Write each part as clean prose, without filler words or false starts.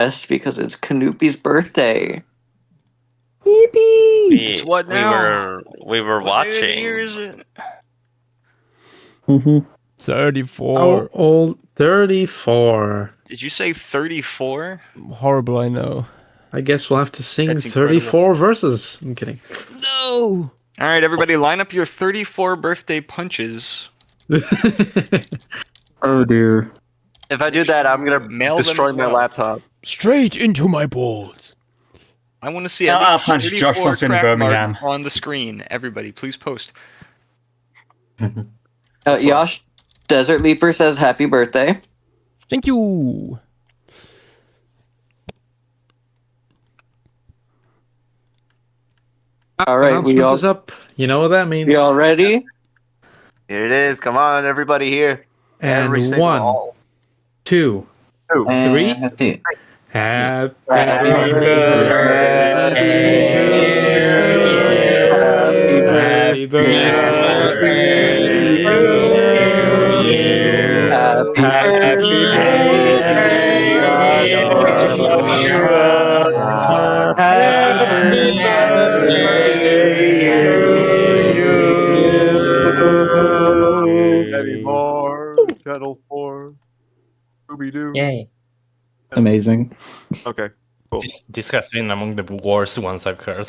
Yes, because it's Kanupi's birthday. Yippee! It's what now? We were What day of the watching. year is it? 34. How old? 34. Did you say 34? Horrible, I know. I guess we'll have to sing That's 34 verses. I'm kidding. No! All right, everybody, line up your 34 birthday punches. Oh dear. If I do that, I'm gonna Mail them destroy as my well. laptop. Straight into my balls. I want to see I'll at least punch 34 Josh once in crack Birmingham. marks on the screen. Everybody, please post. Yash Desert Leaper says happy birthday. Thank you. All right, Announcement is up. You know what that means. We all ready? Here it is. Come on, everybody here. And Every single 1, all. 2, 3. Happy Happy birthday Happy Anymore. Channel 4. Scooby-Doo. Yay. Amazing. Okay. Cool. This has been among the worst ones I've heard.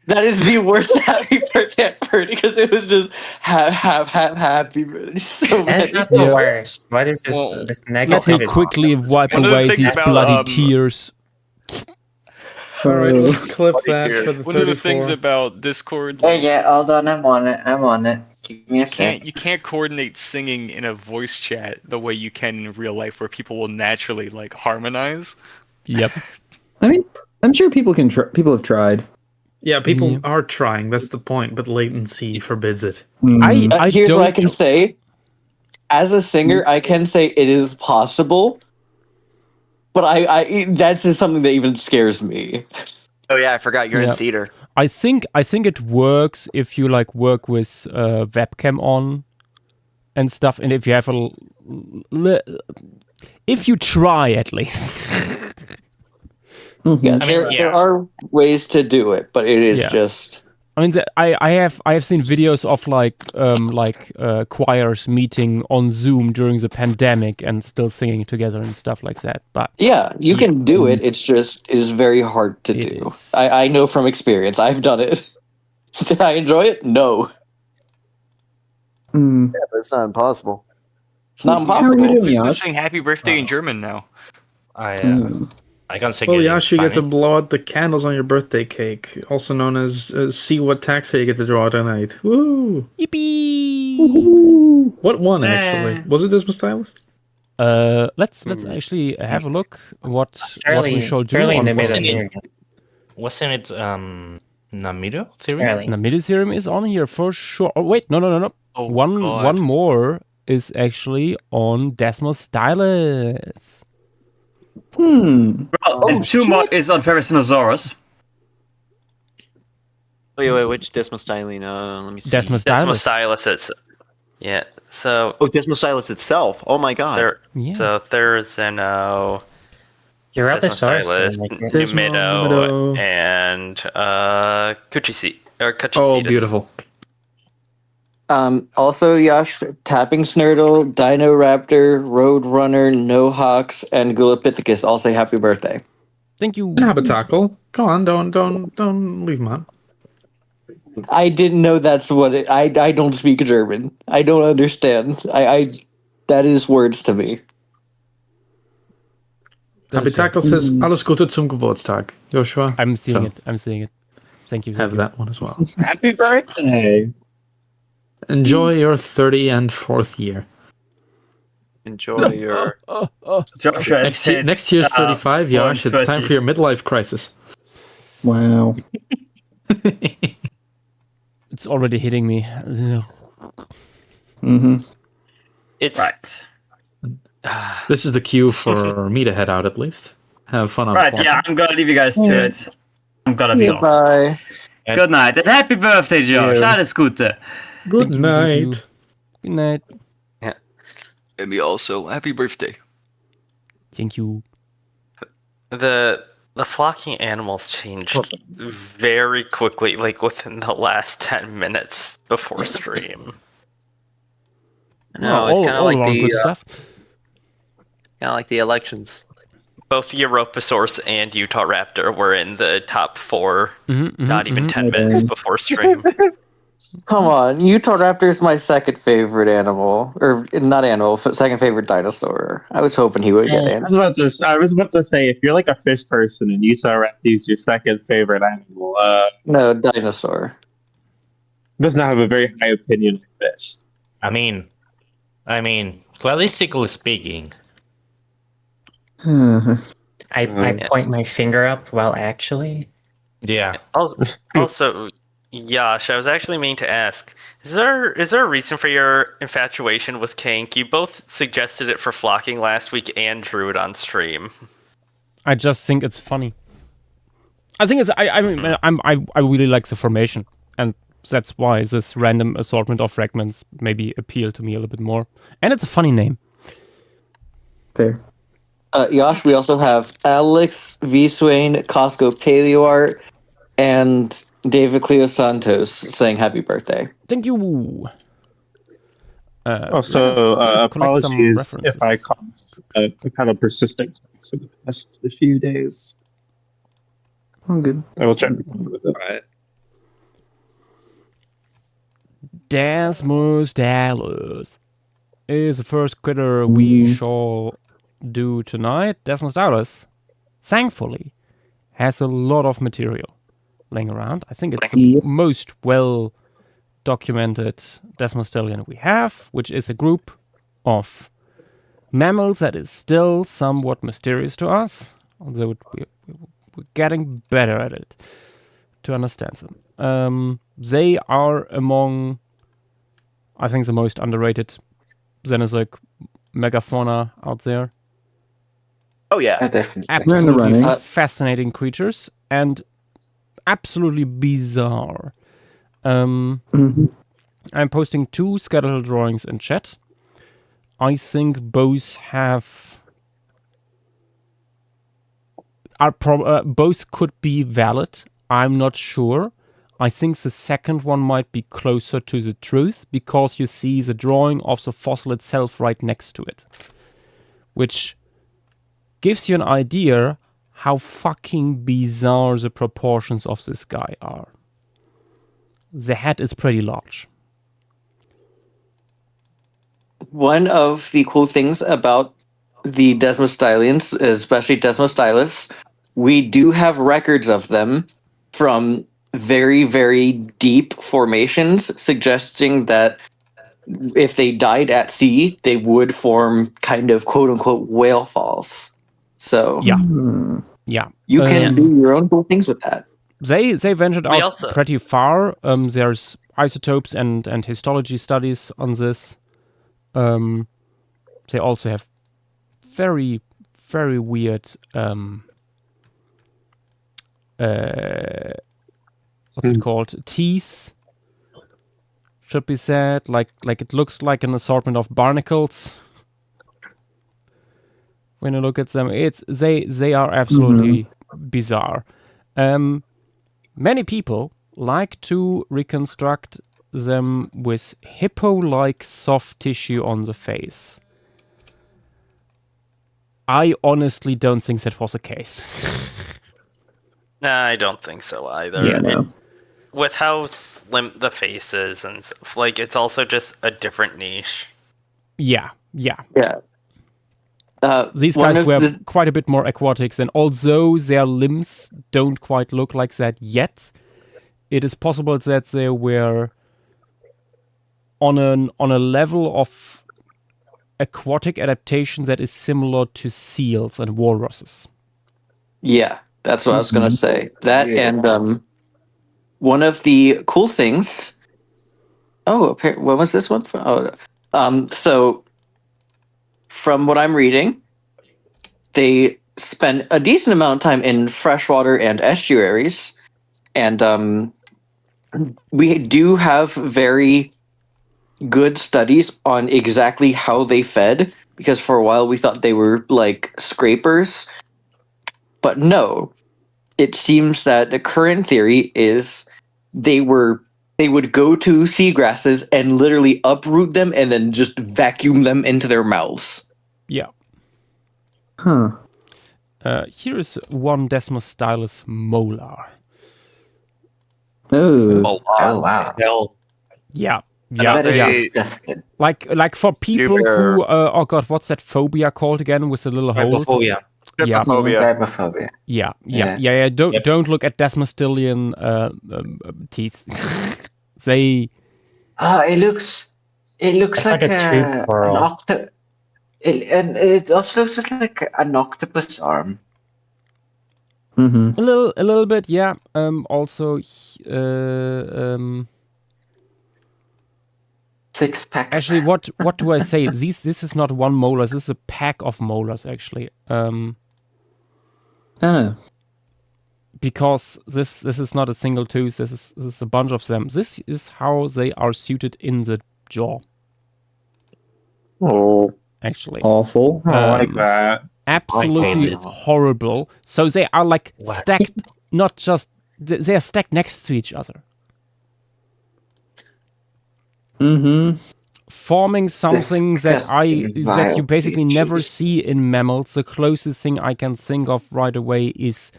That is the worst happy birthday I've heard because it was just happy birthday. So That's many. not the Yeah. worst. What is this? Well, this Let me negativity? quickly wipe One of the away things these about, bloody tears. Alright, let's clip that here. for the One of the things 34. about Discord, Yeah, hold on, I'm on it. Give me a sec. you can't coordinate singing in a voice chat the way you can in real life, where people will naturally like harmonize. Yep. I mean, I'm sure people can. People have tried. Yeah, people Yeah. are trying. That's the point, but latency forbids it. I Here's don't. what I can say. As a singer, I can say it is possible, but I that's just something that even scares me. Oh yeah, I forgot you're Yeah. in theater. I think it works if you like work with webcam on and stuff, and if you have if you try at least. Yeah, I mean, there are ways to do it, but it is Yeah. just I mean, I have seen videos of choirs meeting on Zoom during the pandemic and still singing together and stuff like that. But yeah, you can do it. It's just it is very hard to It do. is. I know from experience. I've done it. Did I enjoy it? No, Mm. Yeah, but it's not impossible. it's not How are you impossible. doing, Let's Yash? sing happy birthday in German now. I can sing Well, it in Yash, you get to Spanish. blow out the candles on your birthday cake, also known as see what taxa you get to draw tonight. Woo! yippee! What one actually? Was it Dismal Stylus? Let's actually have a look what we Fairly, shall do fairly in on the middle. Friday. Wasn't it Namido theory? The Namido theorem is on here for sure. Oh wait, no. Oh, One God. more is actually on Desmos Stylus. And 2 more is on Ferrisinosaurus. Wait, which Desmostylene? Let me see. Desmos Desmos Stylus. Stylus. It's so Oh, Desmostylus itself. Oh my god. there. Yeah. So there's an You're at the Desmos source. Stylus, Like, Desmo, Numido, Numido. and Kuchisi or Kuchisidus. Oh, beautiful. Also, Yash, Tapping Snurtle, Dino Raptor, Roadrunner, Nohawks, and Gulapithecus all say happy birthday. Thank you. And Habitacle. Go on, don't leave him on. I didn't know that's what it. I don't speak German. I don't understand. I that is words to me. Habitacle says, alles Gute zum Geburtstag. Joshua, I'm seeing So, it. I'm seeing it. Thank you. have that one as well. Happy birthday! Enjoy your 34th year. Enjoy your. Joshua Next year's 35, Yash. It's time for your midlife crisis. Wow. It's already hitting me. Mm-hmm. It's Right. This is the cue for me to head out at least. Have fun on Right, farm. yeah, I'm gonna leave you guys to it. I'm gonna be off. Bye. Good night and happy birthday, Josh. Alles Gute. Good Thank you, night. thank you. Good night. And me also happy birthday. Thank you. the flocking animals changed very quickly, like within the last 10 minutes before stream. No, it's kind of like around good the stuff. elections. Both Europasaurus and Utah Raptor were in the top 4, not even 10 Okay. minutes before stream. Come on, Utah Raptor is my second favorite animal, or not animal, second favorite dinosaur. I was hoping he would get in. I was about to say, if you're like a fish person and Utah Raptor is your second favorite animal, No, dinosaur. does not have a very high opinion of fish. I mean, realistically speaking, I point my finger up while actually. yeah. Also, Yash, I was actually meaning to ask, is there a reason for your infatuation with Kank? You both suggested it for flocking last week and drew it on stream. I just think it's funny. I think it's. I really like the formation, and that's why this random assortment of fragments maybe appeal to me a little bit more. And it's a funny name. Fair. Yash, we also have Alex V. Swain, Costco Paleoart, and David Cleo Santos saying happy birthday. Thank you. Also, let's collect some apologies references. if I caused a kind of persistent for the past few days. Oh, good. I will try to be with it. Right. Desmos Dallas is the first critter we shall do tonight. Desmos Dallas, thankfully, has a lot of material laying around. I think it's the Yep. most well documented Desmostallion we have, which is a group of mammals that is still somewhat mysterious to us, although we're getting better at it to understand them. They are among, I think, the most underrated Cenozoic megafauna out there. Oh yeah. Definitely. We're in the Absolutely running. fascinating creatures and absolutely bizarre. Mhm. I'm posting 2 skeletal drawings in chat. I think both both could be valid. I'm not sure. I think the second one might be closer to the truth because you see the drawing of the fossil itself right next to it, which gives you an idea how fucking bizarre the proportions of this guy are. The head is pretty large. One of the cool things about the Desmostylians, especially Desmostylus, we do have records of them from very, very deep formations, suggesting that if they died at sea, they would form kind of quote-unquote whale falls. So Yeah. Hmm. Yeah. you can do your own cool things with that. They ventured We out also- pretty far. There's isotopes and histology studies on this. They also have very, very weird what's it called? Teeth, should be said. Like it looks like an assortment of barnacles. When you look at them, they are absolutely bizarre. Many people like to reconstruct them with hippo-like soft tissue on the face. I honestly don't think that was the case. Nah, I don't think so either. Yeah, no. With how slim the face is, and stuff, like, it's also just a different niche. Yeah. Yeah. These one guys of were the- quite a bit more aquatics, and although their limbs don't quite look like that yet, it is possible that they were on a level of aquatic adaptation that is similar to seals and walruses. Yeah, that's what I was gonna say. That Yeah. and one of the cool things. Oh, what was this one from? So from what I'm reading, they spend a decent amount of time in freshwater and estuaries, and we do have very good studies on exactly how they fed, because for a while we thought they were like scrapers, But no, it seems that the current theory is they would go to seagrasses and literally uproot them and then just vacuum them into their mouths. Yeah. Huh. Here is one Desmostylus molar. Oh. Oh wow. Hell, Yeah. And Yeah. are That is Yeah. disgusting. Like for people Beware. who oh god, what's that phobia called again with the little holes? trypophobia. Yeah. Trypophobia. Yeah. Don't look at Desmostilian teeth. They Oh, it looks It's like, like a tree an coral. octopus. And it also looks just like an octopus arm. Mm-hmm. a little bit, yeah. Also, Six pack. actually, what do I say? This is not one molar. This is a pack of molars, actually. Because this is not a single tooth. This is a bunch of them. This is how they are suited in the jaw. Oh, Actually, awful. I like Um, that. absolutely it. horrible. So they are like What? stacked, not just they are stacked next to each other, Mm-hmm. forming something that Disgusting, that you vile basically never creatures. see in mammals. The closest thing I can think of right away is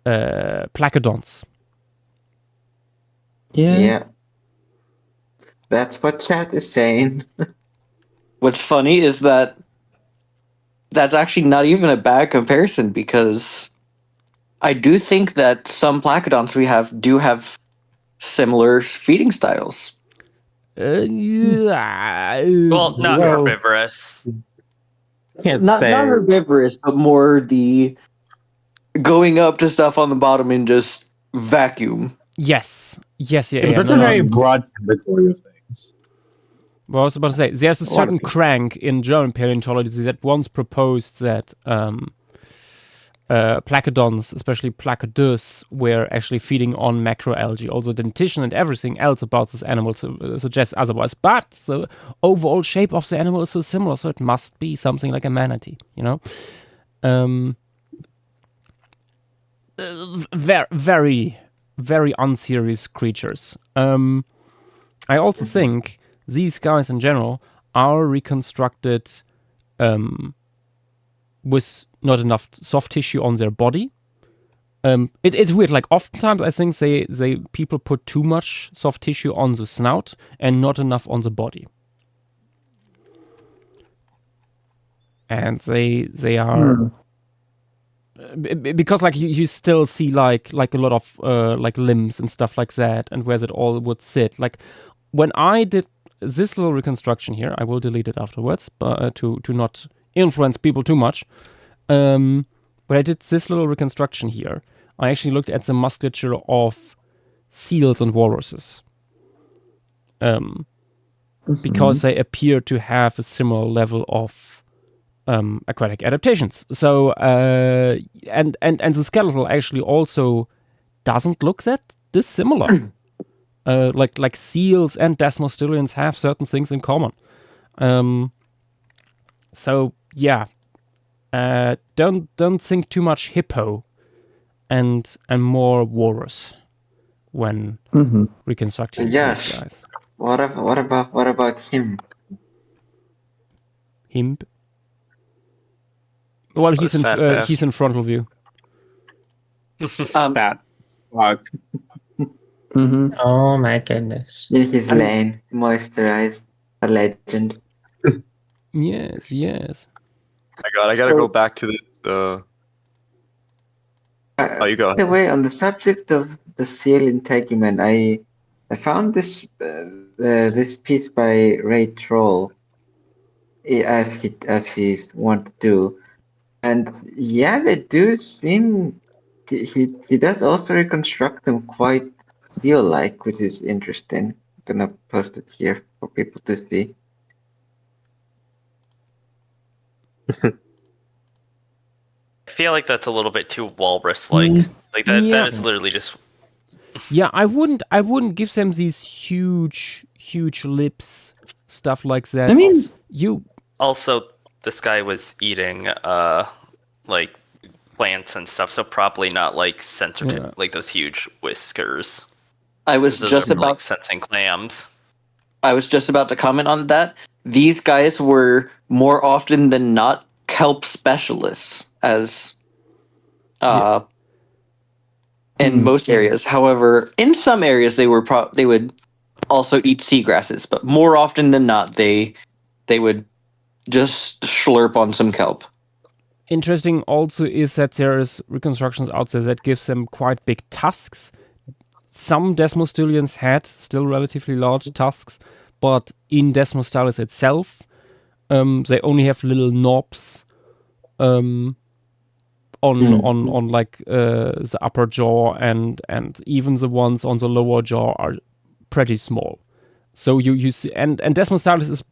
placodonts. Yeah. That's what chat is saying. What's funny is that that's actually not even a bad comparison because I do think that some placodonts we do have similar feeding styles. Yeah. Well, not Well- herbivorous. Can't Not say. herbivorous, but more the going up to stuff on the bottom and just vacuum. Yes. Yeah. That's a very broad category of things. Well, I was about to say, there's a lot of certain things. crank in German paleontology that once proposed that placodonts, especially Placodus, were actually feeding on macroalgae. Also, dentition and everything else about this animal suggests otherwise. But the overall shape of the animal is so similar, so it must be something like a manatee, you know? Very, very unserious creatures. I also think these guys in general are reconstructed with not enough soft tissue on their body. It's weird. Like oftentimes, I think they people put too much soft tissue on the snout and not enough on the body. And they are because like you still see like a lot of like limbs and stuff like that, and where that all would sit. Like when I did this little reconstruction here, I will delete it afterwards, but to not influence people too much. But I did this little reconstruction here. I actually looked at the musculature of seals and walruses, because they appear to have a similar level of aquatic adaptations. So and the skeletal actually also doesn't look that dissimilar. Like seals and desmostilians have certain things in common. So yeah, don't think too much hippo and more walrus when reconstructing Yes. these guys. What about him? Him. Well, he's Those fat bastards. he's in frontal view. That fucked. Oh my goodness. In his lane, moisturized, a legend. Yes. my god, I gotta So- go back to the. Oh, you go By the ahead. way, on the subject of the seal integument, I found this this piece by Ray Troll, as he's want to do, and yeah, they do seem he does also reconstruct them quite seal-like, which is interesting. I'm gonna post it here for people to see. I feel like that's a little bit too walrus-like. Like that. Yeah. That is literally just. Yeah, I wouldn't give them these huge lips, stuff like that. I mean, you Also, this guy was eating like plants and stuff, so probably not like sensitive, Yeah. like those huge whiskers. I was Those just are for, like about sensing clams. to comment on that. These guys were more often than not kelp specialists, as in most areas. However, in some areas they were they would also eat seagrasses, but more often than not they would just slurp on some kelp. Interesting also is that there is reconstructions out there that gives them quite big tusks. Some Desmostilians had still relatively large tusks, but in Desmostylis itself, they only have little knobs on like the upper jaw, and even the ones on the lower jaw are pretty small. So you see, and Desmostylis is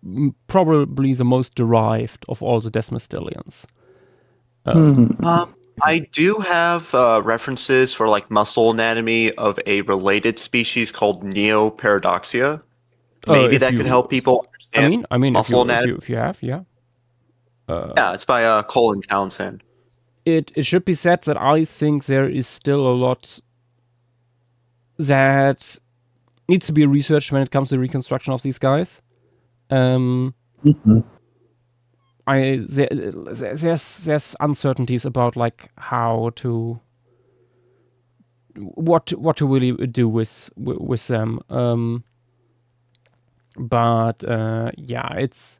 probably the most derived of all the Desmostilians. I do have references for like muscle anatomy of a related species called Neoparadoxia. Maybe if that you- could help people understand. I mean, muscle if anatomy. you have, yeah. Yeah, it's by Colin Townsend. It should be said that I think there is still a lot that needs to be researched when it comes to reconstruction of these guys. There's uncertainties about like how to what to really do with them. But yeah, it's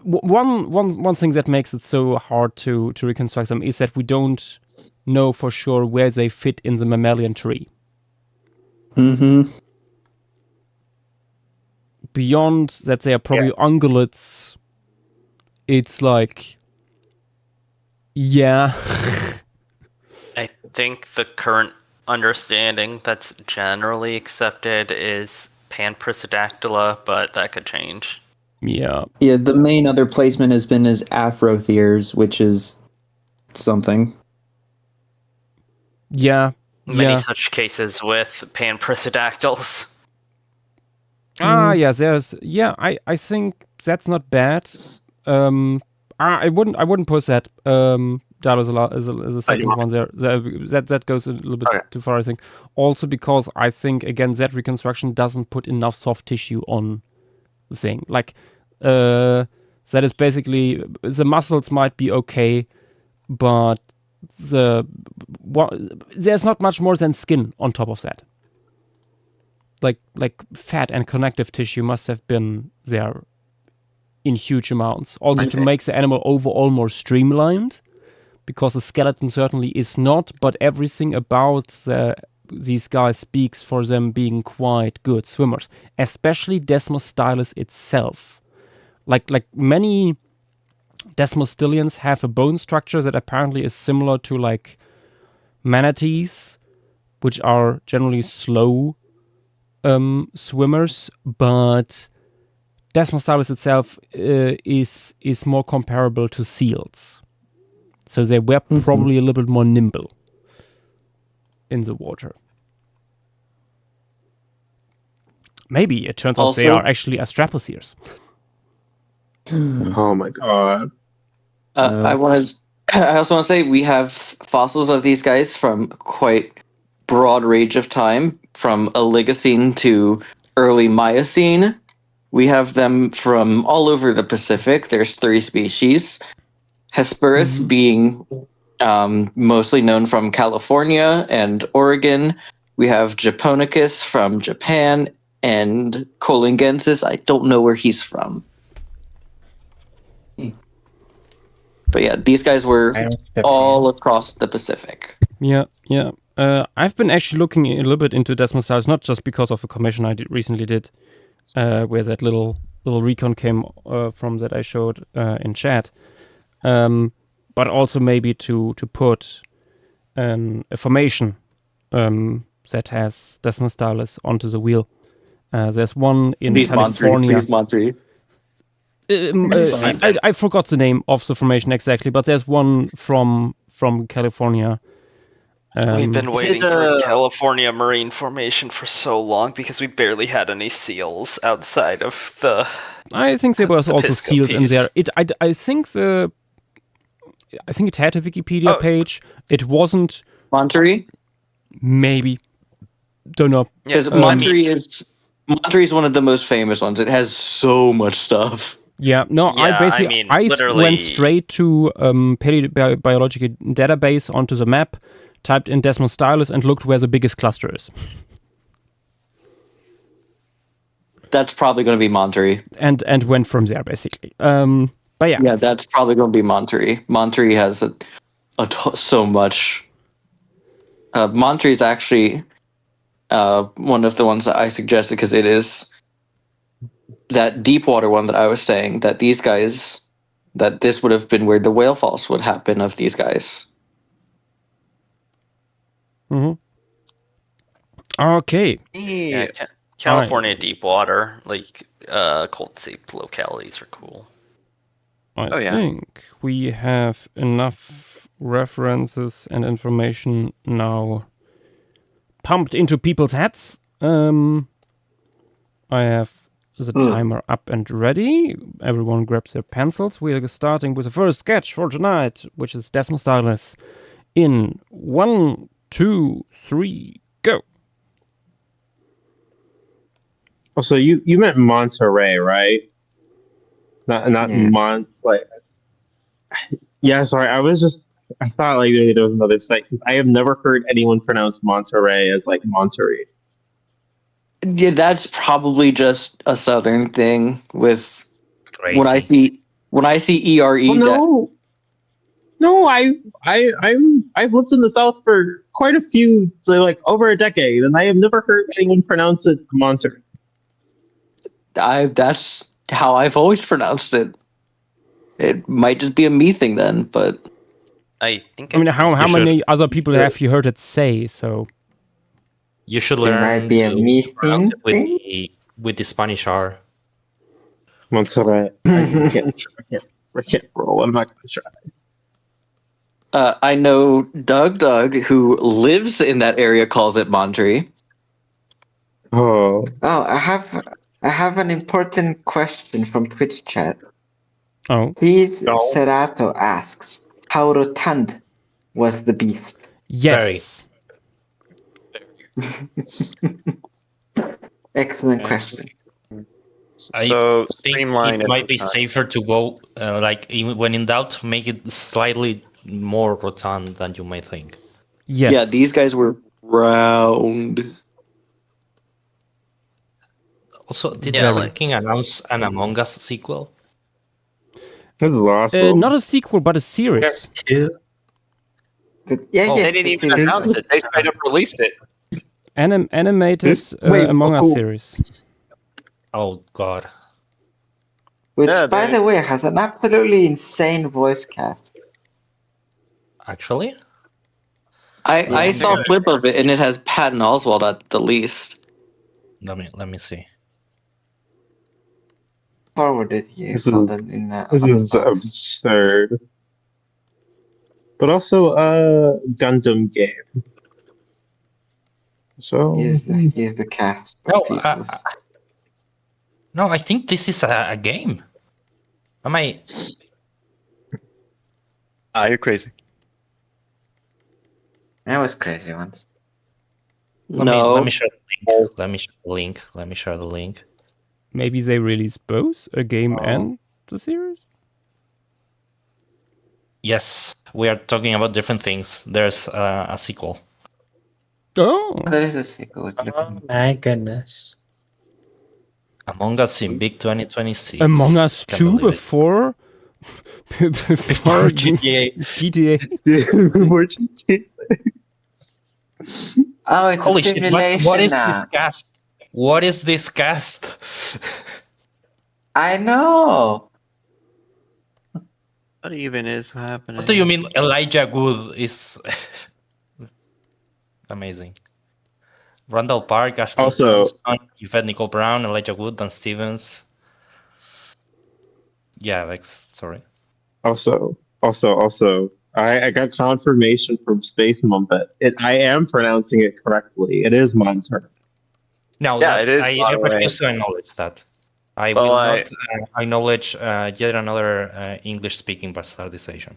one thing that makes it so hard to reconstruct them is that we don't know for sure where they fit in the mammalian tree. Beyond that, they are probably ungulates. It's like, yeah. I think the current understanding that's generally accepted is Panprissodactyla, but that could change. Yeah. Yeah, the main other placement has been as Afrotheres, which is something. Yeah. Many such cases with Panprissodactyls. Yeah, I think that's not bad. I wouldn't push that. That is a second one there. That goes a little bit too far, I think. Also because I think again that reconstruction doesn't put enough soft tissue on the thing. Like that is basically the muscles might be okay, but there's not much more than skin on top of that. Like fat and connective tissue must have been there in huge amounts. Also to make the animal overall more streamlined, because the skeleton certainly is not, but everything about these guys speaks for them being quite good swimmers, especially Desmostylis itself. Like many Desmostilians have a bone structure that apparently is similar to like manatees, which are generally slow swimmers, but Desmostylis itself is more comparable to seals. So they were probably a little bit more nimble in the water. Maybe it turns out they are actually Astrapotheres. Oh my god. I also want to say we have fossils of these guys from quite broad range of time, from Oligocene to early Miocene. We have them from all over the Pacific. There's 3 species. Hesperus being mostly known from California and Oregon. We have Japonicus from Japan, and Colingensis, I don't know where he's from. But yeah, these guys were all across the Pacific. Yeah. I've been actually looking a little bit into Desmostylis, not just because of a commission I recently did, where that little recon came from that I showed in chat, but also maybe to put a formation that has Desmostylis onto the wheel. There's one in California. I forgot the name of the formation exactly, but there's one from California. We've been waiting for California Marine Formation for so long because we barely had any seals outside of the I think there was also seals in there. Episcopes. I think it had a Wikipedia Oh. page. It wasn't Monterey? maybe. Don't know. Because I mean- Monterey is one of the most famous ones. It has so much stuff. Yeah, no, Yeah, I I basically mean, went literally- straight to paleobiological database onto the map, typed in Desmos Stylus, and looked where the biggest cluster is, That's probably going to be Monterey. and went from there basically. But yeah, Yeah, that's probably going to be Monterey. Monterey has so much. Monterey is actually one of the ones that I suggested because it is that deep water one that I was saying that these guys, that this would have been where the whale falls would happen of these guys. Okay. Yeah, California deep water, like cold safe localities are cool. I yeah. think we have enough references and information now pumped into people's heads. I have the timer up and ready. Everyone grabs their pencils. We are starting with the first sketch for tonight, which is Desmos Stylus. In 1, 2, 3, go. Also, you meant Monterey, right? Not like. Yeah, sorry. I thought like there was another site because I have never heard anyone pronounce Monterey as like Monterey. Yeah, that's probably just a southern thing. With Crazy. when I see ERE. Well, no, I've lived in the South for quite a few, like over a decade, and I have never heard anyone pronounce it Monterey. That's how I've always pronounced it. It might just be a me thing then, but I think. I mean, how You many should- other people have you heard it say? So You should It learn might be a to me pronounce it thing. with the Spanish R. Monterey. I can't roll. I'm not gonna try. I know Doug, who lives in that area, calls it Monterey. Oh, I have an important question from Twitch chat. oh Please, No. Serato asks, how rotund was the beast? yes. Excellent question. I So think streamline it might be every time. safer to go when in doubt, make it slightly more rotund than you might think. Yes. Yeah, these guys were round. Also, did Yeah, Lion like- King announce an Among Us sequel? this is awesome. Not a sequel, but a series. There's two. Yeah, Oh, yes, They didn't it even is. announce it. They straight up released it. Animated Wait, Among Us oh. series. Oh God. Which, Yeah, by they- the way, has an absolutely insane voice cast. Actually? I saw a clip of it, and it has Patton Oswalt at the least. Let me see. Forwarded here. This hold is- on, in, This on the is box. absurd. But also a Gundam game. So Here's the cast. No, peoples. No, I think this is a game. Am I? You're crazy. That was crazy once. Let me share the link. Let me share the link. Maybe they release both a game Oh. and the series. Yes, we are talking about different things. There's a sequel. Oh, There is a sequel. My goodness. Among Us in Big 2026. Among Us Can't 2 believe it. before Before GTA. GTA. More GTA. Oh, it's Holy a shit! simulation. What is now. this cast? What is this cast? I know. What even is happening? What do you mean Elijah Wood is amazing? Randall Park, Ashton Also- Johnson, Yvette Nicole Brown, Elijah Wood, Dan Stevens. Yeah, Alex, sorry. Also, I got confirmation from Space Mumpet. I am pronouncing it correctly. It is Monterey. No, Yeah, it is I Monterey. refuse to acknowledge that. I Well, will not acknowledge yet another English-speaking bastardization.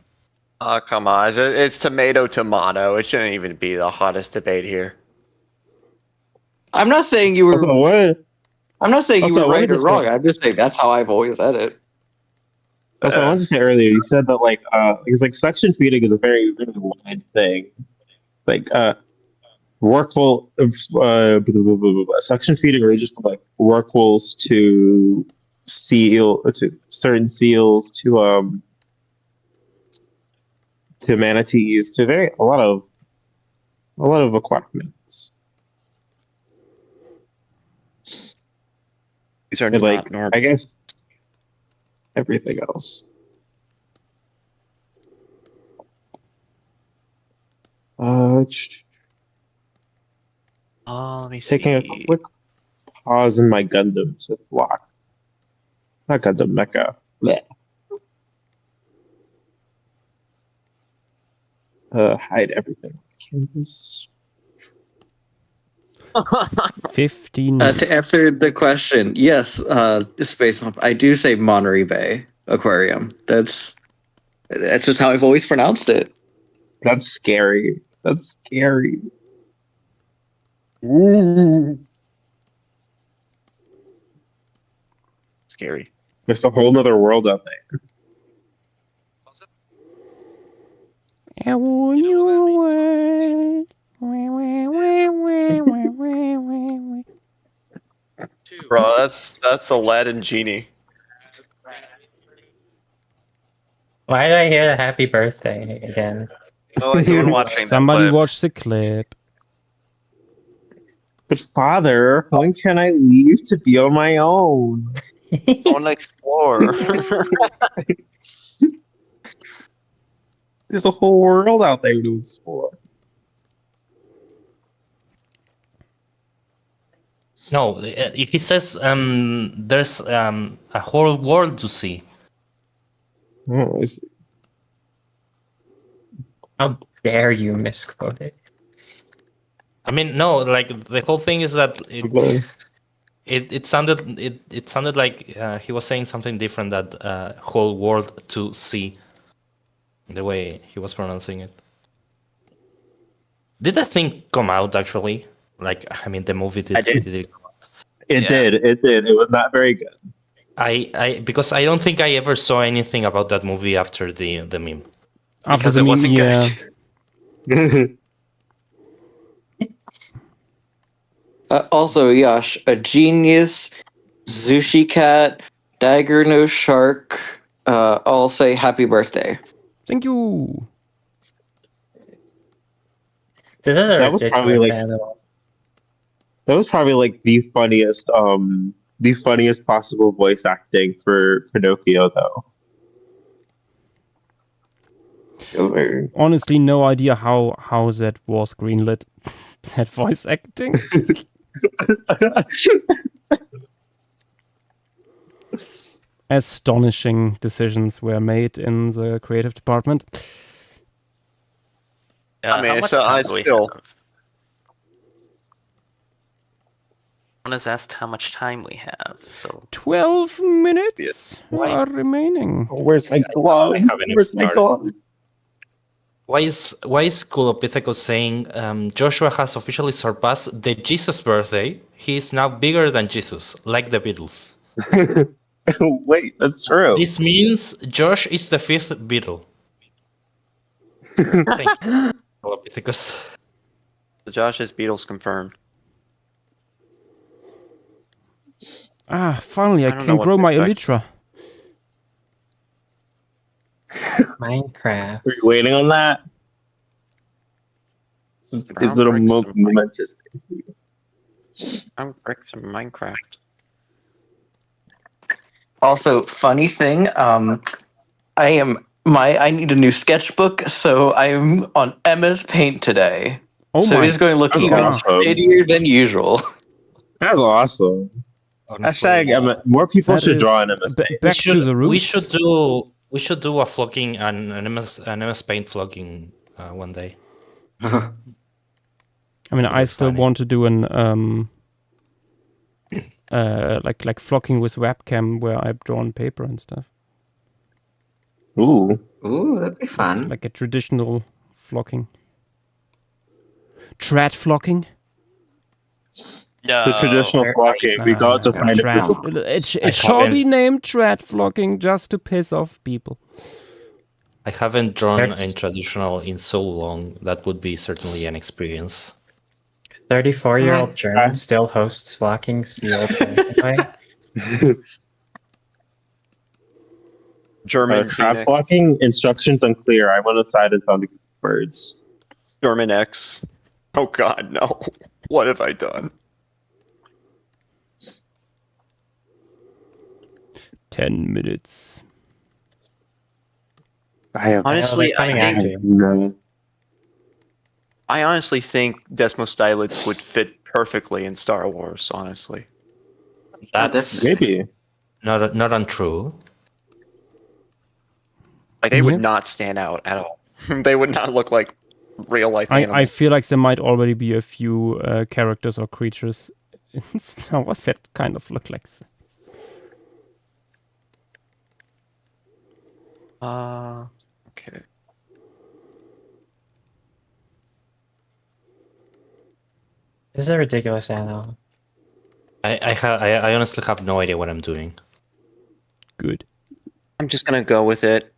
Oh, come on. It's tomato. It shouldn't even be the hottest debate here. I'm not saying you were. Also, what? I'm not saying you Also, I were wanted right to or say- wrong. I'm just saying that's how I've always said it. Also, I wanted to say earlier, you said that because section feeding is a very, very wide thing. Rorqual, section feeding ranges from rorquals to certain seals to manatees to a lot of aquatic mammals. These are And not normal. I guess everything else. Let me see. Taking a quick pause in my Gundam to flock. Not Gundam, Mecha. Blech. Hide everything. Canvas. 15. To answer the question, yes, Space Mop, I do say Monterey Bay Aquarium. That's just how I've always pronounced it. That's scary. That's scary. Scary. There's a whole nother world out there. Bro, that's Aladdin Genie. Why did I hear the happy birthday again? Oh, someone watching that Somebody clip. watch the clip. But father, when can I leave to be on my own? I want to explore. There's a whole world out there to explore. No, if he says there's a whole world to see. Oh, How dare you misquote it? I mean, no, like the whole thing is that it sounded like he was saying something different, that whole world to see, the way he was pronouncing it. Did that thing come out actually? Like, I mean, the movie did. I did. Did it come out? It did. It did. It was not very good. Because I don't think I ever saw anything about that movie after the meme. After Because the it meme, wasn't yeah. good. Also, Yash, a genius, Zushi Cat, Dagger No Shark, all say happy birthday. Thank you. This is a That was ridiculous probably, animal. That was probably the funniest possible voice acting for Pinocchio, though. Honestly, no idea how that was greenlit. That voice acting. Astonishing decisions were made in the creative department. I mean, how much so time I do we still- have? One has asked how much time we have. So 12 minutes are remaining. Oh, where's my glove? Where's my glove? Why is Kulopithecus saying Joshua has officially surpassed the Jesus birthday? He is now bigger than Jesus, like the Beatles. Wait, that's true. This means Josh is the 5th Beatle. Thank you, Kulopithecus. The Josh's Beatles confirmed. Finally, I don't know can what grow to my expect. elytra. Minecraft. Are you waiting on that? These little momentous. I'm bricks in Minecraft. Also, funny thing, I need a new sketchbook, so I'm on MS Paint today. Oh so my it's going to look That's even awesome. shittier than usual. That's awesome. Honestly, Hashtag, more people That should is draw an MS ba- Paint. back to the roots. We should do a vlogging and an MS Paint vlogging one day. I mean, I still funny. want to do an like flocking with webcam where I've drawn paper and stuff. Ooh. Ooh, that'd be fun. Like a traditional flocking. Trad flocking. The traditional flocking. We got to find It shall be named trad flocking just to piss off people. I haven't drawn a traditional in so long. That would be certainly an experience. 34-year-old German still hosts flockings the old way. German trap Phoenix. flocking instructions unclear. I went outside and found birds. German X. Oh God, no! What have I done? 10 minutes. I have Honestly, they're coming after you. no. I honestly think Desmostylids would fit perfectly in Star Wars. Honestly, That's Maybe. not untrue. like they would Yeah. not stand out at all. They would not look like real life animals. I feel like there might already be a few characters or creatures in Star Wars that kind of look like. Okay. This is a ridiculous animal. I honestly have no idea what I'm doing. Good. I'm just gonna go with it.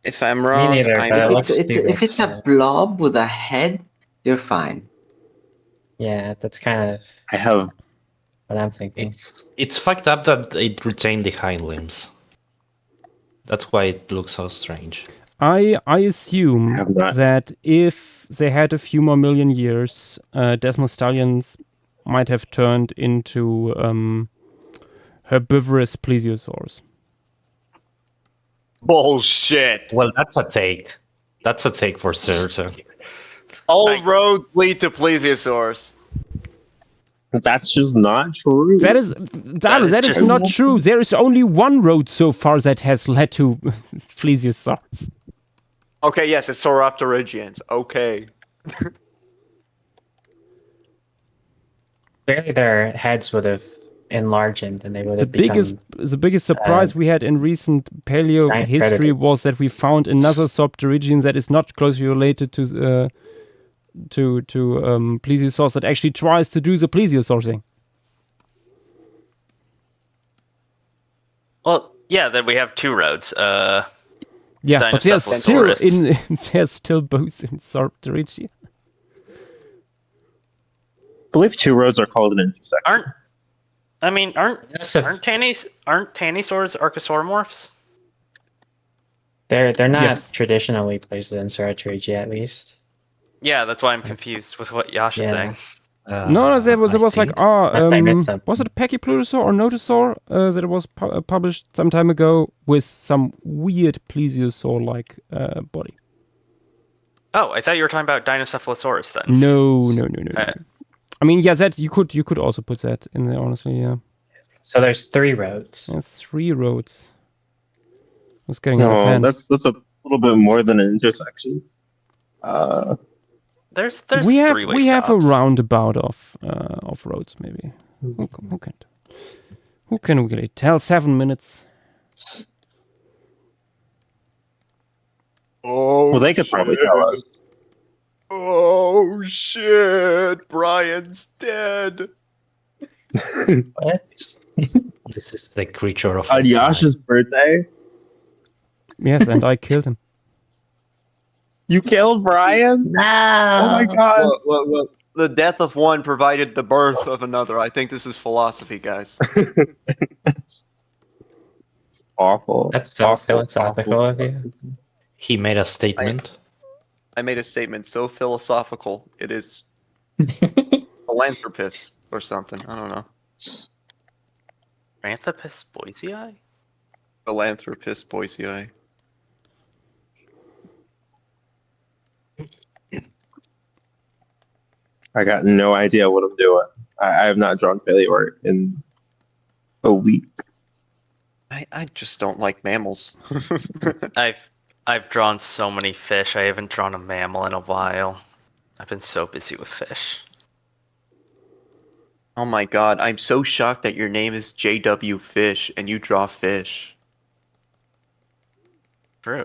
If I'm wrong, neither, I'm but it If looks if it's a blob with a head, you're fine. Yeah, that's kind of I have. what I'm thinking. It's fucked up that it retained the hind limbs. That's why it looks so strange. I assume Have not. that if they had a few more million years, Desmostallions might have turned into herbivorous plesiosaurs. bullshit. Well, that's a take. That's a take for certain. All roads lead to plesiosaurs. That's just not true. That is just- not true. There is only one road so far that has led to plesiosaurs. Okay, yes, it's Sauropterygians. Okay. Clearly, their heads would have enlarged and they would have become. The biggest surprise we had in recent paleo giant history predators. was that we found another Sauropterygian that is not closely related to plesiosaurs that actually tries to do the plesiosaur thing. Well, yeah, then we have two roads. Yeah, but they're still Dinocephalosaurus. they're still both in Sauropterygia. I believe two roads are called an intersection. Aren't Dinoceph- Tanisaurs archosauromorphs? They're not Yes. traditionally placed in Sauropterygia, at least. Yeah, that's why I'm confused with what Yasha's Yeah. saying. No, there was like Unless I missed something. was it a Pachyplutosaur or Notosaur that was published some time ago with some weird plesiosaur-like body. Oh, I thought you were talking about Dinocephalosaurus then. No. Uh, I mean, yeah, that you could also put that in there. Honestly, yeah. So there's 3 roads. There's 3 roads. It's getting out of No, hand. that's a little bit more than an intersection. There's we have three-way we have a stops. roundabout of roads maybe. Who can we really tell? 7 minutes. Oh, Well, they could probably tell us. Oh shit! Brian's dead. What? This is the creature of On Yasha's birthday, Yes, and I killed him. you killed Brian. No! Oh my god! Look. The death of one provided the birth of another. I think this is philosophy, guys. It's awful. That's so philosophical of you. He made a statement. I made a statement so philosophical it is philanthropist or something. I don't know. Ranthopus boisei? Philanthropist Boise. I got no idea what I'm doing. I have not drawn paleo art in a week. I just don't like mammals. I've drawn so many fish. I haven't drawn a mammal in a while. I've been so busy with fish. Oh my god, I'm so shocked that your name is JW Fish and you draw fish. True.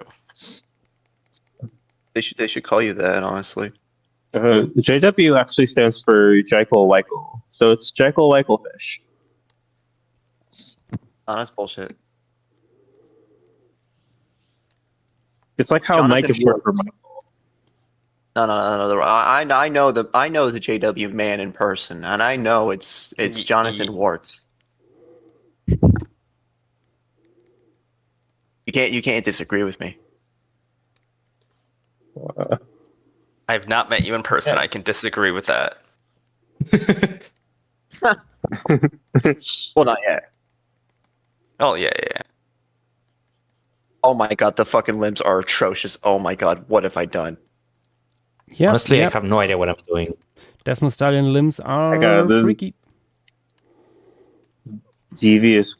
They should call you that, honestly. JW actually stands for Jekyll Lykel, so it's Jekyll Lykel Fish. Oh, that's bullshit. It's like how Jonathan Mike is short for Woods. Michael. No. I know the JW man in person, and I know it's Jonathan Warts. You can't disagree with me. I have not met you in person. I can disagree with that. Well, not yet. Oh yeah. Oh my god, the fucking limbs are atrocious. Oh my god, what have I done? Yeah. Honestly, I have no idea what I'm doing. Desmond Stallion limbs are the- freaky. Devious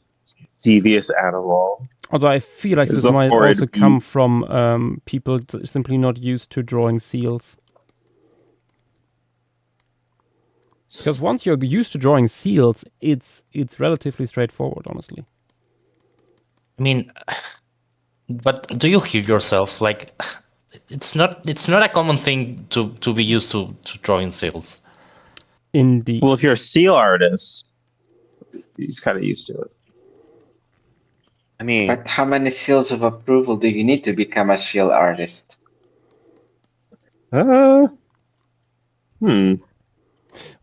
animal. Although I feel like It's this a might horrid also come from people simply not used to drawing seals. Because once you're used to drawing seals, it's relatively straightforward, honestly. I mean, but do you hear yourself? Like, it's not a common thing to be used to drawing seals. Indeed. Well, if you're a seal artist, he's kind of used to it. I mean, But how many seals of approval do you need to become a seal artist? We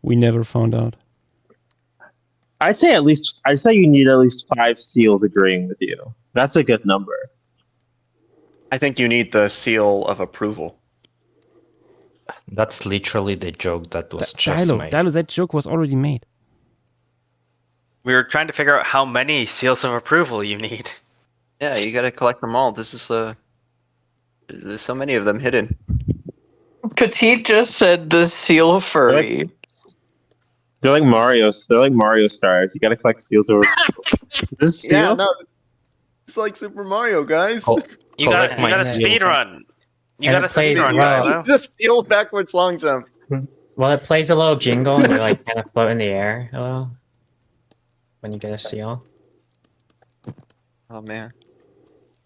never found out. I'd say you need at least 5 seals agreeing with you. That's a good number. I think you need the seal of approval. That's literally the joke that was just made. Dilo, that joke was already made. We were trying to figure out how many seals of approval you need. Yeah, you gotta collect them all. This is there's so many of them hidden. Petite just said the seal furry. They're like Mario stars. You gotta collect seals over. This seal? Yeah, no, it's like Super Mario, guys. You gotta speed run. You And gotta it plays speed run. well. Dilo. Just steal backwards long jump. Well, it plays a little jingle and you like kind of float in the air a little when you get a seal. Oh man.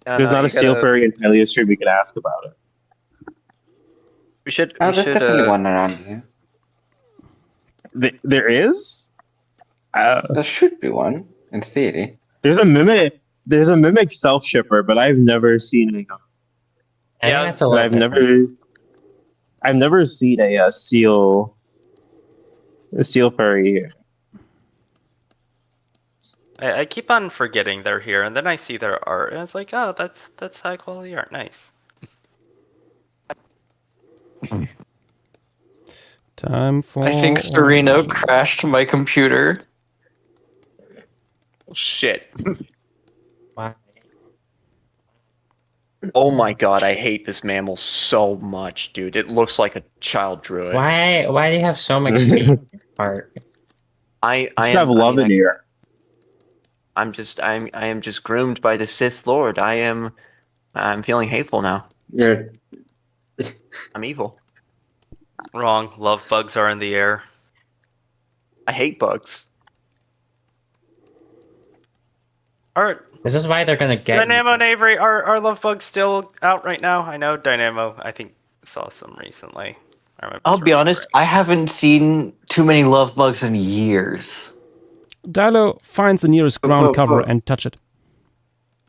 There's not a seal furry in Helios Stream. We can ask about it. We should. Oh, there's definitely one around here. There is. There should be one in theory. There's a mimic. There's a mimic self shipper, but I've never seen any. Yeah, that's a little different. I've never seen a seal furry here. I keep on forgetting they're here, and then I see their art, and it's like, oh, that's high quality art. Nice. Time for. I think Sereno crashed my computer. Shit. Why? Oh my god, I hate this mammal so much, dude. It looks like a child drew it. Why do you have so much hate art? I have love in here. I am just groomed by the Sith Lord. I'm feeling hateful now. You're I'm evil. Wrong. Love bugs are in the air. I hate bugs. Art. This is why they're gonna get Dynamo and Avery, are love bugs still out right now? I know Dynamo, I think, saw some recently. I'll be honest, I haven't seen too many love bugs in years. Dilo finds the nearest ground cover and touch it.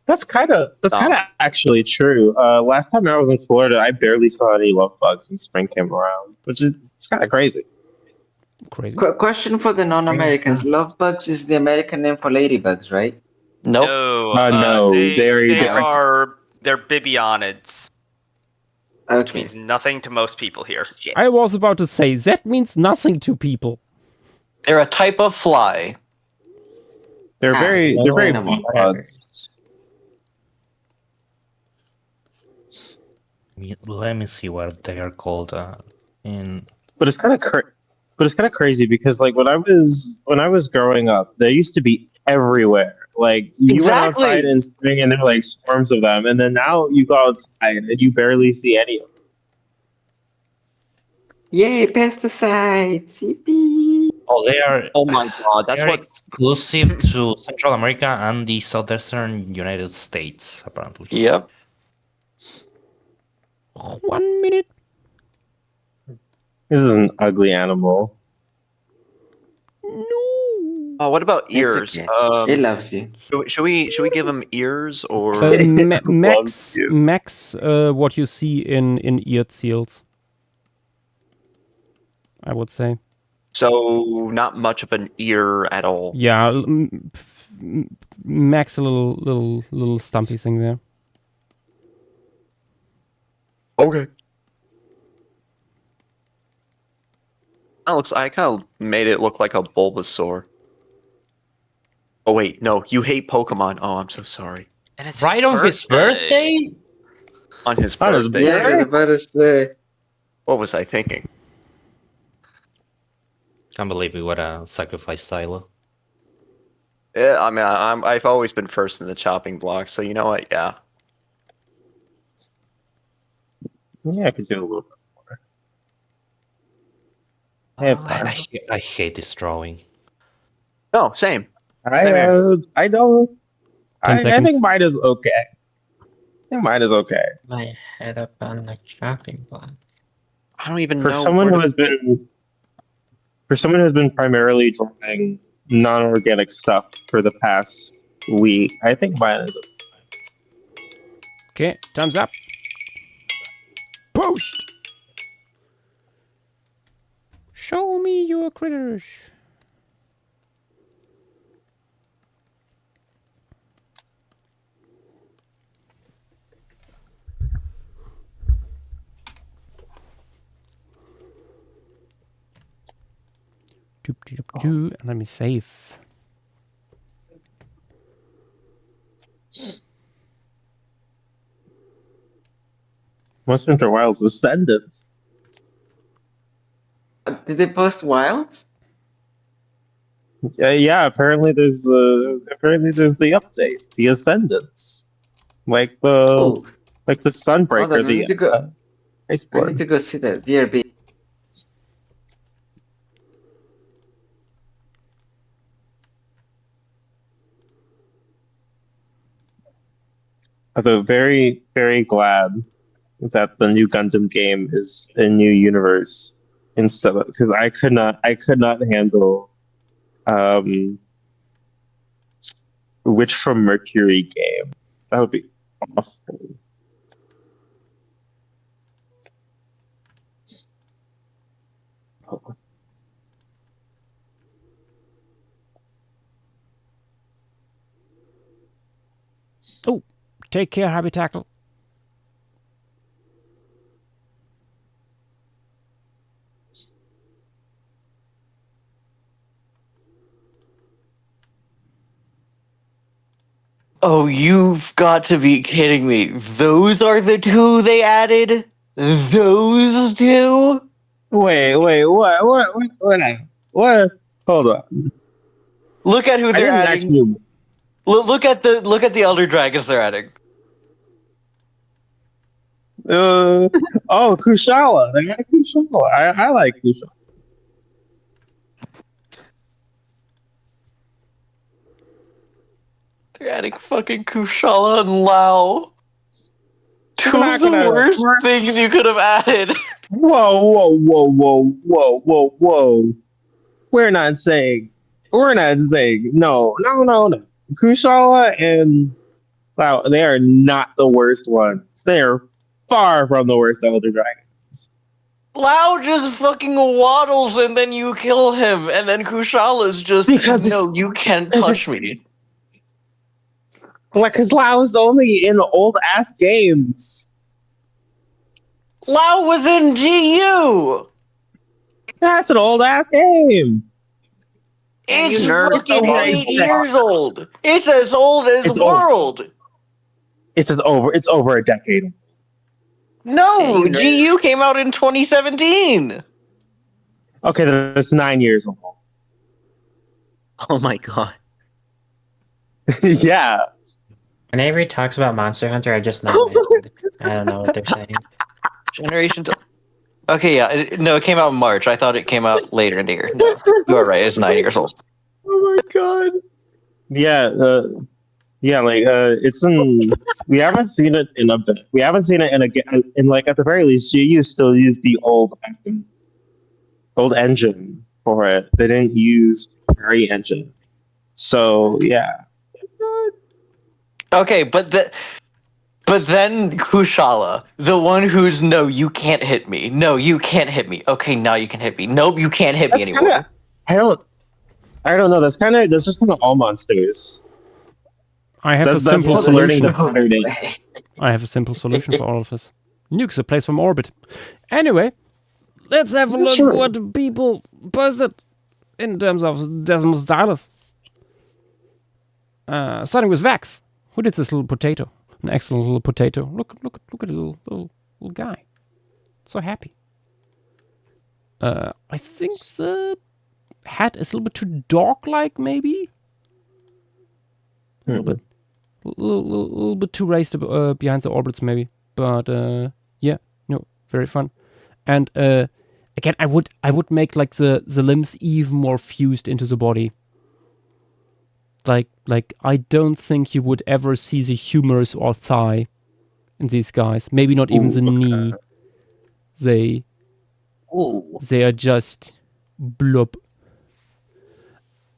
That's kind of actually true. Last time I was in Florida, I barely saw any love bugs when spring came around, which is kind of crazy. Crazy. Question for the non-Americans: love bugs is the American name for ladybugs, right? Nope. No, they're bibionids. Okay. Which means nothing to most people here. I was about to say that means nothing to people. They're a type of fly. They're very animal. bugs. Let me see what they are called in. But it's kind of crazy because like when I was growing up, they used to be everywhere. Like you went outside in spring and there were like swarms of them, and then now you go outside and you barely see any of them. Yay, pesticides! Yippee! Oh, they are. Oh my god, that's They're what. exclusive to Central America and the southern United States, apparently. Yep. 1 minute. This is an ugly animal. Oh, what about ears? okay. It loves you. Should we give him ears or? Max, what you see in eared seals, I would say. So not much of an ear at all. Yeah, max a little stumpy thing there. Okay. I kind of made it look like a Bulbasaur. Oh wait, no, you hate Pokemon. Oh, I'm so sorry. And it's Right on his birthday? On his On his birthday. Yeah, I was about to say. What was I thinking? Can't believe we would sacrifice Tyler. Yeah, I mean, I've always been first in the chopping block, so you know what? Yeah. Yeah, I could do a little bit more. I have time. I hate this drawing. No, same. I don't. 10 I seconds. think mine is okay. I think mine is okay. My head up on the chopping block. I don't even For know. someone where who has been, primarily drawing non-organic stuff for the past week, I think mine is okay. Okay, thumbs up. Post. Show me your critters. And let me save. Monster Hunter Wilds Ascendants. Did they post wilds? Yeah, apparently there's the update, the Ascendants, like the Oh, Sunbreaker, hold on, I the need to go. I Iceborne. need to go see that. BRB. I'm very, very glad that the new Gundam game is a new universe instead of, because I could not handle Witch from Mercury game. That would be awful. Oh, take care, Happy Tackle. Oh, you've got to be kidding me. Those are the two they added? Those two? Wait, what? Hold on. Look at who I they're didn't adding. actually. Look at the Elder Dragons they're adding. Kushala. They got Kushala. I like Kushala. They're adding fucking Kushala and Lao. Two We're of the not gonna- worst things you could have added. Whoa. We're not saying. No. Kushala and Wow, they are not the worst ones. They are far from the worst Elder Dragons. Lao just fucking waddles and then you kill him, and then Kushala's just no, you can't touch me. Like, because Lao's only in old ass games. Lao was in GU. That's an old ass game. It's You nerd. fucking Over 8 a years old. It's as old as It's old. World. It's over a decade. No, Hey, you GU came out in 2017. Okay, that's 9 years old. Oh my god. Yeah. When Avery talks about Monster Hunter, I just know. I don't know what they're saying. Generation. Okay, yeah. No, it came out in March. I thought it came out later in the year. No, you are right. It's 9 years old. Oh my god. Yeah, it's in. We haven't seen it in a bit. We haven't seen it in like at the very least, GU still used the old engine for it. They didn't use Prairie engine. So yeah. Okay, but then Kushala, the one who's no, you can't hit me. No, you can't hit me. Okay, now you can hit me. Nope, you can't hit me anymore. I don't know. That's just kind of all monsters. I have a That's simple what learning solution. the pattern. I have a simple solution for all of this. Nukes a place from orbit. Anyway, let's have a This is look true. what people posted in terms of Desmos Stylus. Starting with Vax. Who did this little potato? An excellent little potato. Look at the little guy. So happy. I think the hat is a little bit too dog-like, maybe. A little bit too raised behind the orbits, maybe. But yeah, no, very fun. And again, I would make like the limbs even more fused into the body. Like I don't think you would ever see the humerus or thigh in these guys. Maybe not even the knee. They are just blob.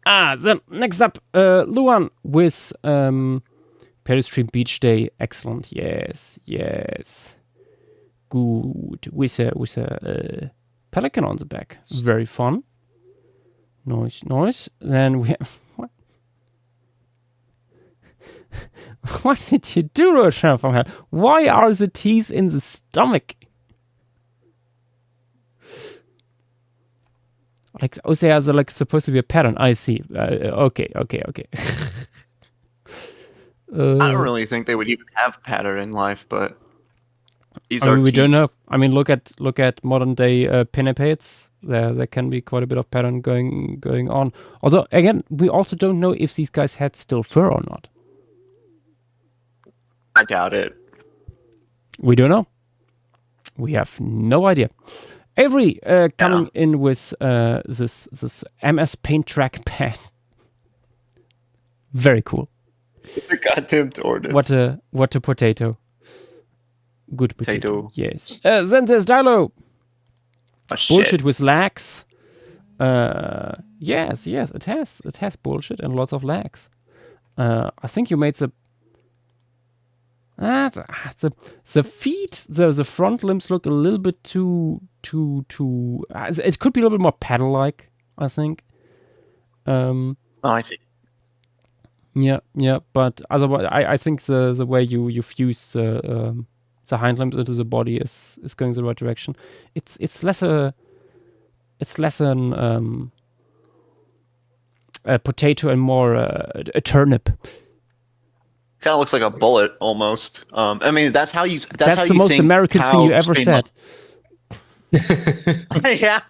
Then next up, Luan with Peristream Beach Day. Excellent. Yes. Good. With a pelican on the back. Very fun. Nice. Then we have what? What did you do, Roshan from hell? Why are the teeth in the stomach? Like, oh, they are like supposed to be a pattern. I see. Okay. I don't really think they would even have a pattern in life, but these are. We don't know. I mean, look at modern day pinnipeds. There can be quite a bit of pattern going on. Although, again, we also don't know if these guys had still fur or not. I doubt it. We don't know. We have no idea. Avery coming in with this MS Paint trackpad. Very cool. The goddamn tortoise. What a potato. Good potato. Potato. Yes. Then there's Dilo. Oh, shit. Bullshit with lags. Yes, it has bullshit and lots of lags. I think you made the feet, the front limbs look a little bit too. It could be a little bit more paddle-like, I think. Oh, I see. Yeah, but otherwise, I think the way you fuse the hind limbs into the body is going the right direction. It's less a potato and more a turnip. Kind of looks like a bullet almost. I mean, that's how you. That's how the you most think American thing you ever said. Yeah.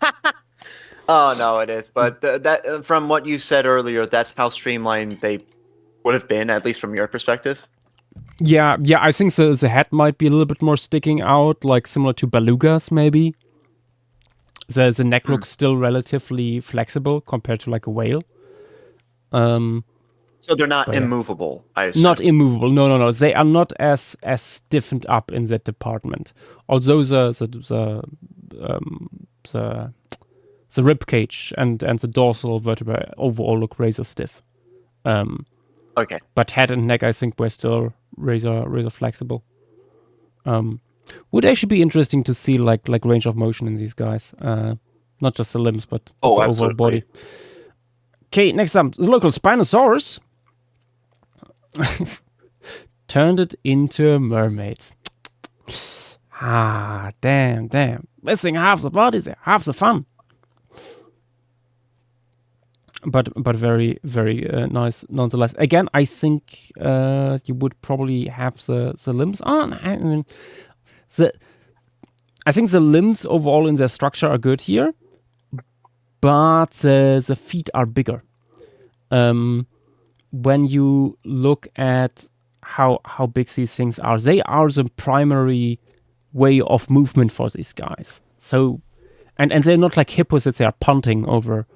Oh no, it is. But that from what you said earlier, that's how streamlined they would have been, at least from your perspective. Yeah. I think the head might be a little bit more sticking out, like similar to belugas, maybe. The neck looks still relatively flexible compared to like a whale. So they're not immovable, I assume. Not immovable. No. They are not as stiffened up in that department. Although the rib cage and the dorsal vertebrae overall look razor stiff. Okay. But head and neck, I think, were still razor flexible. Would actually be interesting to see like range of motion in these guys. Not just the limbs, but the overall body. Okay, next up, the local Spinosaurus turned it into a mermaid. Damn. Missing half the body there, half the fun. But very, very nice nonetheless. Again, I think you would probably have the limbs on. I mean, I think the limbs overall in their structure are good here, but the feet are bigger. When you look at how big these things are, they are the primary way of movement for these guys. So, and they're not like hippos that they are punting over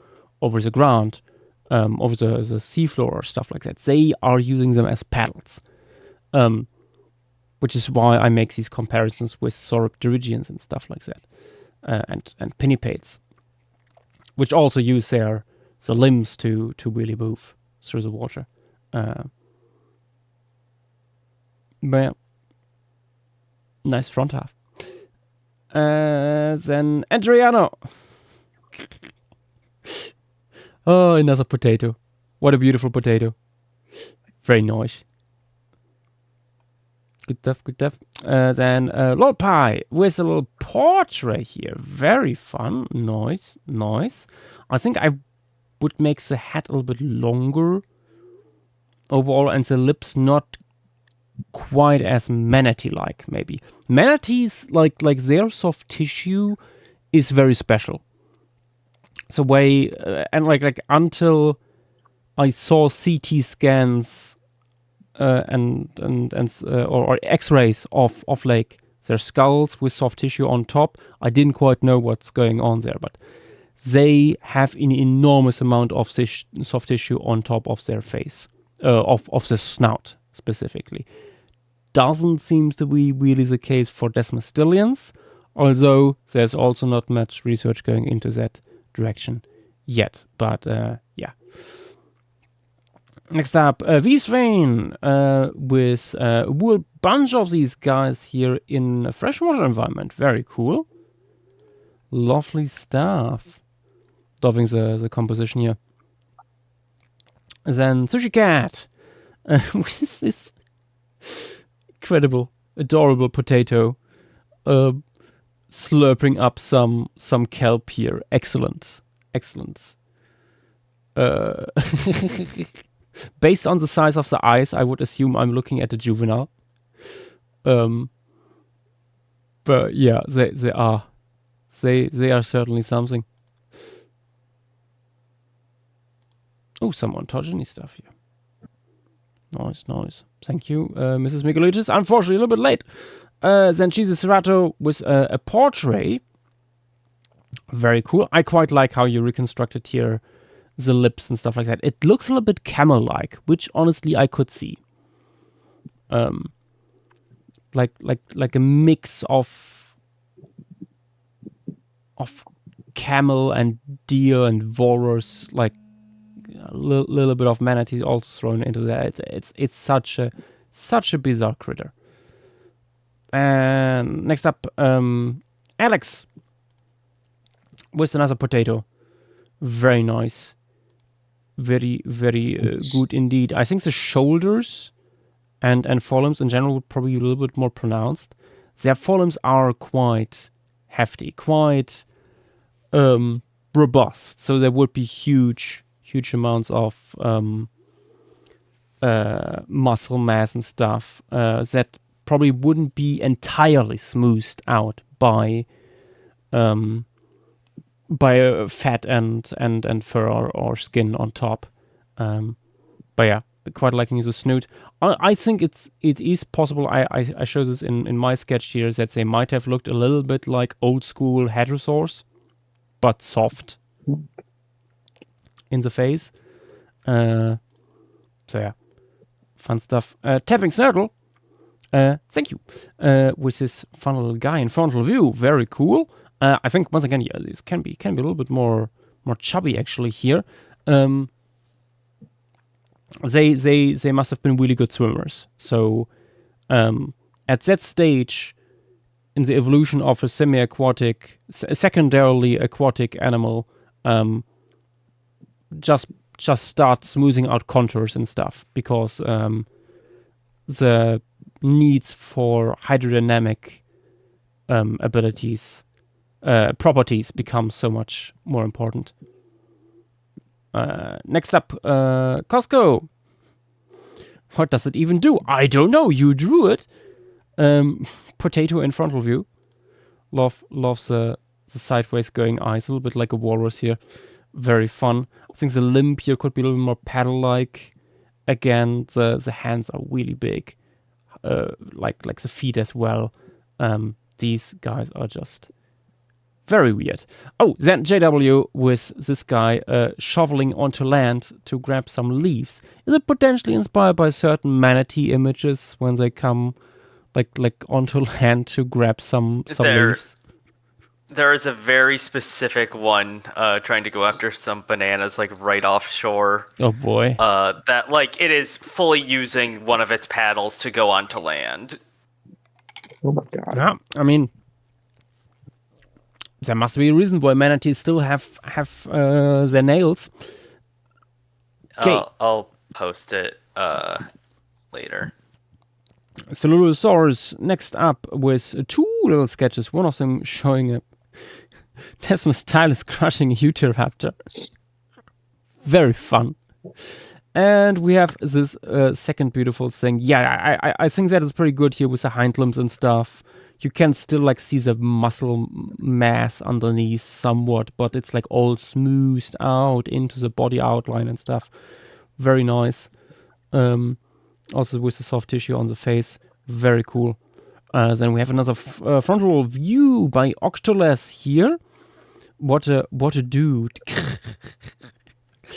the ground, over the seafloor or stuff like that. They are using them as paddles, which is why I make these comparisons with sauropterygians and stuff like that, and pinnipeds, which also use the limbs to really move through the water. But yeah, nice front half. Then Adriano. Oh, another potato. What a beautiful potato. Very nice. Good stuff, good stuff. Then Lord Pie with a little portrait here. Very fun. Nice, nice. I think I would make the head a little bit longer overall, and the lips not quite as manatee-like, maybe. Manatees, like their soft tissue is very special. So and like until I saw CT scans or X-rays of like their skulls with soft tissue on top, I didn't quite know what's going on there, but they have an enormous amount of soft tissue on top of their face, of the snout specifically. Doesn't seem to be really the case for Desmostilians, although there's also not much research going into that direction yet. But yeah. Next up, Wieswein with a whole bunch of these guys here in a freshwater environment. Very cool. Lovely stuff. Loving the composition here. Then Sushi Cat with this incredible, adorable potato slurping up some kelp here. Excellent. Excellent. Based on the size of the eyes, I would assume I'm looking at a juvenile. But yeah, they are certainly something. Oh, some ontogeny stuff here. Nice, nice. Thank you, Mrs. Miguelitis. Unfortunately, a little bit late. Then she's a Serato with a portrait. Very cool. I quite like how you reconstructed here the lips and stuff like that. It looks a little bit camel-like, which honestly I could see. Like a mix of camel and deer and walrus, like a little bit of manatee also thrown into that. It's such a bizarre critter. And next up, Alex with another potato. Very nice. Very, very good indeed. I think the shoulders and forelimbs in general would probably be a little bit more pronounced. Their forelimbs are quite hefty, quite robust. So there would be huge amounts of muscle mass and stuff that probably wouldn't be entirely smoothed out by fat and fur or skin on top. But yeah, quite liking the snoot. I think it is possible. I show this in my sketch here that they might have looked a little bit like old school hadrosaurs, but soft in the face. So yeah, fun stuff. Tapping Snurtle, thank you. With this fun little guy in frontal view, very cool. I think once again, yeah, this can be a little bit more chubby actually here. They must have been really good swimmers. So at that stage in the evolution of a semi-aquatic, secondarily aquatic animal, just start smoothing out contours and stuff, because the needs for hydrodynamic properties become so much more important. Next up, Costco. What does it even do? I don't know. You drew it. Potato in frontal view. Love the sideways going eyes. A little bit like a walrus here. Very fun. I think the limb here could be a little more paddle-like. Again, the hands are really big. Like the feet as well. These guys are just Very weird. Oh, then JW with this guy shoveling onto land to grab some leaves. Is it potentially inspired by certain manatee images when they come like onto land to grab some leaves? There is a very specific one trying to go after some bananas like right offshore. Oh boy. That like it is fully using one of its paddles to go onto land. Oh my god. Yeah, I mean, there must be a reason why manatees still have their nails. Okay. I'll post it later. Celulosaurus next up with 2 little sketches. One of them showing a Desmostylus crushing a Utahraptor. Very fun. And we have this second beautiful thing. Yeah, I think that is pretty good here with the hind limbs and stuff. You can still like see the muscle mass underneath somewhat, but it's like all smoothed out into the body outline and stuff. Very nice. Also with the soft tissue on the face. Very cool. Then we have another frontal view by Octoles here. What a dude.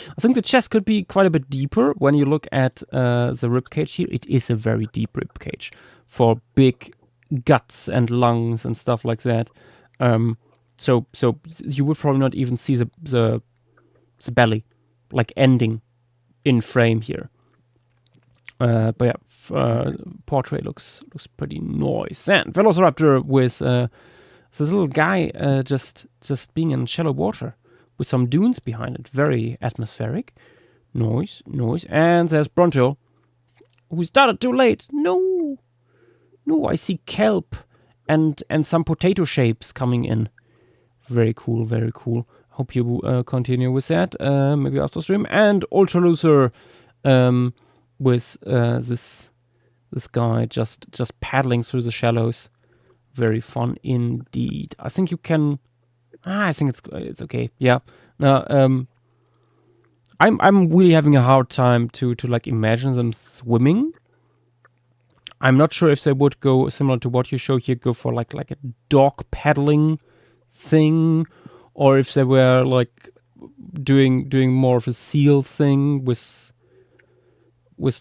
I think the chest could be quite a bit deeper when you look at the rib cage here. It is a very deep rib cage for big guts and lungs and stuff like that. So you would probably not even see the belly like ending in frame here. But yeah, portrait looks pretty nice. And Velociraptor with this little guy just being in shallow water with some dunes behind it. Very atmospheric. Noise. And there's Bronto, who started too late. No, I see kelp and some potato shapes coming in. Very cool. Hope you continue with that. Maybe after stream. And Ultralucer with this guy just paddling through the shallows. Very fun indeed. I think you can. I think it's okay. Yeah. Now, I'm really having a hard time to like imagine them swimming. I'm not sure if they would go similar to what you show here, go for like a dog paddling thing, or if they were like doing more of a seal thing with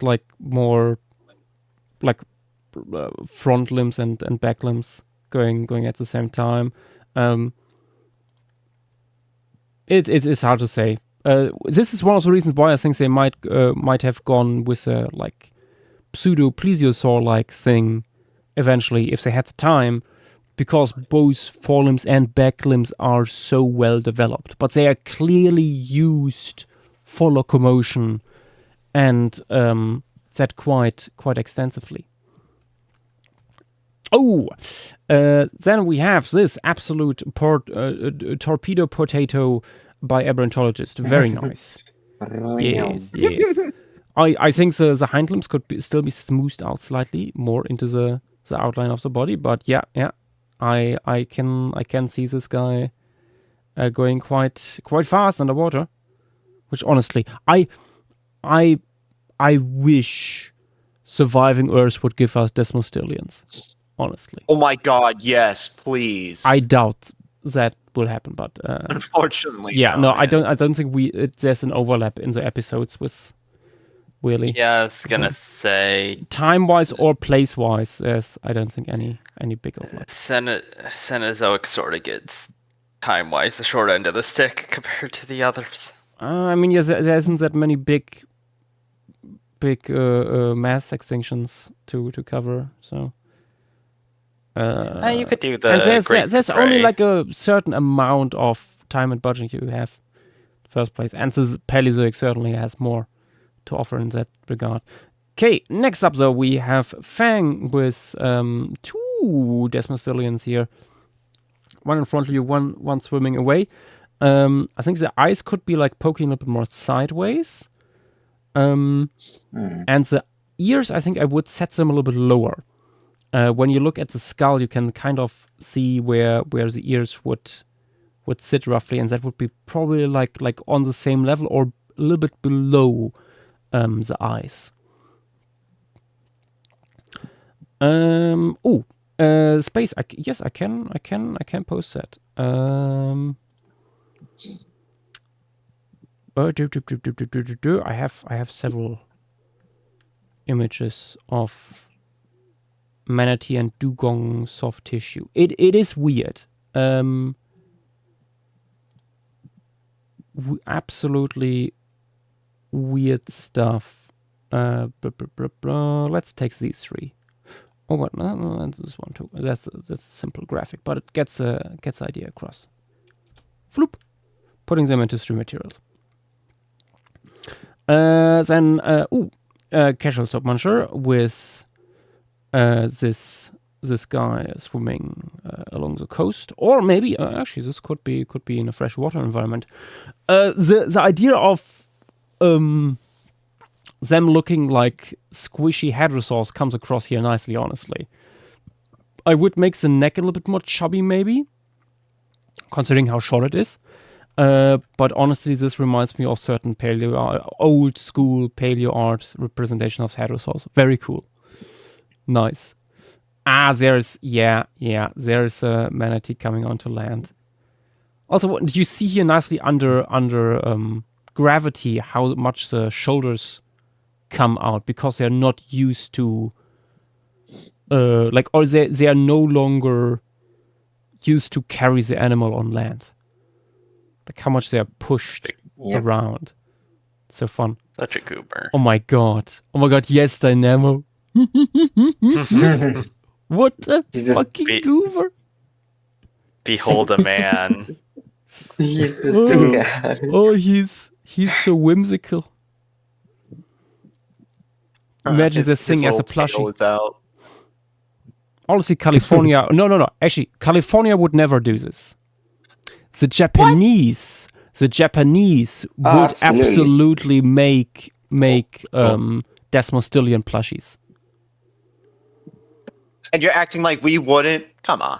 like more like front limbs and back limbs going at the same time. It's hard to say. This is one of the reasons why I think they might have gone with a like pseudo plesiosaur like thing eventually if they had the time, because both forelimbs and back limbs are so well developed, but they are clearly used for locomotion and that quite extensively. Oh, then we have this absolute torpedo potato by Aberrantologist. Very nice. Yes. I think the hind limbs could still be smoothed out slightly more into the outline of the body, but yeah. I can see this guy going quite fast underwater, which honestly I wish surviving Earth would give us Desmostilians. Honestly. Oh my god, yes, please. I doubt that will happen, but unfortunately. Yeah, no, I don't think there's an overlap in the episodes with Willy. Yeah, I was gonna say time-wise or place-wise, I don't think any big overlap. Cenozoic sort of gets time-wise the short end of the stick compared to the others. I mean, yes, there isn't that many big mass extinctions to cover, so. You could do the. And there's only like a certain amount of time and budget you have, in the first place, and the Paleozoic certainly has more to offer in that regard. Okay, next up though we have Fang with 2 Desmostilians here, one in front of you, one swimming away. I think the eyes could be like poking a little bit more sideways, and the ears I think I would set them a little bit lower. When you look at the skull, you can kind of see where the ears would sit roughly, and that would be probably like on the same level or a little bit below the eyes. Space. Yes, I can post that. I have several images of manatee and dugong soft tissue. It is weird. Absolutely weird stuff. Let's take these three. Oh, what? No, this one too. That's a simple graphic, but it gets idea across. Floop, putting them into 3 materials. Then casual soap muncher with this guy swimming along the coast, or maybe actually this could be in a freshwater environment. The idea of them looking like squishy hadrosaurs comes across here nicely, honestly. I would make the neck a little bit more chubby, maybe, considering how short it is. But honestly, this reminds me of certain old school paleo art representation of hadrosaurs. Very cool. Nice. There's a manatee coming onto land. Also, what you see here nicely under gravity, how much the shoulders come out because they're not used to or they are no longer used to carry the animal on land. Like how much they are pushed around. So fun. Such a goober. Oh my god, yes, Dynamo. What a fucking goober. Behold a man. He's he's so whimsical. Imagine this thing as a plushie. Honestly, California... No. Actually, California would never do this. The Japanese would absolutely make Desmostillion plushies. And you're acting like we wouldn't? Come on.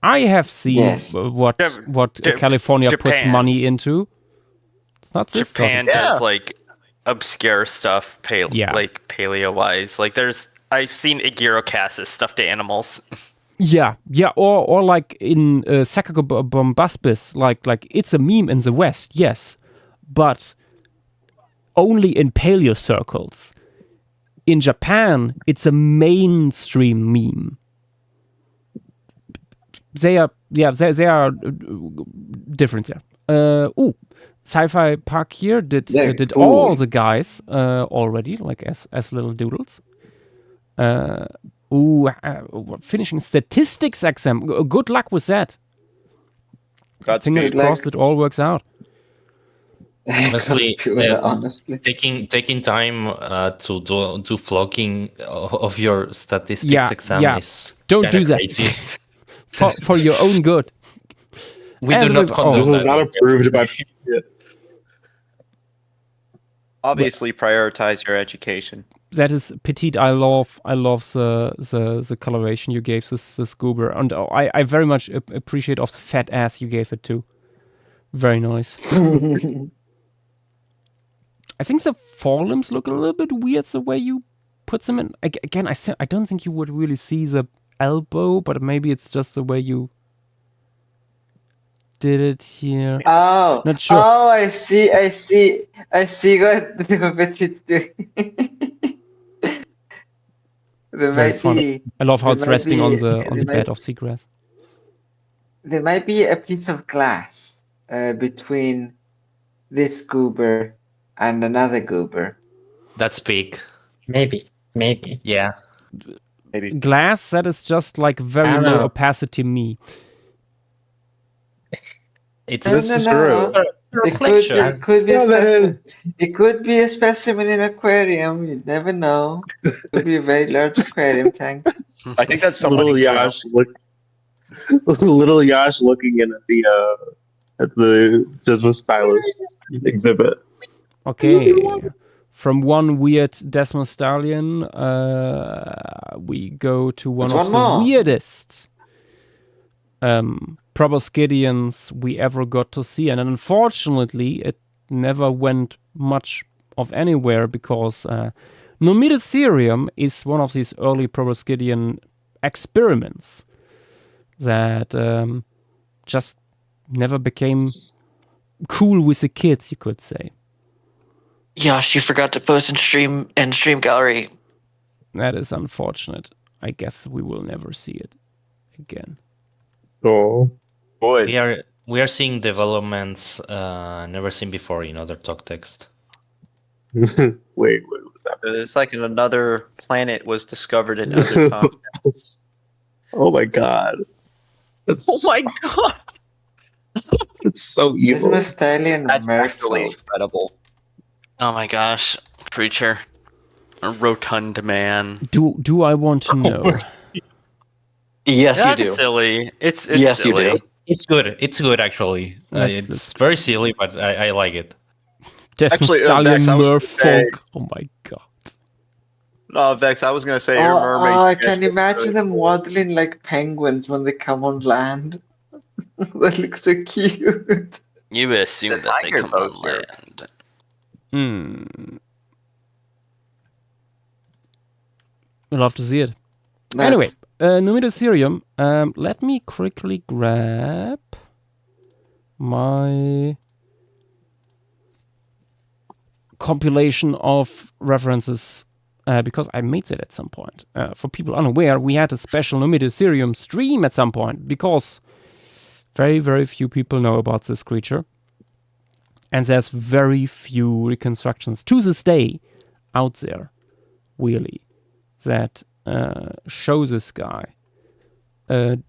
I have seen what California puts Japan. money into. It's not this Japan stuff. does like obscure stuff, like paleo wise. Like I've seen Igirokas's stuffed animals. Yeah, or like in Sacagobombasbis, like it's a meme in the West, yes, but only in paleo circles. In Japan, it's a mainstream meme. They are different there. Sci-Fi Park here did cool. all the guys already, like as little doodles. Finishing statistics exam. Good luck with that. Fingers crossed it all works out. Honestly, honestly. taking time to do vlogging of your statistics exam is don't do that crazy. for your own good. We do not condone This that. is not approved by. Obviously, prioritize your education. That is petite. I love the coloration you gave this goober, and I very much appreciate of the fat ass you gave it too. Very nice. I think the forelimbs look a little bit weird the way you put them in. Again, I don't think you would really see the elbow, but maybe it's just the way you did it here. Oh, not sure. Oh, I see what it's doing. Very funny. I love how it's resting on the bed of seagrass. There might be a piece of glass between this goober and another goober. That's big. Maybe. Yeah. Maybe. Glass that is just like very low opacity me. It's No. reflection. It could be a specimen in an aquarium. You never know. It could be a very large aquarium tank. I think that's little Yash looking in at the Desmostylus exhibit. Okay. From one weird Desmostallion, we go to one of the weirdest proboscidians we ever got to see, and unfortunately, it never went much of anywhere because Nomiditherium is one of these early proboscidian experiments that just never became cool with the kids, you could say. Yash, you forgot to post in stream gallery. That is unfortunate. I guess we will never see it again. Oh. Boy. We are seeing developments never seen before in other talk text. Wait, what was that? It's like another planet was discovered in other continents. Oh my god. That's Oh my god! It's so evil. Desmos Stallion That's actually Merfolk. incredible. Oh my gosh, creature, a rotund man. Do I want to know? Yes, That's you do. silly. It's Yes, you silly. do. It's good. It's good actually. That's- It's very silly, but I like it. Desmos Actually, Stallion Vex, I was gonna say- Merfolk. Oh my god. No, Vex, I was gonna say your mermaid. I sketch can was imagine good. them waddling like penguins when they come on land. That looks so cute. You assume The that they tiger come on poster. land. We'll love to see it. That's- Anyway, Numidicerium. Let me quickly grab my compilation of references because I made that at some point. For people unaware, we had a special Numidicerium stream at some point because very, very few people know about this creature. And there's very few reconstructions to this day out there, really, that show this guy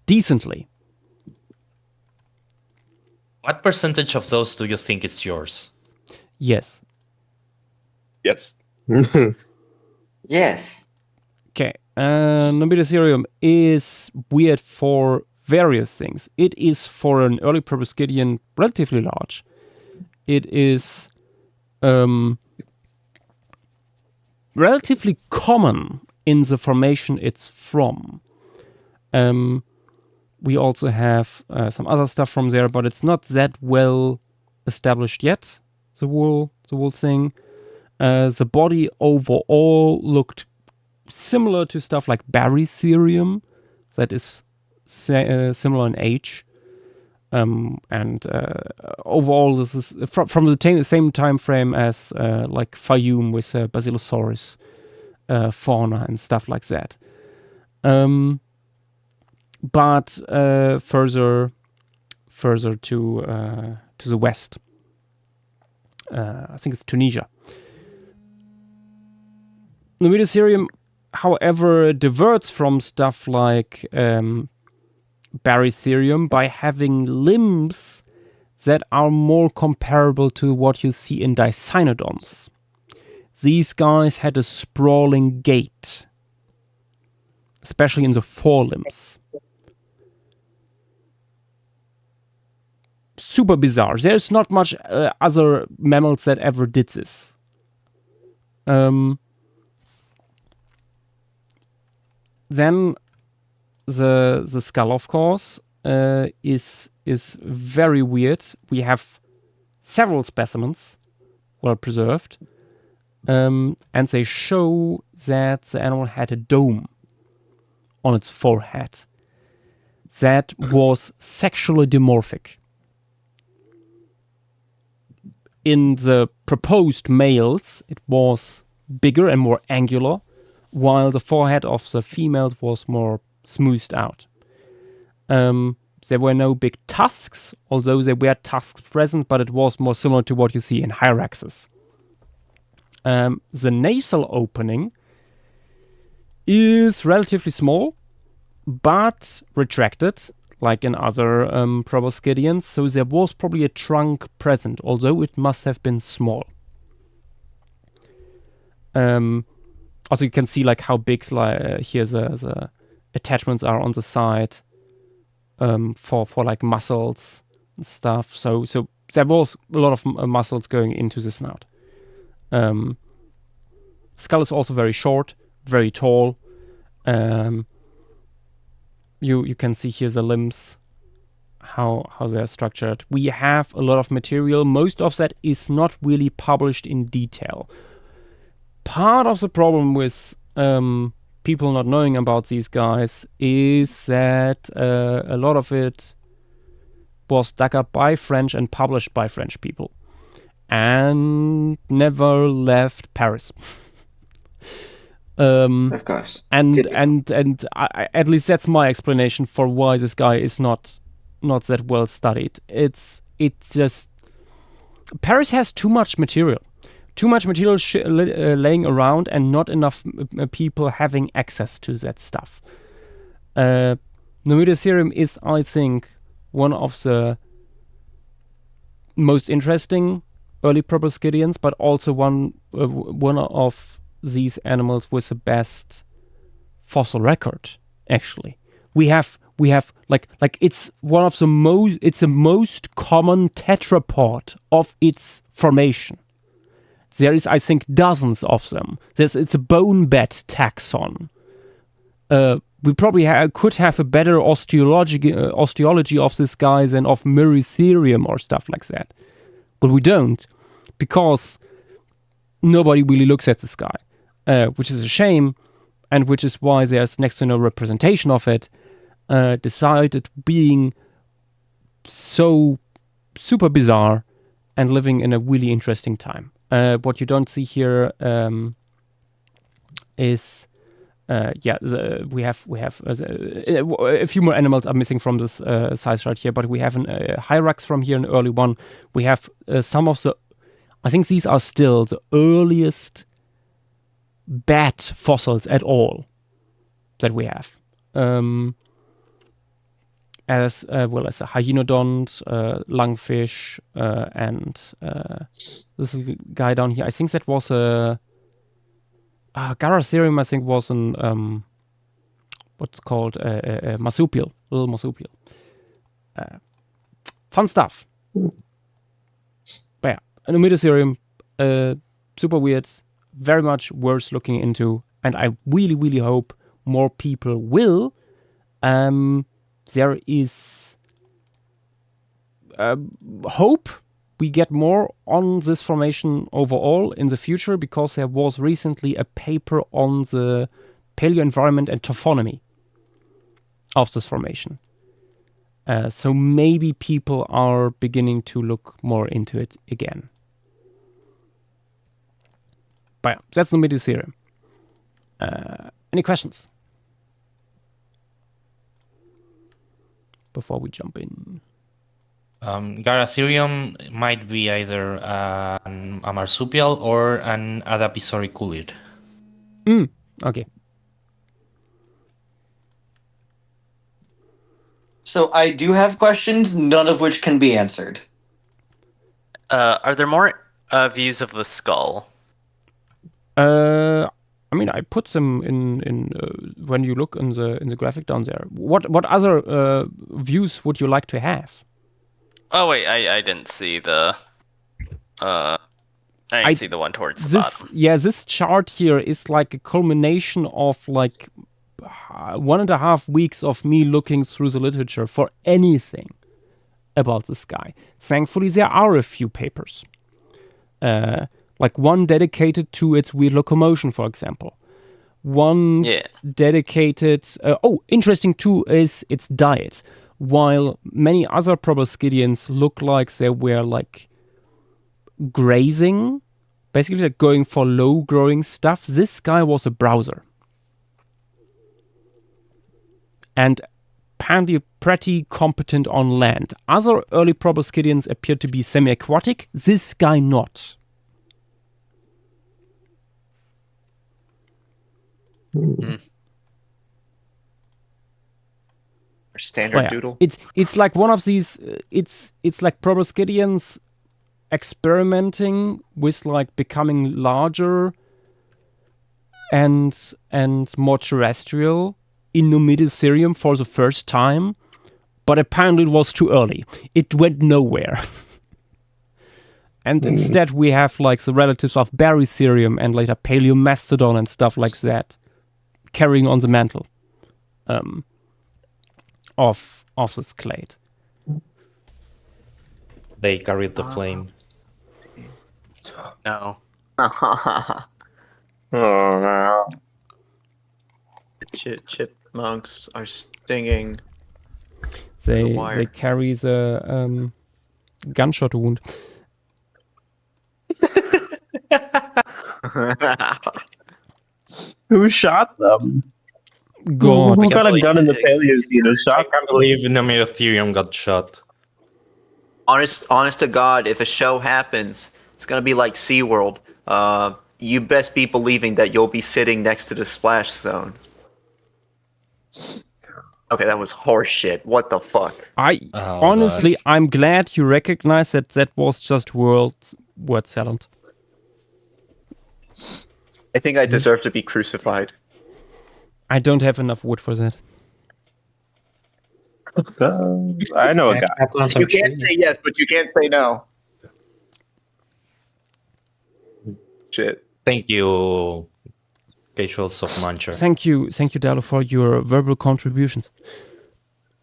decently. What percentage of those do you think is yours? Yes. Yes. Yes. Okay. Numidicerium is weird for various things. It is for an early proboscidean relatively large. It is relatively common in the formation it's from. We also have some other stuff from there, but it's not that well established yet. The whole thing. The body overall looked similar to stuff like Barytherium, that is similar in age. And overall, this is from the same time frame as like Fayum with Basilosaurus fauna and stuff like that. But further to the west, I think it's Tunisia. Numidicerium, however, diverts from stuff like Barytherium by having limbs that are more comparable to what you see in Dicynodons. These guys had a sprawling gait, especially in the forelimbs. Super bizarre. There's not much other mammals that ever did this. Then the skull, of course, is very weird. We have several specimens, well preserved, and they show that the animal had a dome on its forehead that was sexually dimorphic. In the proposed males, it was bigger and more angular, while the forehead of the females was more smoothed out. There were no big tusks, although there were tusks present, but it was more similar to what you see in Hyraxes. The nasal opening is relatively small, but retracted, like in other proboscideans, so there was probably a trunk present, although it must have been small. Also, you can see like how big here the attachments are on the side for like muscles and stuff. So there was a lot of muscles going into the snout. Skull is also very short, very tall. You can see here the limbs, how they're structured. We have a lot of material. Most of that is not really published in detail. Part of the problem with people not knowing about these guys is that a lot of it was dug up by French and published by French people, and never left Paris. Of course. And at least that's my explanation for why this guy is not that well studied. It's just Paris has too much material laying around, and not enough people having access to that stuff. Numidicerium is, I think, one of the most interesting early proboscideans, but also one of these animals with the best fossil record. Actually, we have like it's one of the most common tetrapod of its formation. There is, I think, dozens of them. It's a bone bed taxon. We probably could have a better osteology of this guy than of Myricerium or stuff like that. But we don't, because nobody really looks at this guy, which is a shame, and which is why there's next to no representation of it, decided being so super bizarre and living in a really interesting time. What you don't see here is we have a few more animals are missing from this size chart here, but we have a Hyrax from here, an early one. We have some of the, I think these are still the earliest bat fossils at all that we have. As well as a hyenodont, lungfish, and this guy down here. I think that was a Garacerium. I think was an what's called a marsupial, little marsupial. Fun stuff. But yeah, an Numidicerium, super weird, very much worth looking into, and I really, really hope more people will. There is hope we get more on this formation overall in the future, because there was recently a paper on the paleoenvironment and taphonomy of this formation. So maybe people are beginning to look more into it again. But yeah, that's the Numidicerium. Any questions before we jump in? Garacerium might be either a marsupial or an adapisoriculid. Okay. So I do have questions, none of which can be answered. Are there more views of the skull? I mean, I put them in when you look in the graphic down there. What other views would you like to have? Oh wait, I didn't see the. I didn't see the one towards the bottom. Yeah, this chart here is like a culmination of like 1.5 weeks of me looking through the literature for anything about this guy. Thankfully, there are a few papers. Like one dedicated to its weird locomotion, for example. One dedicated... interesting too is its diet. While many other proboscideans look like they were like grazing, basically like going for low-growing stuff, this guy was a browser. And apparently pretty competent on land. Other early proboscideans appeared to be semi-aquatic, this guy not. Standard doodle. It's like one of these. It's like proboscideans experimenting with like becoming larger and more terrestrial in Numidicerium for the first time, but apparently it was too early. It went nowhere. And instead we have like the relatives of Barytherium and later Paleomastodon and stuff like that carrying on the mantle of this clade. They carried the flame. No. Oh no. Chipmunks are stinging. they wire. carry the gunshot wound. Who shot them? God. Who got a gun in the Paleocene and I shot can't believe Nomir Ethereum got shot. honest to God, if a show happens, it's gonna be like SeaWorld. You best be believing that you'll be sitting next to the splash zone. Okay, that was horse shit. What the fuck? Honestly, I'm glad you recognize that was just word salad. I think I deserve to be crucified. I don't have enough wood for that. I know a guy. You can't say yes, but you can't say no. Shit. Thank you, Casuals of Mancher. Thank you, Dalo, for your verbal contributions.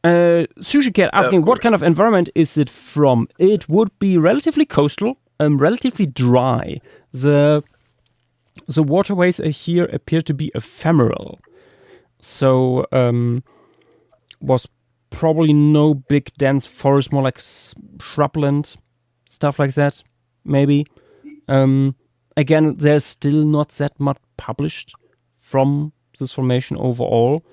Sushi Cat asking, what kind of environment is it from? It would be relatively coastal, relatively dry. The waterways here appear to be ephemeral. So, was probably no big dense forest, more like shrubland, stuff like that, maybe. Again, there's still not that much published from this formation overall.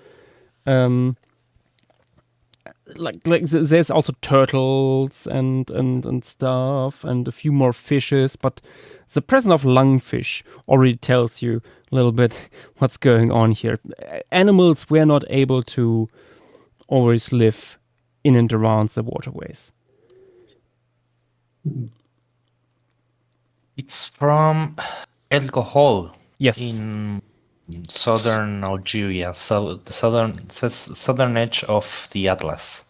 There's also turtles and stuff, and a few more fishes, but the presence of lungfish already tells you a little bit what's going on here. Animals were not able to always live in and around the waterways. It's from El Cohol. Yes. In southern Algeria, so the southern edge of the Atlas.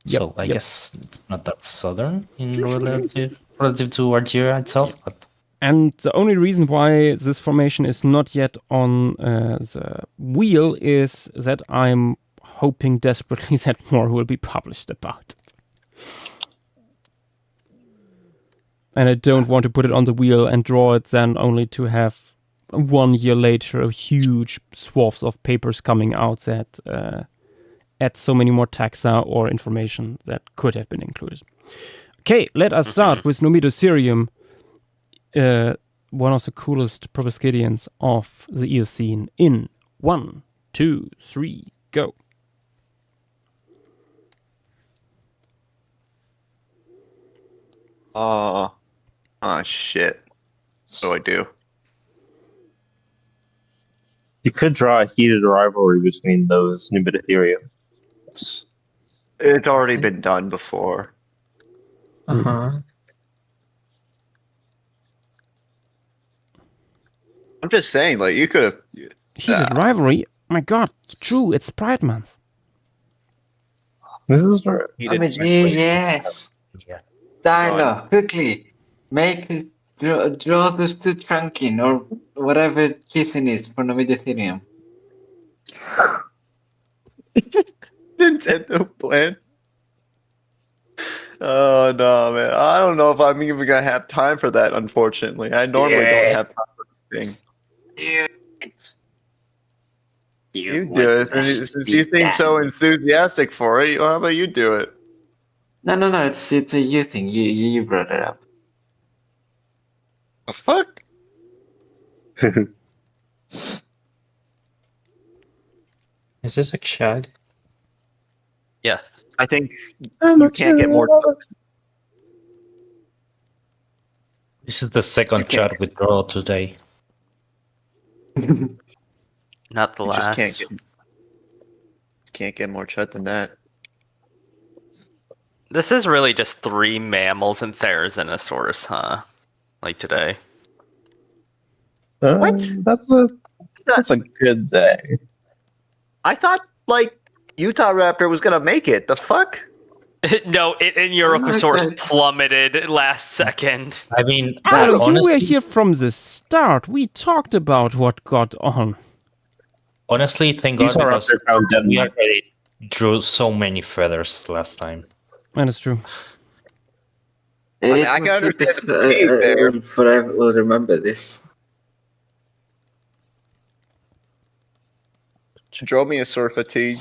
So I guess it's not that southern in relative to Algeria itself, but. And the only reason why this formation is not yet on the wheel is that I'm hoping desperately that more will be published about it. And I don't want to put it on the wheel and draw it then only to have 1 year later a huge swaths of papers coming out that add so many more taxa or information that could have been included. Okay, let us start with Nomidoserium, one of the coolest proboscidians of the Eocene. In 1, 2, 3, go. Oh shit. What do I do? You could draw a heated rivalry between those Numidotherium. It's already been done before. Uh-huh. I'm just saying, like, you could have. Heated rivalry? My god, true, it's Pride Month. This is for yes. Yeah. Tyler, quickly draw this to Trunkin or whatever kissing is for Nomidetherium. Nintendo plan. Oh no, man! I don't know if I'm even gonna have time for that. Unfortunately, I normally don't have time for anything. You do it since you seem so enthusiastic for it. How about you do it? No, it's a you thing. You brought it up. The fuck? Is this a Chud? Yes. I think you can't get more. This is the second chat withdrawal today. Not the You last. just can't get more chut than that. This is really just 3 mammals and Therizinosaurus, huh? Like today. What? That's a good day. I thought like Utah Raptor was gonna make it. The fuck? No, in Europasaurus plummeted last second. I mean, Oh, you were here from the start. We talked about what got on. Honestly, thank God, because we already drew so many feathers last time. That is true. I can understand the fatigue there. Forever will remember this. Drove me a sore fatigue.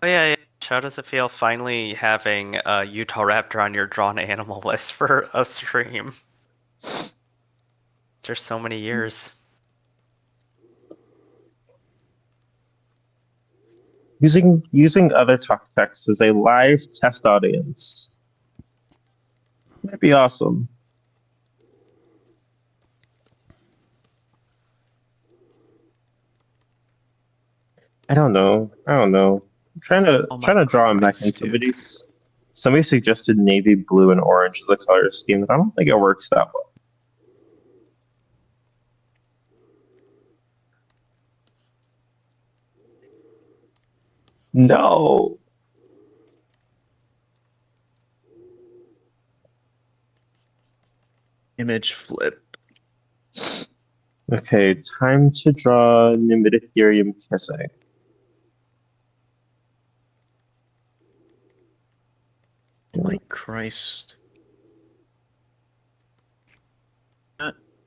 Oh yeah, yeah. How does it feel finally having a Utah Raptor on your drawn animal list for a stream? There's so many years. Using other talk text as a live test audience. That'd be awesome. I don't know. I'm trying to draw them back in. Somebody suggested navy blue and orange as a color scheme, but I don't think it works that well. No. Image flip. Okay, time to draw Nimbiditherium kissing. Oh my Christ.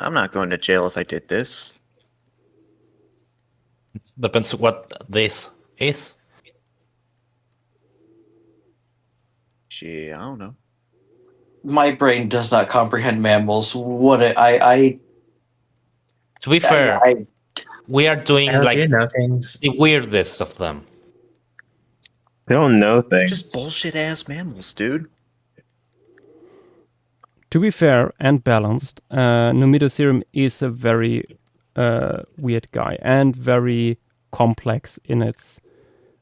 I'm not going to jail if I did this. Depends what this is. Gee, I don't know. My brain does not comprehend mammals. What I To be fair, we are doing How do like you know things? the weirdest of them. They don't know things. Just bullshit ass mammals, dude. To be fair and balanced, Numidocerium is a very weird guy and very complex in its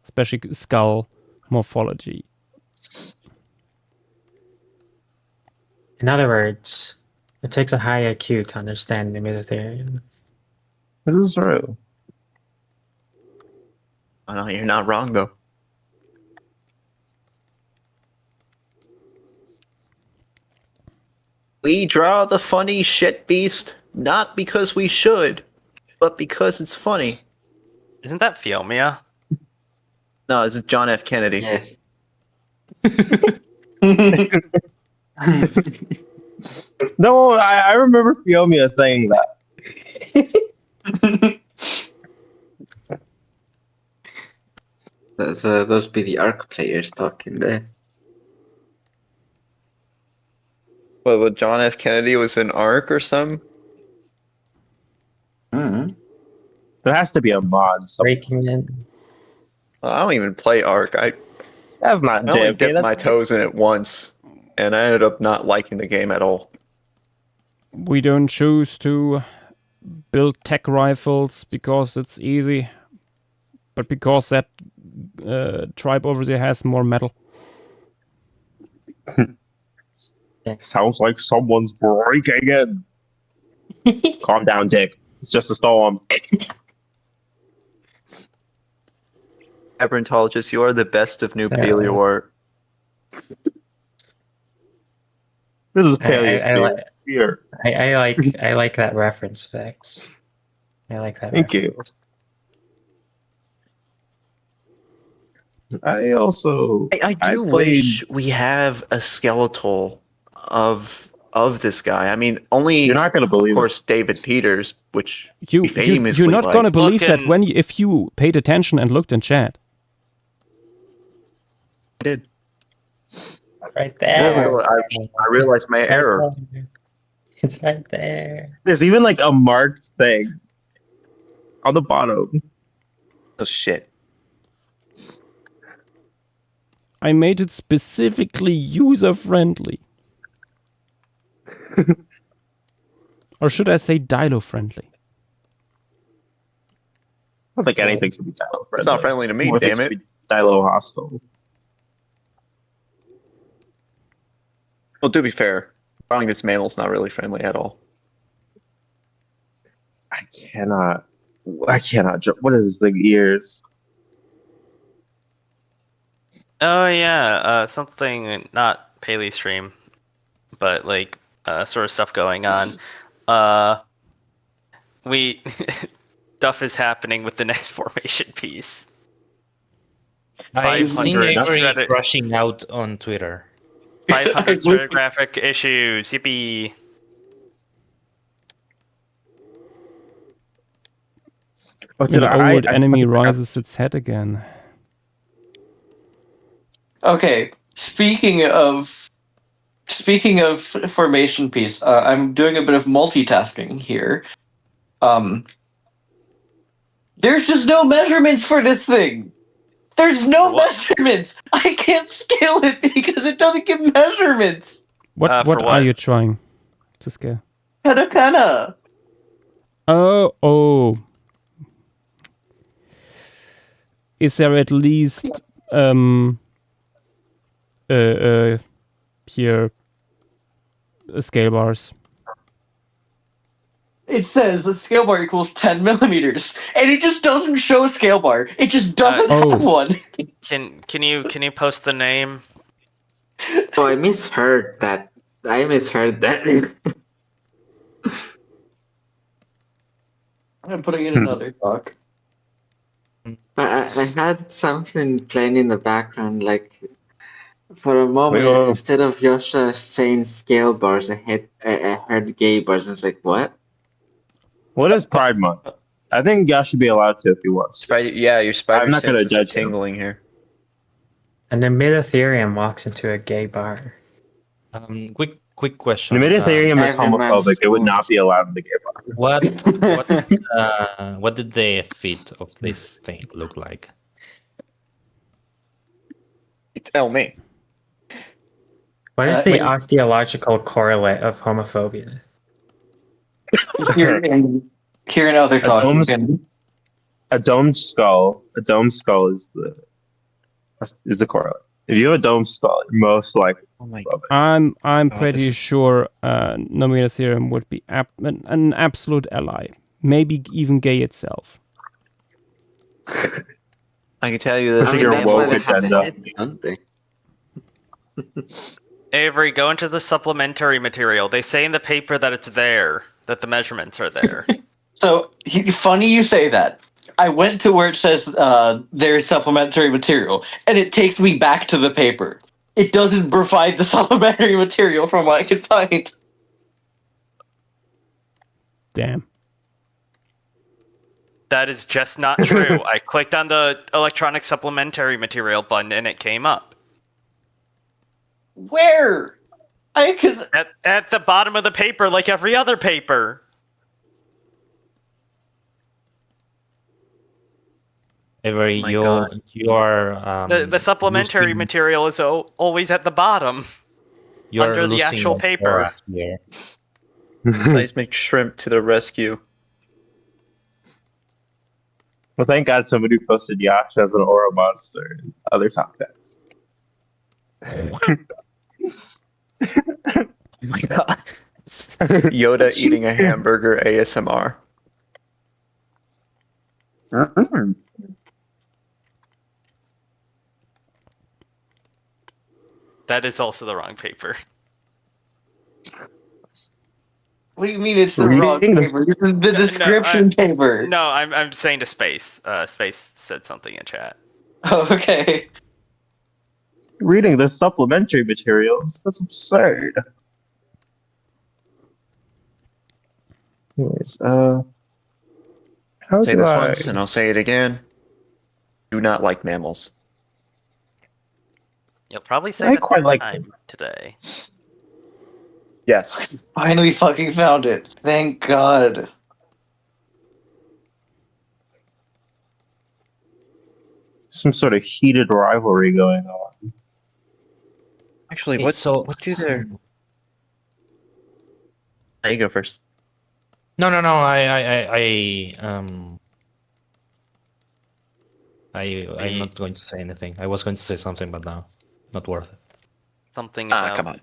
especially skull morphology. In other words, it takes a high IQ to understand Nimiditherium. This is true. I know you're not wrong though. We draw the funny shit beast not because we should, but because it's funny. Isn't that Phiomia? No, this is John F. Kennedy. Yes. No, I remember Phiomia saying that. Those be the ARC players talking there. Well, John F. Kennedy was in ARC or something? Mm-hmm. There has to be a mod. Breaking in. Well, I don't even play ARC. That's not I only JFK. dipped my toes in it once, and I ended up not liking the game at all. We don't choose to build tech rifles because it's easy, but because that tribe over there has more metal. Sounds like someone's breaking in. Calm down, Dick. It's just a storm. Aberrantologist, you are the best of new paleo art. This is I paleo here. I like that reference, Vex. I like that. Thank you. I also I do wish we have a skeletal of this guy. I mean, only You're not gonna believe of course David Peters, which he famously You're not liked. gonna believe Look that in- when if you paid attention and looked in chat. I did. Right I there. realized my error. It's right there. There's even like a marked thing on the bottom. Oh shit. I made it specifically user-friendly. Or should I say Dilo-friendly? I don't think anything should be Dilo friendly. It's not friendly to me, More damn things it. should be Dilo hostile. Well, to be fair, drawing this mammal's not really friendly at all. I cannot. What is this thing? Ears. Oh yeah, something not Paley stream, but like sort of stuff going on. We stuff is happening with the next formation piece. I've seen 500 Avery Reddit- rushing out on Twitter. 500 stratigraphic issues. Yippee! Oh, An old enemy rises its head again. Okay, speaking of formation piece, I'm doing a bit of multitasking here. There's just no measurements for this thing. There's no measurements. I can't scale it because it doesn't give measurements. What for are what? you trying to scale? Katakana. Oh. Is there at least here scale bars? It says the scale bar equals 10 millimeters, and it just doesn't show a scale bar. It just doesn't have one. Can you post the name? Oh, I misheard that. I'm putting in another doc. I had something playing in the background, like for a moment, instead of Yosha saying scale bars, I heard gay bars. I was like, what? What is Pride Month? I think y'all should be allowed to if he wants. Yeah, your spider I'm not gonna senses are judge him. tingling here. And then Mid-Ethereum walks into a gay bar. Quick question. The Mid-Ethereum is every man's homophobic. It would not be allowed in the gay bar. What did the fit of this thing look like? Tell me. What is the osteological correlate of homophobia? Here and other talk. A domed skull. A domed skull is the correlate. If you have a domed skull, you're most likely. Oh my I'm pretty sure Nomura Serum would be an absolute ally. Maybe even gay itself. I can tell you this. I think you're woke agenda. Avery, go into the supplementary material. They say in the paper that it's there, that the measurements are there. So funny you say that. I went to where it says there's supplementary material, and it takes me back to the paper. It doesn't provide the supplementary material from what I could find. Damn. That is just not true. I clicked on the electronic supplementary material button and it came up. Where? At the bottom of the paper, like every other paper. Avery, my you God. are The supplementary losing- material is always at the bottom. you are under the losing actual your paper. aura here. Seismic shrimp to the rescue. Well, thank God somebody posted Yash as an aura monster and other top tags. Oh my God. Yoda eating a hamburger ASMR. That is also the wrong paper. What do you mean it's the Reading wrong the- paper? This is the description paper. No, I'm saying to Space. Space said something in chat. Oh, okay. Reading the supplementary materials, that's absurd. Anyways, how Say do this I... once and I'll say it again. Do not like mammals. You'll probably say I it quite like time today. Yes. Finally fucking found it. Thank God. Some sort of heated rivalry going on. Actually, Okay, what so- do their... You go first. No. I'm not going to say anything. I was going to say something, but now, not worth it. Something Ah, about come on.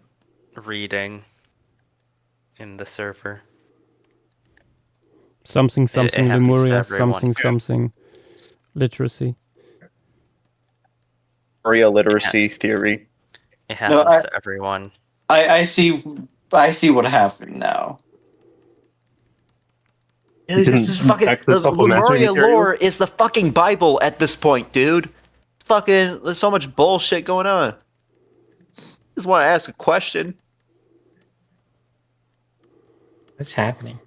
reading in the server. Something It happens to Lemuria, everyone. something literacy. Real literacy theory. It happens I- to everyone. I see what happened now. Dude, this is Didn't fucking... check the The supplementary Lemuria material? lore is the fucking Bible at this point, dude. Fucking... There's so much bullshit going on. Just want to ask a question. What's happening?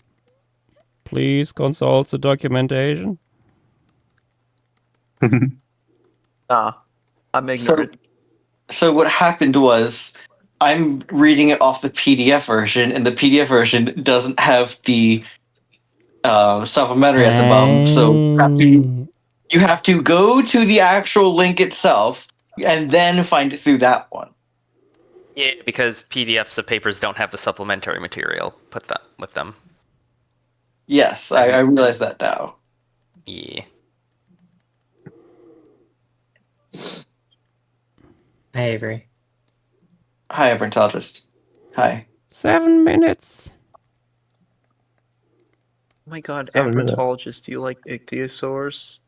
Please consult the documentation. Nah. I'm ignorant. So what happened was, I'm reading it off the PDF version, and the PDF version doesn't have the supplementary at the bottom. So you have to go to the actual link itself and then find it through that one. Yeah, because PDFs of papers don't have the supplementary material put that with them. Yes, I realize that now. Yeah. Hi, Avery. Hi, Abrantologist. Hi. 7 minutes. Oh my god, 7 minutes. Abrantologist, do you like ichthyosaurs?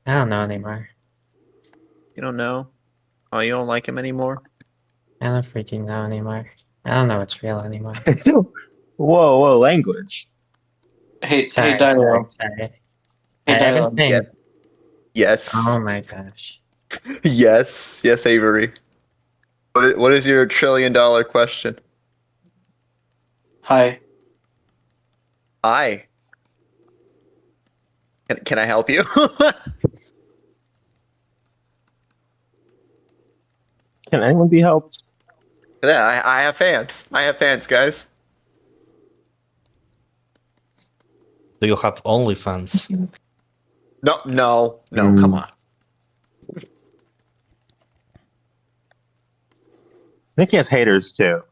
I don't know anymore. You don't know? Oh, you don't like him anymore? I don't freaking know anymore. I don't know what's real anymore. So, whoa, language. Hey, Sorry, hey, Dino. sorry. Hey, I've Dino. been saying. Yeah. Yes. Oh my gosh. Yes, Avery. What is your $1 trillion question? Hi. Hi. Can I help you? Can anyone be helped? Yeah, I have fans. I have fans, guys. Do you have OnlyFans? No, come on. I think he has haters too.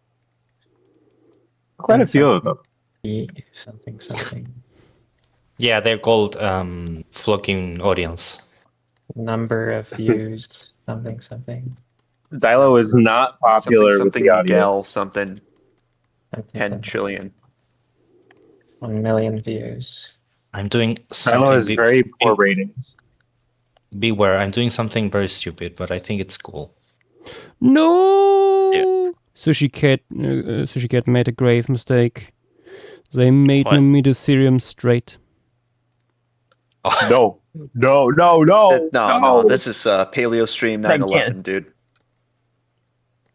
Quite a few of them. Something. Yeah, they're called flocking audience. Number of views. Something. Dilo is not popular with something the Miguel, audience. something 10 trillion. 1 million views. I'm doing Dilo something. has very poor ratings. Beware, I'm doing something very stupid, but I think it's cool. No. Sushi Cat made a grave mistake. They made What? Nomidacerium straight. No. No, this is Paleo Stream That 9/11, dude.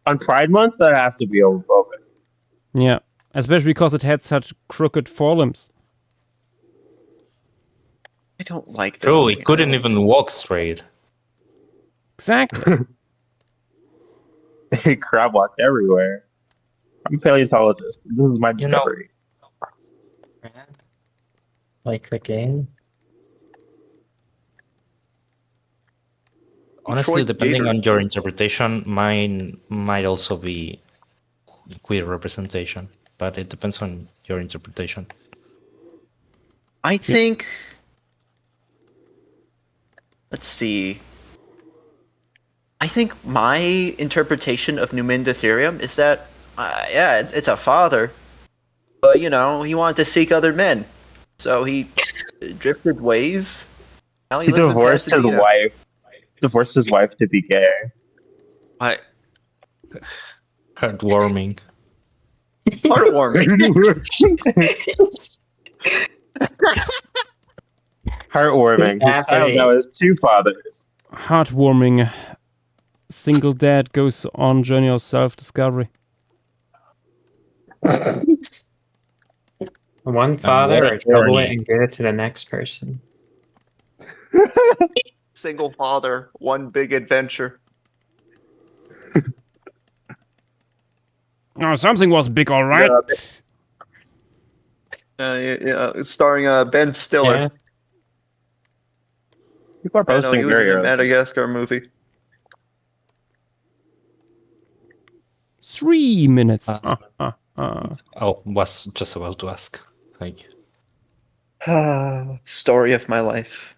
On Pride Month, that has to be homophobic. Yeah, especially because it had such crooked forelimbs. I don't like this. True, thing. he couldn't even walk straight. Exactly. He crab walked everywhere. I'm a paleontologist. This is my You know- discovery. Like the game. Honestly, Detroit depending Gator. on your interpretation, mine might also be queer representation, but it depends on your interpretation. I think. Let's see. I think my interpretation of Numendatherium is that, it's a father, but he wanted to seek other men, so he drifted ways. Now He lives in divorced his Pasadena. wife. Divorced his wife to be gay. What? Heartwarming. Heartwarming. Heartwarming. His child now has two fathers. Heartwarming. Single dad goes on journey of self-discovery. One father what a or double it journey. and give it to the next person. Single father, one big adventure. Oh, something was big, all right. Starring Ben Stiller. Yeah. People are I know, posting he was very in the early. Madagascar movie. 3 minutes. Oh, was just about to ask. Thank you. Story of my life.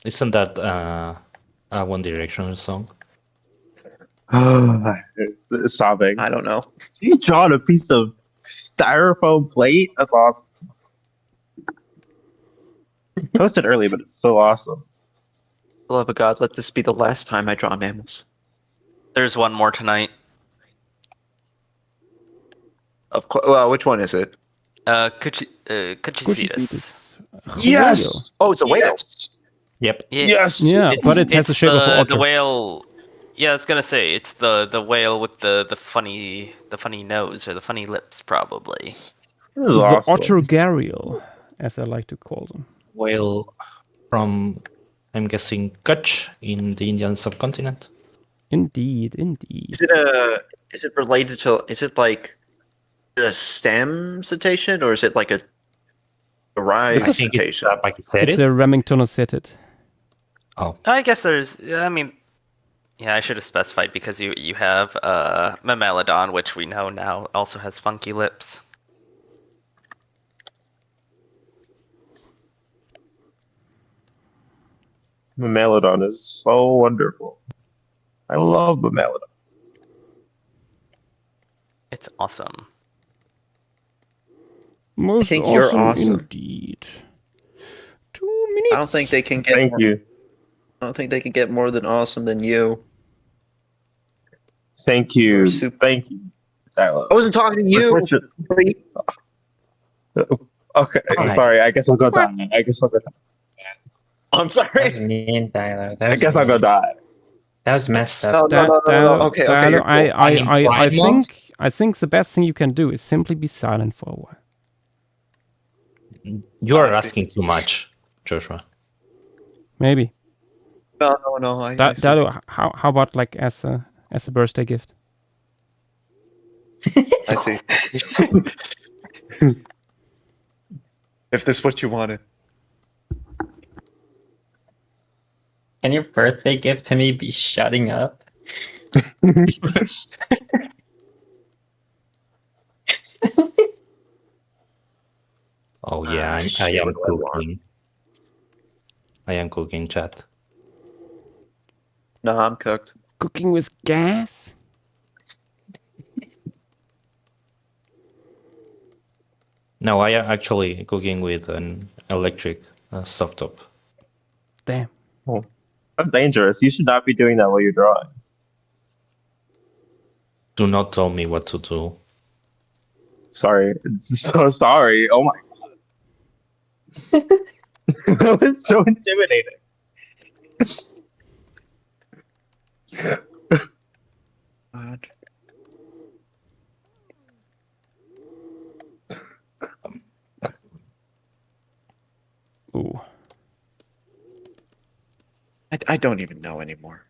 Isn't that a One Direction song? Sobbing. I don't know. You draw on a piece of styrofoam plate? That's awesome. Posted early, but it's still awesome. For the love of God, let this be the last time I draw mammals. There's one more tonight. Of course. Well, which one is it? Could you see this? Yes! Oh, it's a whale. Yes! Yep. Yes! Yeah, but it has the shape of an otter. The whale. Yeah, I was gonna say it's the whale with the funny nose or the funny lips, probably. This is The awesome. Ottergarial, as I like to call them. Whale from I'm guessing Kutch in the Indian subcontinent. Indeed, indeed. Is it related to? Is it like a stem cetacean or is it like a rise I think it's cetacean? It's a Remingtonocerid. Oh, I guess there's. I mean, yeah, I should have specified because you have Mamelodon, which we know now also has funky lips. Mamelodon is so wonderful. I love Mamelodon. It's awesome. Most think you're awesome. Indeed. 2 minutes. I don't think they can get. Thank you. I don't think they can get more than awesome than you. Thank you. You're super- Thank you. Tyler. I wasn't talking to you. Okay, Oh, sorry. I guess I'll go die. I guess I'll go die. I'm That was sorry. mean, Tyler. I guess I'll go die. That was messed up. No. Okay, Tyler, you're cool. I think the best thing you can do is simply be silent for a while. you are asking too much, Joshua. Maybe. No. I see. Dalu, how about like as a birthday gift? I see. If this is what you wanted. Can your birthday gift to me be shutting up? Oh yeah, I am cooking. I am cooking, chat. No, I'm cooked. Cooking with gas? No, I am actually cooking with an electric stovetop. Damn. Oh, that's dangerous. You should not be doing that while you're drawing. Do not tell me what to do. Sorry. So sorry. Oh my god. That was so intimidating. Ooh. I don't even know anymore.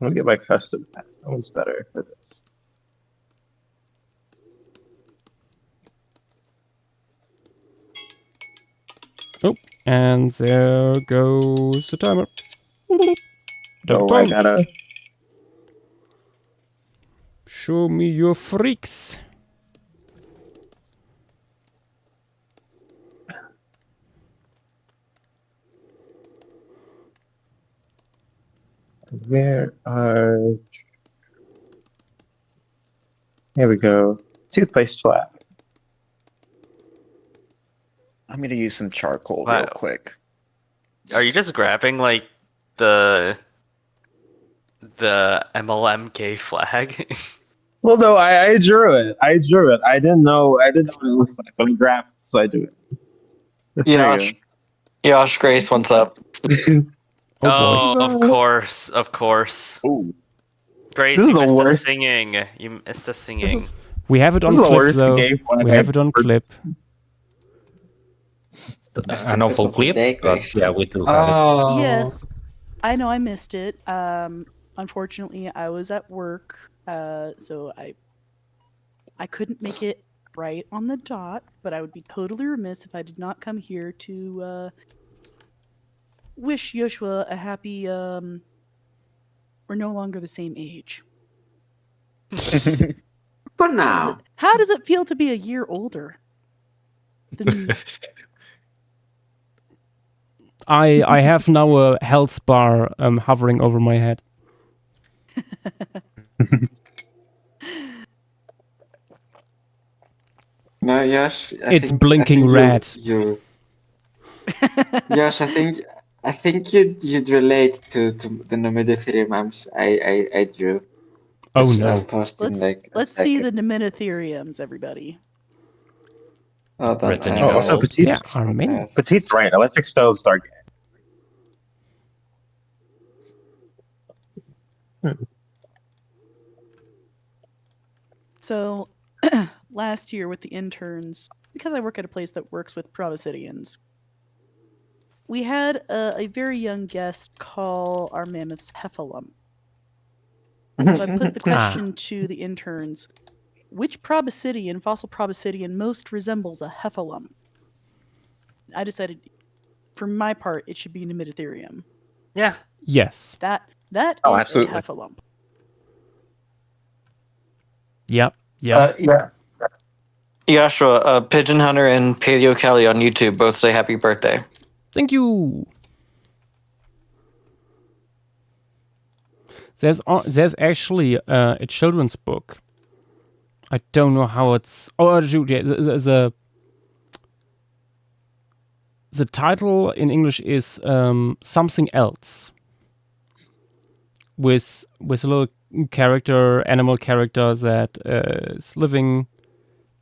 Let me get my custom hat. That one's better for this. Oh, and there goes the timer. Oh, I gotta. Show me your freaks. Where are? Here we go. Toothpaste flat. I'm gonna use some charcoal Wow. real quick. Are you just grabbing like the MLM gay flag? Well, no, I drew it. I didn't know what it looked like. But I grabbed it, so I do it. There you Yosh Grace, what's up? Oh, of course. Ooh. Grace, This is you the missed us worst. singing. You missed us singing. We have it on This is the clip, worst though. gay flag We have it on I've ever clip. An awful clip, Day, but Grace. yeah, we do have it. Oh. Yes, I know I missed it. Unfortunately, I was at work, so I couldn't make it right on the dot. But I would be totally remiss if I did not come here to wish Joshua a happy. We're no longer the same age. For now. How does it feel to be a year older than me? I have now a health bar hovering over my head. No, Yash. It's blinking red. Yash, I think you'd relate to the Numidiferimams I drew. Oh Which no. I'll post in like a Let's see the second. Numidiferums, everybody. Hold on, Written in Oh, also gold. Petite's, Yeah, are many. Petite's right. Electric stoves start. So last year with the interns, because I work at a place that works with Provisidians, we had a very young guest call our mammoths heffalump. So I put the question to the interns: which proboscidean, fossil proboscidean, most resembles a heffalump? I decided, for my part, it should be Nimitotherium. Yeah. Yes. That Oh, is absolutely. a heffalump. Yep. Yeah. Yeah. Yashua, Pigeon Hunter and Paleo Kelly on YouTube both say happy birthday. Thank you. There's actually a children's book. I don't know how it's. Oh, yeah, the title in English is Something Else. With a little animal character that is living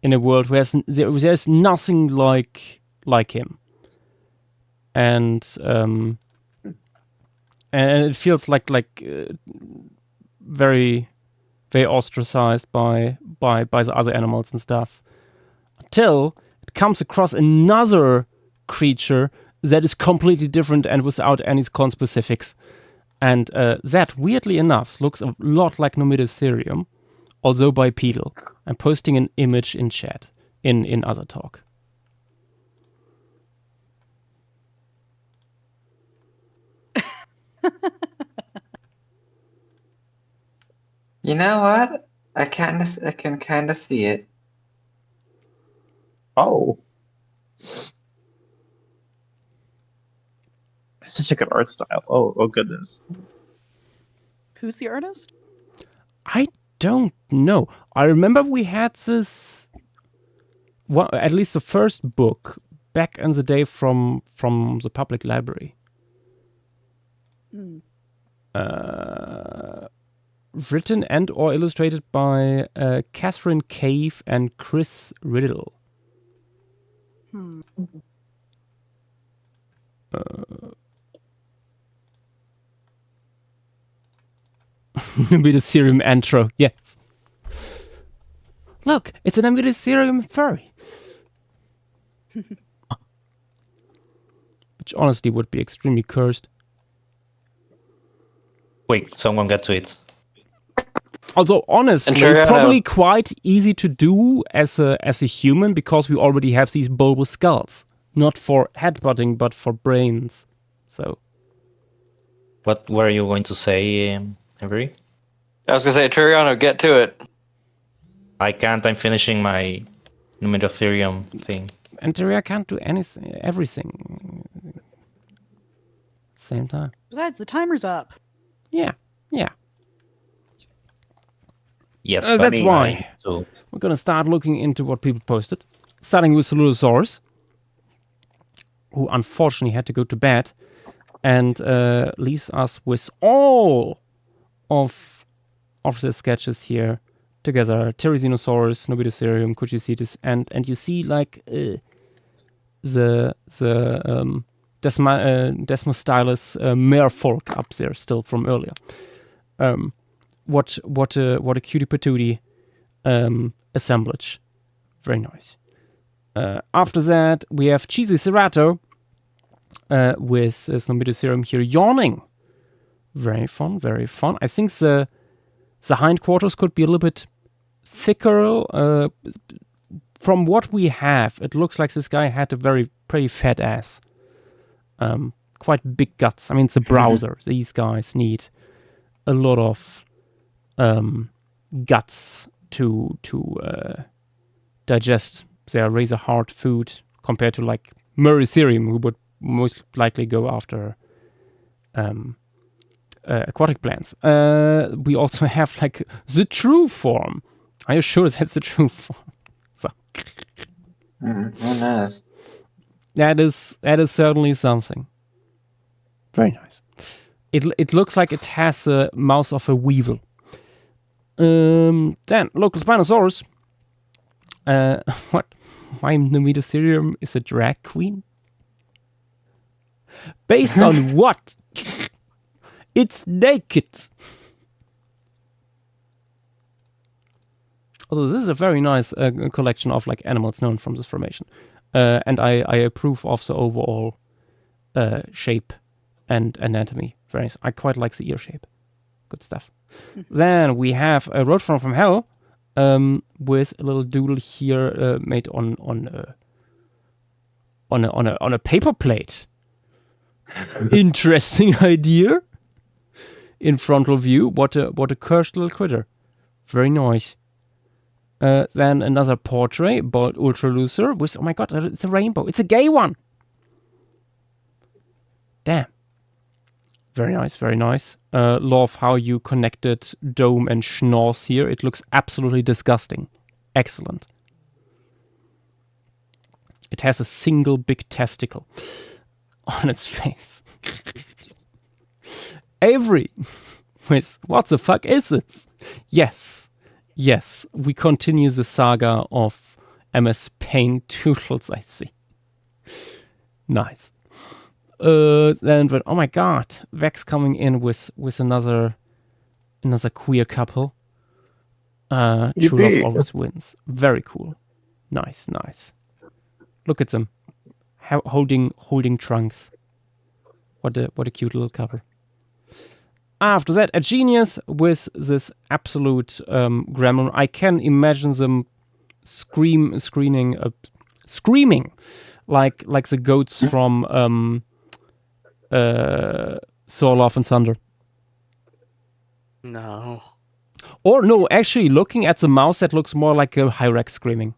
in a world where there's nothing like him, and it feels like very very ostracized by the other animals and stuff, until it comes across another creature that is completely different and without any conspecifics. And that, weirdly enough, looks a lot like Nomidostherium, although bipedal. I'm posting an image in chat, in other talk. You know what? I can kind of see it. Oh. Such a good art style. Oh goodness. Who's the artist? I don't know. I remember we had this, well, at least the first book back in the day from the public library. Written and or illustrated by Catherine Cave and Chris Riddle. Nimidostherium antro, yes. Look, it's an Nimidostherium furry. Which honestly would be extremely cursed. Quick, someone get to it. Although honestly, probably quite easy to do as a human, because we already have these bulbous skulls. Not for headbutting, but for brains. So. What were you going to say, Avery? I was going to say, Turiano, get to it. I can't. I'm finishing my Nimidostherium thing. And Teria can't do everything. Same time. Besides, the timer's up. Yeah. Yes, that's why we're gonna start looking into what people posted. Starting with Salutosaurus, who unfortunately had to go to bed, and leaves us with all of the sketches here together: Therizinosaurus, Nomidostherium, Kuchicitus, and you see like the Desmostylus merfolk up there still from earlier. What a cutie patootie assemblage. Very nice. After that, we have Cheesy Cerato with Nomidostherium here yawning. Very fun, very fun. I think the hindquarters could be a little bit thicker. From what we have, it looks like this guy had a pretty fat ass. Quite big guts. I mean, it's a browser. These guys need a lot of guts to digest their razor hard food, compared to like Muricerium, who would most likely go after aquatic plants. We also have like the true form. Are you sure that's the true form? So Who knows? that is certainly something. Very nice. It looks like it has a mouth of a weevil. Then local Spinosaurus. What? Why Nomidostherium is a drag queen? Based on what? It's naked. Also, this is a very nice collection of like animals known from this formation, and I approve of the overall shape and anatomy. Very nice. I quite like the ear shape. Good stuff. Then we have a Road from Hell with a little doodle here made on a paper plate. Interesting idea. In frontal view, what a cursed little critter. Very nice. Then another portrait, bold ultra looser with, oh my god, it's a rainbow. It's a gay one. Damn. Very nice, very nice. Love how you connected dome and schnoz here. It looks absolutely disgusting. Excellent. It has a single big testicle on its face. Avery with, what the fuck is this? Yes, we continue the saga of MS Paint Toodles, I see. Nice. Then, but oh my god, Vex coming in with another queer couple. True Love always wins. Very cool. Nice. Look at them, holding trunks. What a cute little couple. After that, a genius with this absolute gremlin. I can imagine them screaming like the goats from Thor: Love and Thunder. No. Or no, actually, looking at the mouse, that looks more like a Hyrax screaming,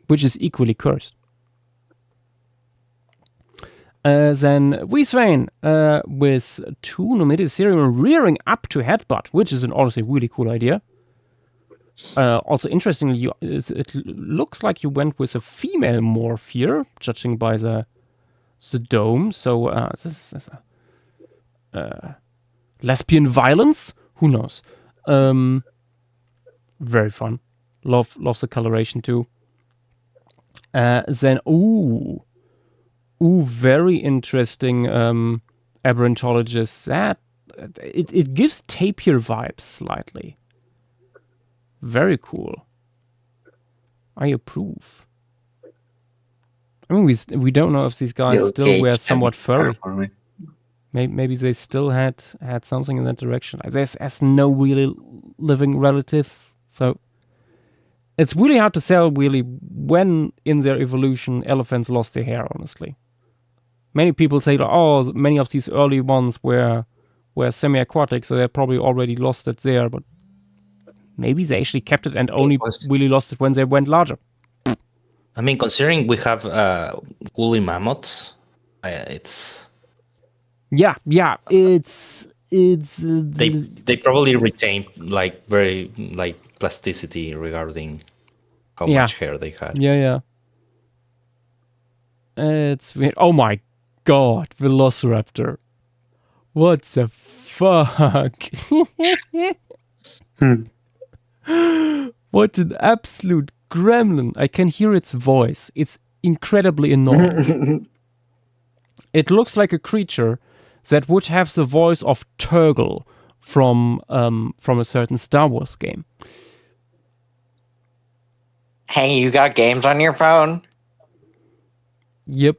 which is equally cursed. Then Weezwain with 2 Numidicerium rearing up to headbutt, which is an honestly really cool idea. Also, interestingly, it looks like you went with a female morph here, judging by the dome. So this is lesbian violence? Who knows? Very fun. Love the coloration too. Then very interesting aberrantologist. That it gives tapir vibes slightly. Very cool. I approve. I mean, we don't know if these guys still were somewhat furry. Maybe they still had something in that direction. There's no really living relatives, so it's really hard to tell really when in their evolution elephants lost their hair. Honestly, many people say, oh, many of these early ones were semi-aquatic, so they probably already lost it there, but maybe they actually kept it and only really lost it when they went larger. I mean, considering we have woolly mammoths, it's they probably retain like very plasticity regarding how much hair they had. Yeah. It's weird. Oh my god, Velociraptor! What the fuck? What an absolute gremlin. I can hear its voice. It's incredibly annoying. It looks like a creature that would have the voice of Turgle from a certain Star Wars game. Hey, you got games on your phone? Yep.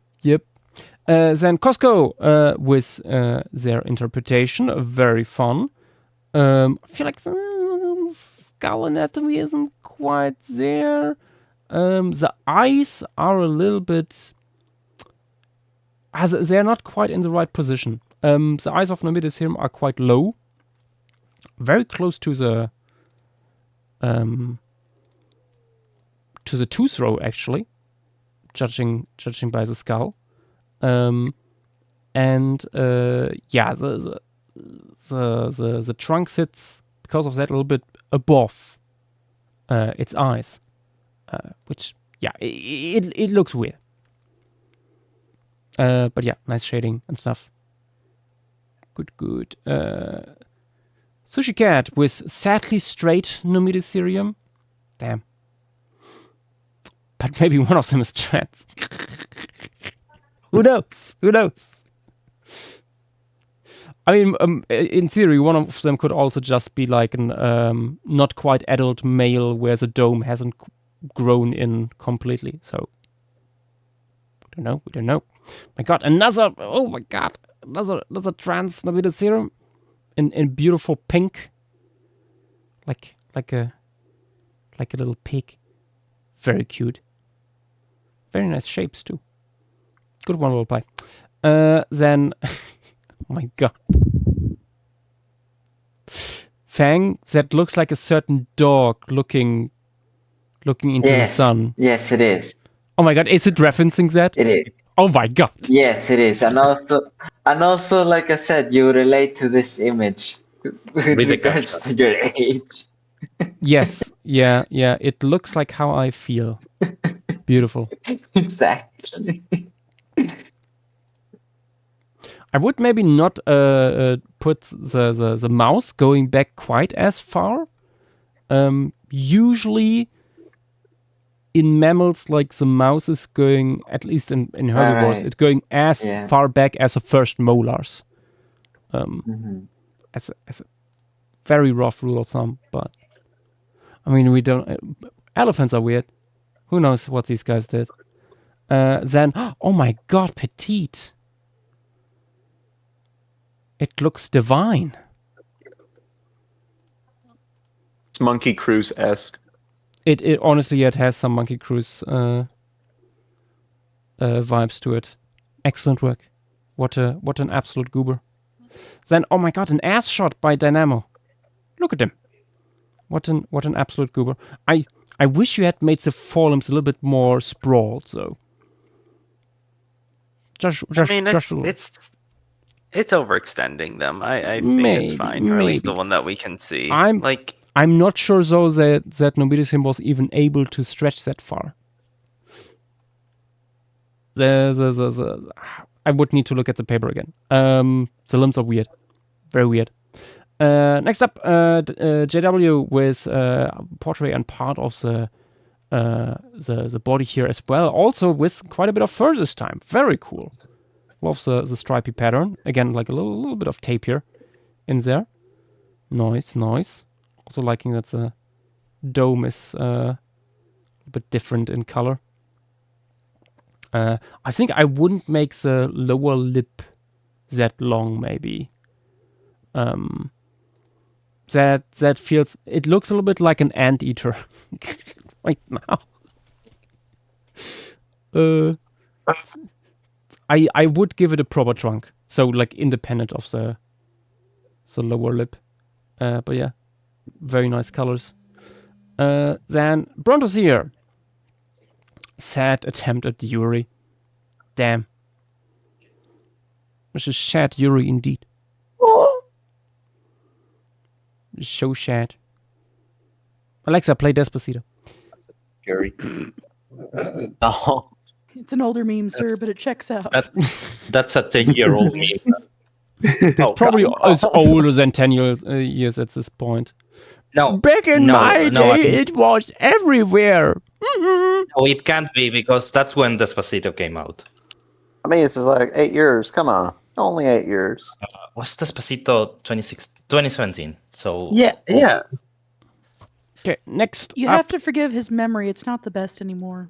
Then Costco with their interpretation, very fun. I feel like the skull anatomy isn't quite there. The eyes are a little bit... they're not quite in the right position. The eyes of Numidicerium are quite low. Very close to the tooth row, actually. Judging by the skull. The trunk sits, because of that, a little bit above its eyes. Which, it looks weird. But yeah, nice shading and stuff. Good. Sushi Cat with sadly straight Numidicerium. Damn. But maybe one of them is trans. Who knows? I mean, in theory, one of them could also just be like an not quite adult male where the dome hasn't grown in completely. So We don't know. My God, another trans Novita serum in beautiful pink, like a little pig. Very cute. Very nice shapes too. Good one, little pie. Then, oh my God, Fang that looks like a certain dog looking into the sun. Yes, it is. Oh my God, is it referencing that? It is. Oh my God. Yes, it is. And also, like I said, you relate to this image with the regards to your age. Yes, yeah. It looks like how I feel. Beautiful. Exactly. I would maybe not put the mouse going back quite as far. Usually, in mammals, like the mouse is going, at least in herbivores, Right. it's going as far back as the first molars. As a very rough rule of thumb, but I mean, we don't. Elephants are weird. Who knows what these guys did? Then, oh my God, petite. It looks divine. It's Monkey Cruise-esque. It honestly, it has some Monkey Cruise vibes to it. Excellent work. What an absolute goober. Then, oh my God, an ass shot by Dynamo. Look at him. What an absolute goober. I wish you had made the forelimbs a little bit more sprawled, though. Just I mean, a little. it's overextending them. I think it's fine, or at least the maybe. one that we can see. I'm not sure though that Nobilis was even able to stretch that far. I would need to look at the paper again. The limbs are weird, very weird. Next up, JW with portrait and part of the body here as well. Also with quite a bit of fur this time. Very cool. Love the stripy pattern. Again, like a little bit of tape here in there. Nice. Also liking that the dome is a bit different in color. I think I wouldn't make the lower lip that long, maybe. That feels. It looks a little bit like an anteater right now. I would give it a proper trunk, so like independent of the lower lip. But yeah, very nice colors. Then Brontosaur. Sad attempt at Yuri. Damn. This is sad Yuri indeed. So sad. Alexa, play Despacito. Yuri. Oh. It's an older meme, sir, but it checks out. That's a 10-year-old meme. It's probably as older than 10 years at this point. No. Back in my day, it was everywhere. No, it can't be, because that's when Despacito came out. I mean, this is like 8 years. Come on. Only 8 years. Was Despacito 2017? So Yeah. Okay, next. You have to forgive his memory. It's not the best anymore.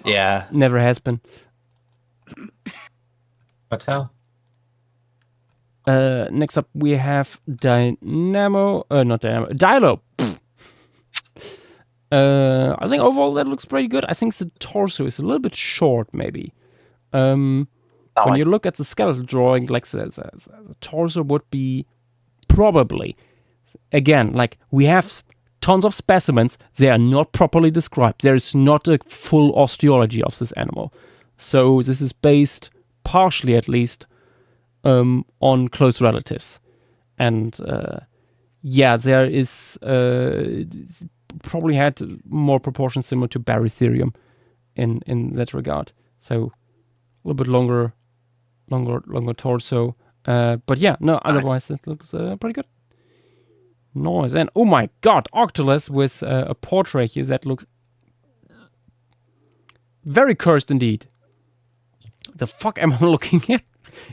Yeah. Never has been. But how? Next up, we have Dynamo. Not Dynamo. Dilo. I think overall that looks pretty good. I think the torso is a little bit short, maybe. When you look at the skeletal drawing, like the torso would be probably, again, like we have tons of specimens. They are not properly described. There is not a full osteology of this animal. So this is based, partially at least, on close relatives. And yeah, there is probably had more proportions similar to Barytherium in that regard. So a little bit longer torso. But yeah, no, otherwise it looks pretty good. Nice. And oh my God, Octolus with a portrait here that looks very cursed indeed. The fuck am I looking at?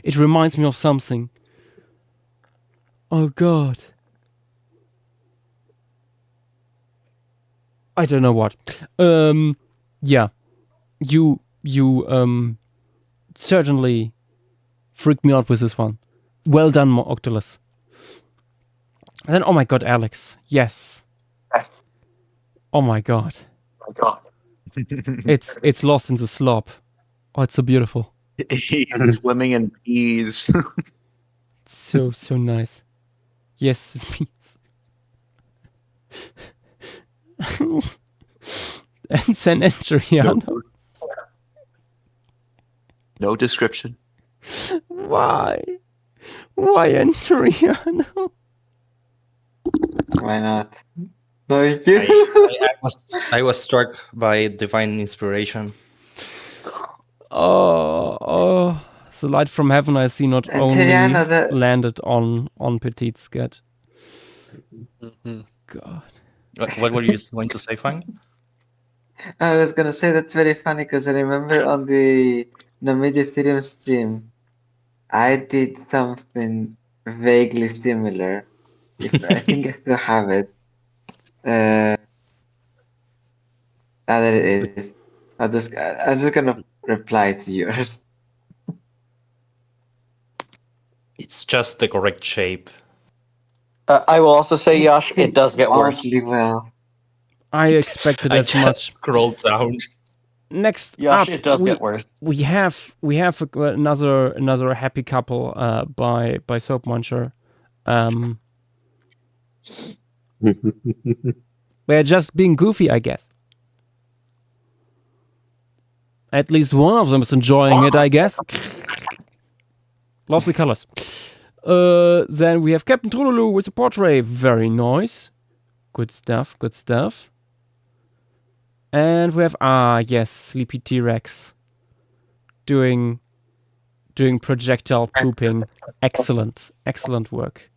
It reminds me of something. Oh God. I don't know what. Yeah. You you certainly freaked me out with this one. Well done, Octolus. And then, oh my god, Alex. Yes. Oh my god. It's lost in the slop. Oh, it's so beautiful. He's swimming in bees. So nice. Yes, bees. And San Andriano. No description. Why? Why Andriano? Why not? Thank you. I was struck by divine inspiration. Oh, the light from heaven I see not And only Tiriana, the- landed on Petit Scat. God. What were you going to say, Fang? I was gonna say that's very funny because I remember on the Nomid Ethereum stream, I did something vaguely similar. I think I still have it. There it is. I'm just gonna reply to yours. It's just the correct shape. I will also say, Yash, it does get worse. Oddly well. I expected I as just much. scrolled down. Next Yash, up, it does get worse. We have another happy couple by Soap Muncher. They're just being goofy, I guess. At least one of them is enjoying it, I guess. Loves the colors. Then we have Captain Trululu with a portrait. Very nice. Good stuff, good stuff. And we have, yes, Sleepy T-Rex. Doing projectile pooping. Excellent, excellent work.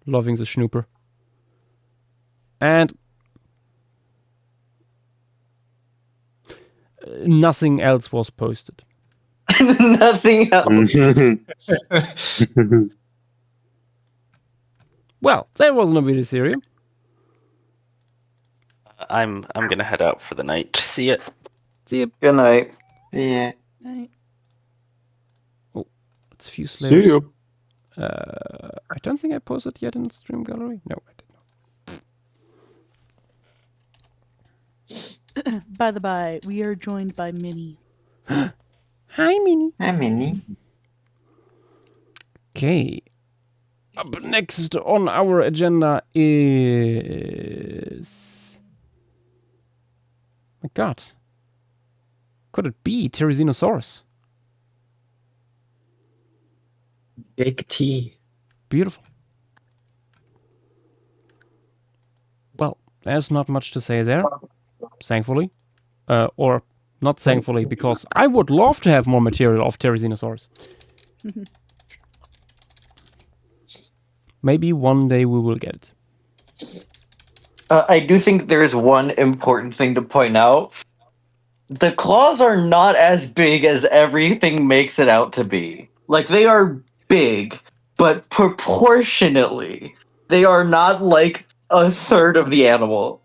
Loving the schnooper. And nothing else was posted. Nothing else. Well, there was no video series. I'm gonna head out for the night. See it. See you. Good night. Yeah. Oh, it's few See slaves. you. I don't think I posted yet in the stream gallery. No, I did not. By the by, we are joined by Minnie. Hi, Minnie. Hi, Minnie. Okay. Up next on our agenda is... My God. Could it be Therizinosaurus? Big T. Beautiful. Well, there's not much to say there, thankfully. Or not thankfully, because I would love to have more material of Therizinosaurus. Maybe one day we will get it. I do think there's one important thing to point out. The claws are not as big as everything makes it out to be. Like, they are big, but proportionately, they are not like a third of the animal.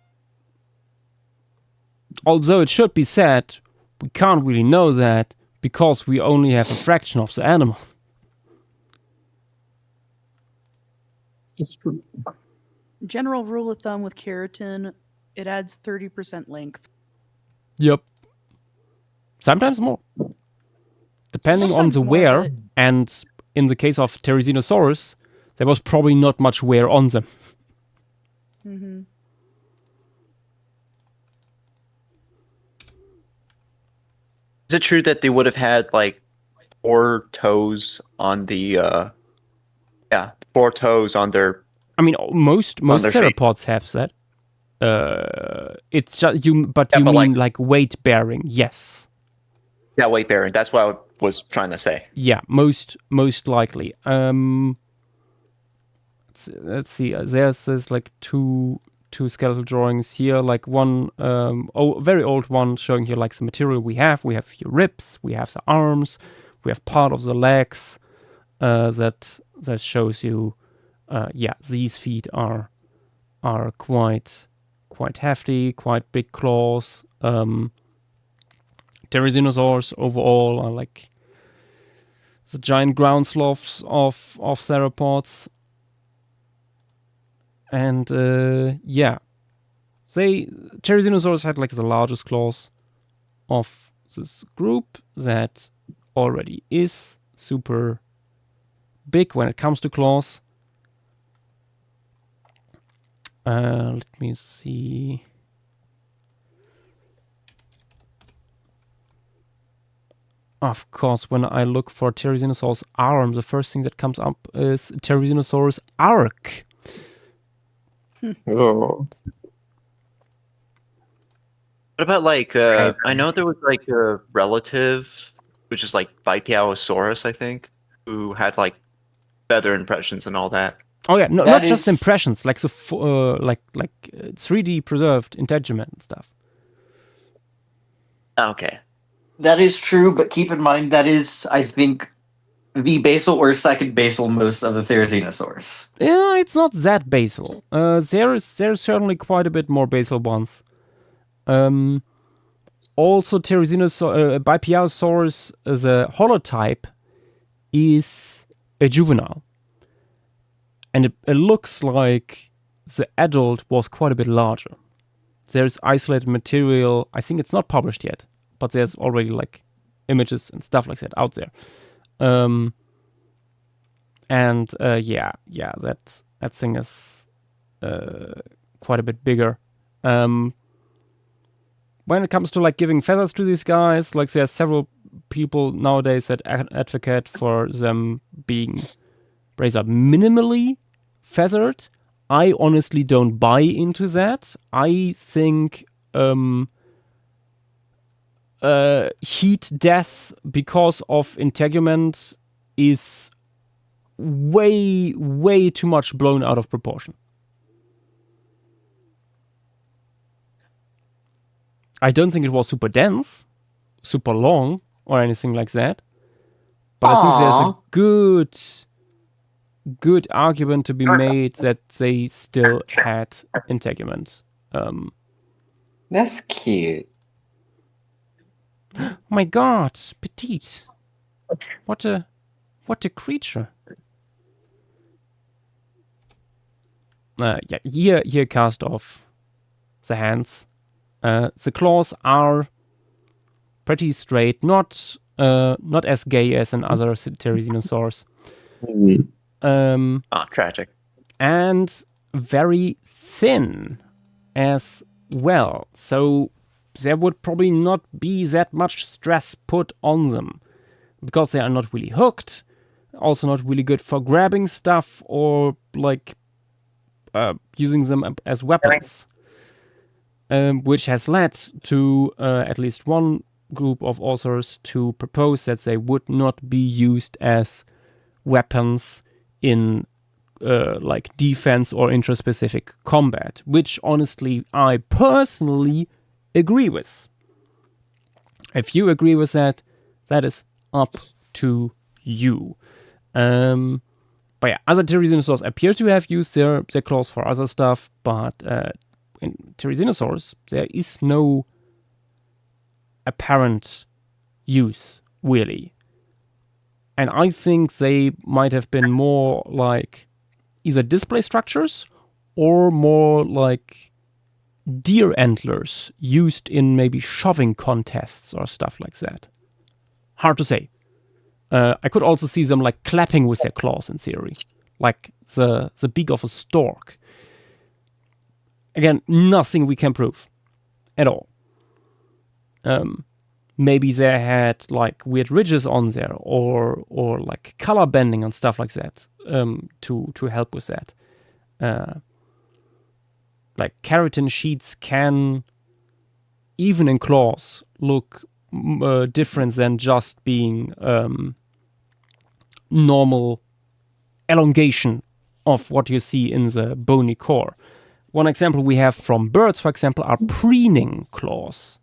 Although it should be said, we can't really know that because we only have a fraction of the animal. It's true. General rule of thumb with keratin, it adds 30% length. Yep. Sometimes more. Depending on Sometimes the more, wear, but- and in the case of Therizinosaurus, there was probably not much wear on them. Mm-hmm. Is it true that they would have had like 4 toes on the 4 toes on their I mean, most their feet. theropods have that. It's just you, but Yeah, you but mean like weight bearing? Yes. weight bearing? That's what I was trying to say. Yeah, most likely. Let's see. There's like two skeletal drawings here. Like one, very old one showing here like the material we have. We have your ribs. We have the arms. We have part of the legs. That shows you. These feet are quite hefty, quite big claws. Therizinosaurs overall are like the giant ground sloths of theropods. And yeah, Therizinosaurs had like the largest claws of this group that already is super big when it comes to claws. Let me see. Of course, when I look for Therizinosaurus arm, the first thing that comes up is Therizinosaurus arc. Oh. What about like I know there was like a relative, which is like Bipialosaurus, I think, who had like feather impressions and all that. Oh yeah, no, That not just is- impressions, like the 3D preserved integument and stuff. Okay. That is true, but keep in mind that is, I think, the basal or second basal most of the Therizinosaurs. Yeah, it's not that basal. There's certainly quite a bit more basal ones. Also, Bipialosaurus, the holotype, is a juvenile. And it looks like the adult was quite a bit larger. There's isolated material, I think it's not published yet, but there's already like images and stuff like that out there. Yeah, that thing is quite a bit bigger. When it comes to like giving feathers to these guys, like there are several people nowadays that advocate for them being rather minimally feathered. I honestly don't buy into that. I think heat death because of integument is way too much blown out of proportion. I don't think it was super dense, super long, or anything like that. But I think there's a good argument to be made that they still had integument. That's cute. Oh my god, petite. What a creature. Yeah, here cast off the hands. The claws are pretty straight, not as gay as in other Therizinosaurs. Tragic. And very thin as well. So there would probably not be that much stress put on them because they are not really hooked, also not really good for grabbing stuff or like using them as weapons. Which has led to at least one group of authors to propose that they would not be used as weapons in like defense or intraspecific combat, which honestly I personally agree with. If you agree with that, that is up to you. But yeah, other Therizinosaurs appear to have used their claws for other stuff, but in Therizinosaurs, there is no apparent use, really. And I think they might have been more like either display structures or more like deer antlers used in maybe shoving contests or stuff like that. Hard to say. I could also see them like clapping with their claws in theory, like the beak of a stork. Again, nothing we can prove at all. Maybe they had like weird ridges on there, or like color bending and stuff like that, to help with that. Like keratin sheets can, even in claws, look different than just being normal elongation of what you see in the bony core. One example we have from birds, for example, are preening claws.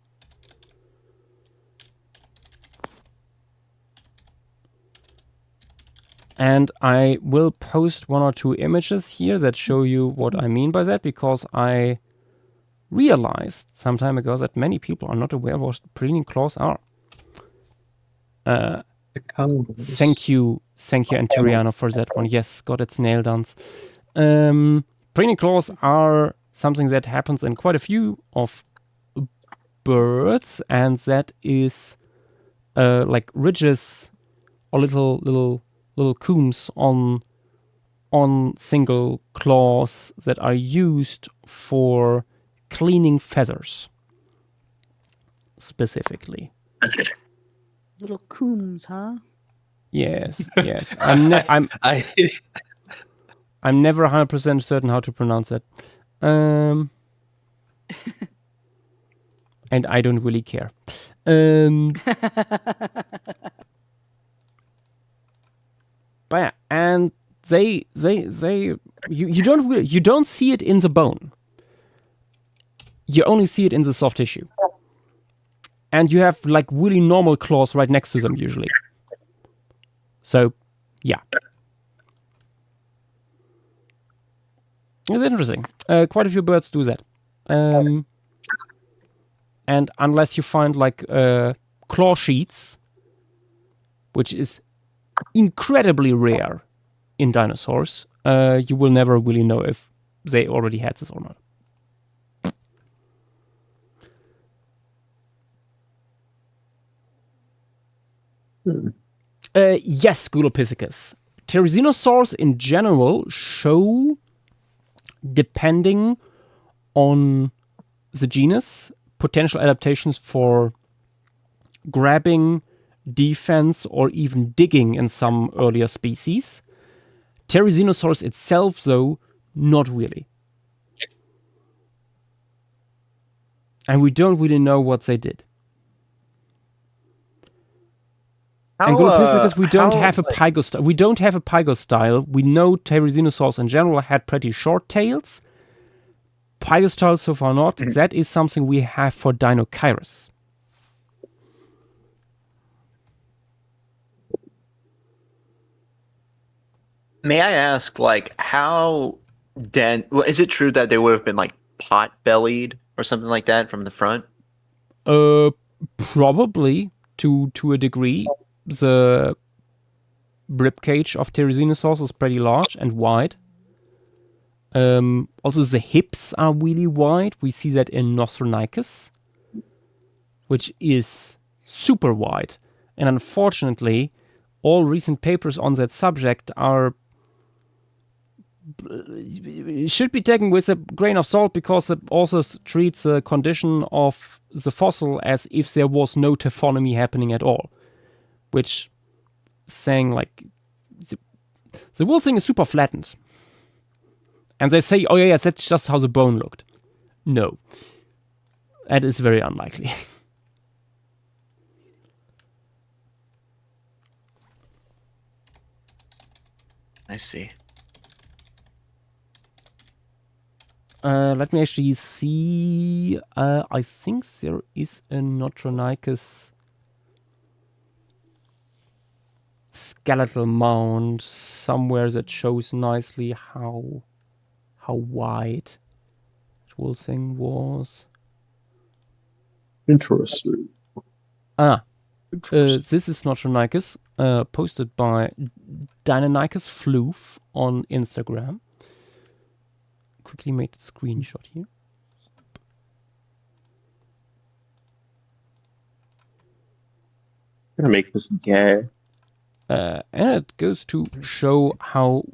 And I will post one or two images here that show you what I mean by that, because I realized some time ago that many people are not aware what preening claws are. Thank you, Antiriano, for that one. Yes, got its nail done. Preening claws are something that happens in quite a few of birds, and that is like ridges or little combs on single claws that are used for cleaning feathers, specifically. Little coombs, huh? Yes. I'm never 100% certain how to pronounce it. And I don't really care. But yeah, and you don't see it in the bone. You only see it in the soft tissue. And you have like really normal claws right next to them usually. So, yeah. It's interesting. Quite a few birds do that. And unless you find like claw sheets, which is incredibly rare in dinosaurs, you will never really know if they already had this or not. Yes, Gulopithecus. Therizinosaurs in general show, depending on the genus, potential adaptations for grabbing, defense, or even digging in some earlier species. Therizinosaurus itself, though, not really. And we don't really know what they did. And Gulopithecus, we don't have a pygostyle. We don't have a pygostyle. We know Therizinosaurs in general had pretty short tails. Pygostyles so far not. That is something we have for Deinocheirus. May I ask, like, how is it true that they would have been like pot-bellied or something like that from the front? Probably to a degree. The ribcage of Therizinosaurs is pretty large and wide. Also, the hips are really wide. We see that in Nostronicus, which is super wide. And unfortunately, all recent papers on that subject should be taken with a grain of salt, because it also treats the condition of the fossil as if there was no taphonomy happening at all. Which, saying like, the whole thing is super flattened. And they say, oh yeah, that's just how the bone looked. No. That is very unlikely. I see. Let me actually see. I think there is a Notronicus skeletal mound somewhere that shows nicely how wide the whole thing was. Interesting. This is Notronicus, posted by Deinonychus Floof on Instagram. Quickly make the screenshot here. I'm gonna make this gay. And it goes to show how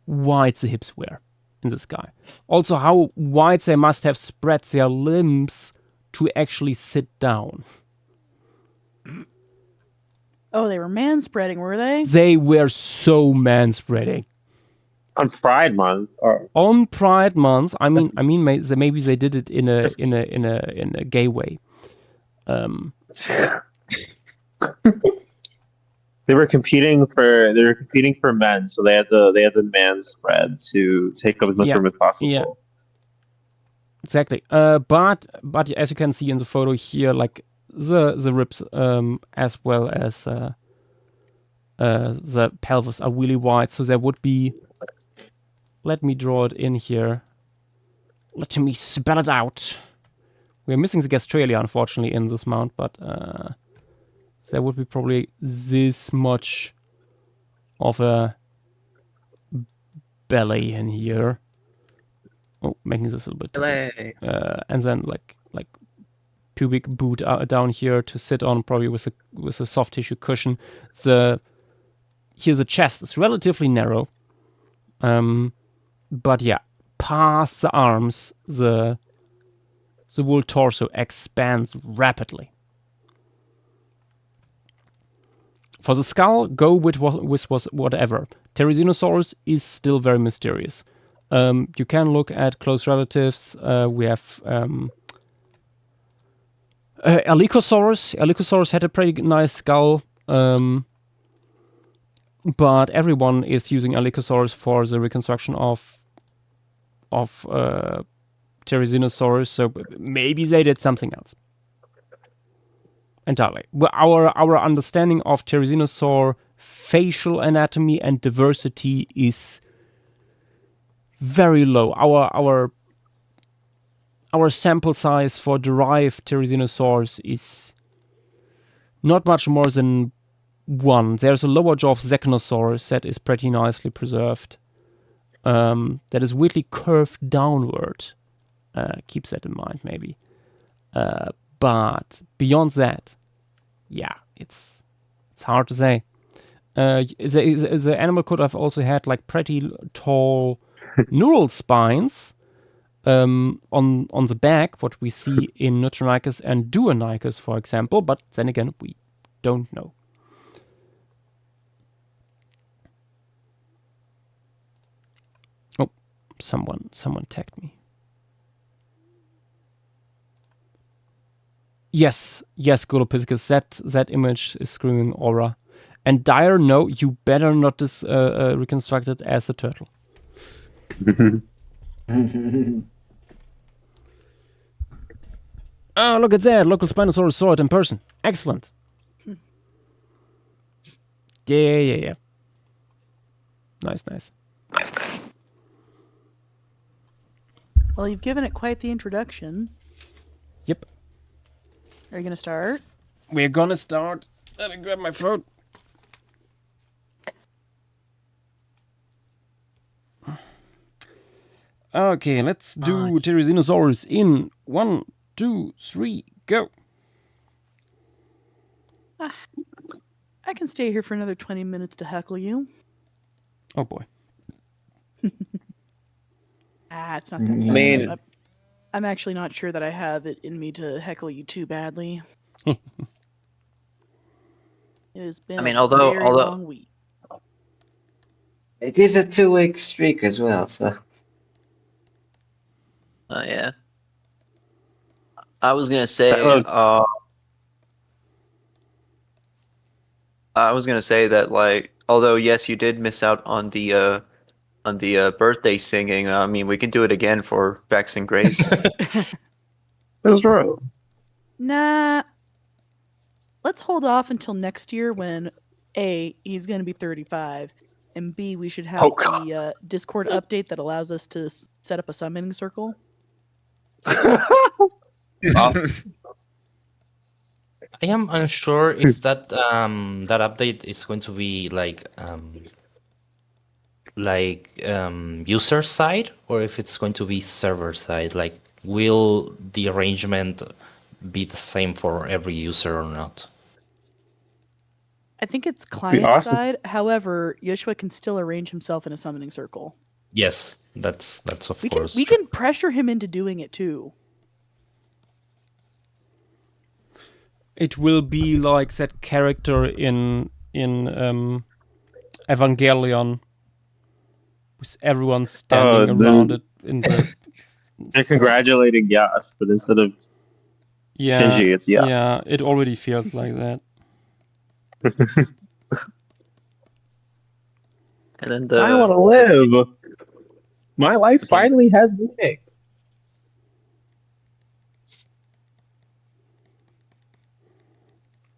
wide the hips were in this guy. Also, how wide they must have spread their limbs to actually sit down. Oh, they were man-spreading, were they? They were so man-spreading. On Pride Month. On Pride Month, I mean, maybe they did it in a gay way. They were competing for men, so they had the man spread to take up as much room as possible. Yeah. Exactly. But as you can see in the photo here, like the ribs as well as the pelvis are really wide, so there would be. Let me draw it in here. Let me spell it out. We're missing the gastralia, unfortunately, in this mount, but there would be probably this much of a belly in here. Oh, making this a little bit. Belly. And then like pubic boot down here to sit on, probably with a soft tissue cushion. Here the chest is relatively narrow, but yeah, past the arms, the whole torso expands rapidly. For the skull, go with whatever. Therizinosaurus is still very mysterious. You can look at close relatives. We have Allosaurus. Allosaurus had a pretty nice skull, but everyone is using Allosaurus for the reconstruction of Therizinosaurus. So maybe they did something else. Entirely. Well, our understanding of Therizinosaur facial anatomy and diversity is very low. Our sample size for derived Therizinosaurs is not much more than 1. There's a lower jaw of Zechnosaurus that is pretty nicely preserved. That is weirdly curved downward. Keeps that in mind, maybe. But beyond that, yeah, it's hard to say. The animal could have also had like pretty tall neural spines on the back, what we see in Neutronicus and Duonicus, for example. But then again, we don't know. Oh, someone tagged me. Yes, Golopithecus, that image is screaming aura. And Dire, no, you better not reconstruct it as a turtle. Oh, look at that. Local Spinosaurus saw it in person. Excellent. Yeah. Nice. Well, you've given it quite the introduction. Yep. Are you going to start? We're going to start. Let me grab my phone. Okay, let's do Therizinosaurus in 1, 2, 3, go. I can stay here for another 20 minutes to heckle you. Oh boy. It's not that bad. I mean, I'm actually not sure that I have it in me to heckle you too badly. It has been a very long week. It is a 2-week streak as well, so. Yeah. I was gonna say. I was gonna say that, like, although yes, you did miss out on the birthday singing. I mean, we can do it again for Vex and Grace. That's true. Nah. Let's hold off until next year when A, he's going to be 35, and B, we should have the Discord update that allows us to set up a summoning circle. I am unsure if that update is going to be user side or if it's going to be server side. Like, will the arrangement be the same for every user or not? I think it's client side. However, Yoshua can still arrange himself in a summoning circle. Yes, that's of course. We can pressure him into doing it too. It will be like that character in Evangelion, with everyone standing around it in the. They're congratulating Yash, but instead of Shinji, it's Yash. Yeah, it already feels like that. And then I want to live. My life finally has meaning.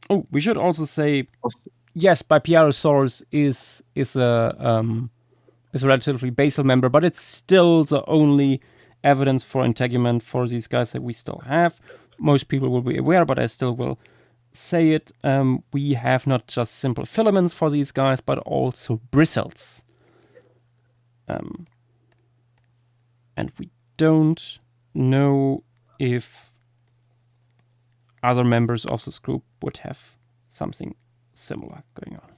Oh, we should also say, yes, Bipiarosaurus is a relatively basal member, but it's still the only evidence for integument for these guys that we still have. Most people will be aware, but I still will say it, we have not just simple filaments for these guys, but also bristles. And we don't know if other members of this group would have something similar going on.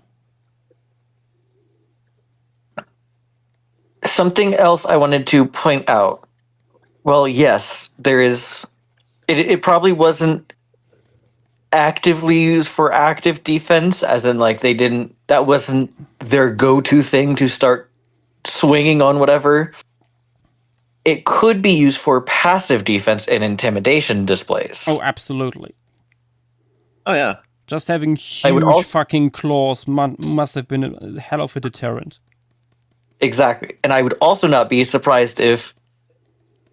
Something else I wanted to point out. Well, yes, there is. It probably wasn't actively used for active defense, as in like they didn't. That wasn't their go-to thing to start swinging on whatever. It could be used for passive defense and intimidation displays. Oh, absolutely. Oh yeah. Just having I would huge also- fucking claws must have been a hell of a deterrent. Exactly. And I would also not be surprised if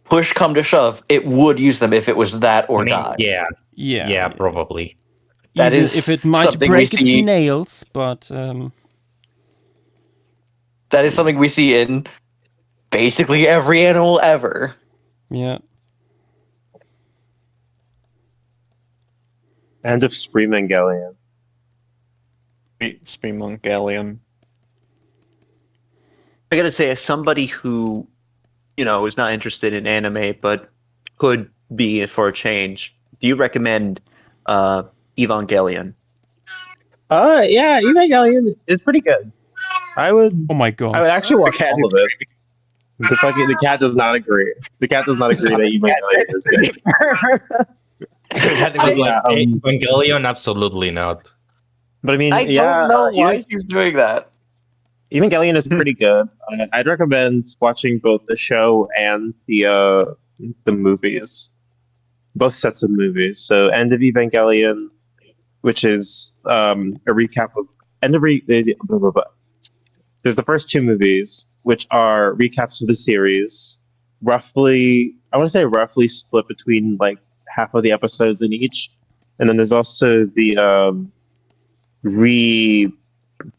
push come to shove, it would use them if it was that or die. Yeah. Yeah. Yeah, probably. That Even is if it might something we break its see- nails, but That is something we see in basically every animal ever. yeah. End of Screamangelion. Screamangelion. I gotta say, as somebody who, is not interested in anime but could be for a change, do you recommend Evangelion? Yeah, Evangelion is pretty good. I would. Oh my god. I would actually watch cat all of it. The cat does not agree. The cat does not agree that Evangelion is good. That was like, Yeah, Evangelion, absolutely not. But I mean, I yeah, don't know why she's doing that. Evangelion is pretty good. I'd recommend watching both the show and the movies, both sets of movies. So, End of Evangelion, which is a recap of blah, blah, blah. There's the first two movies, which are recaps of the series. Roughly, I want to say roughly split between like half of the episodes in each, and then there's also the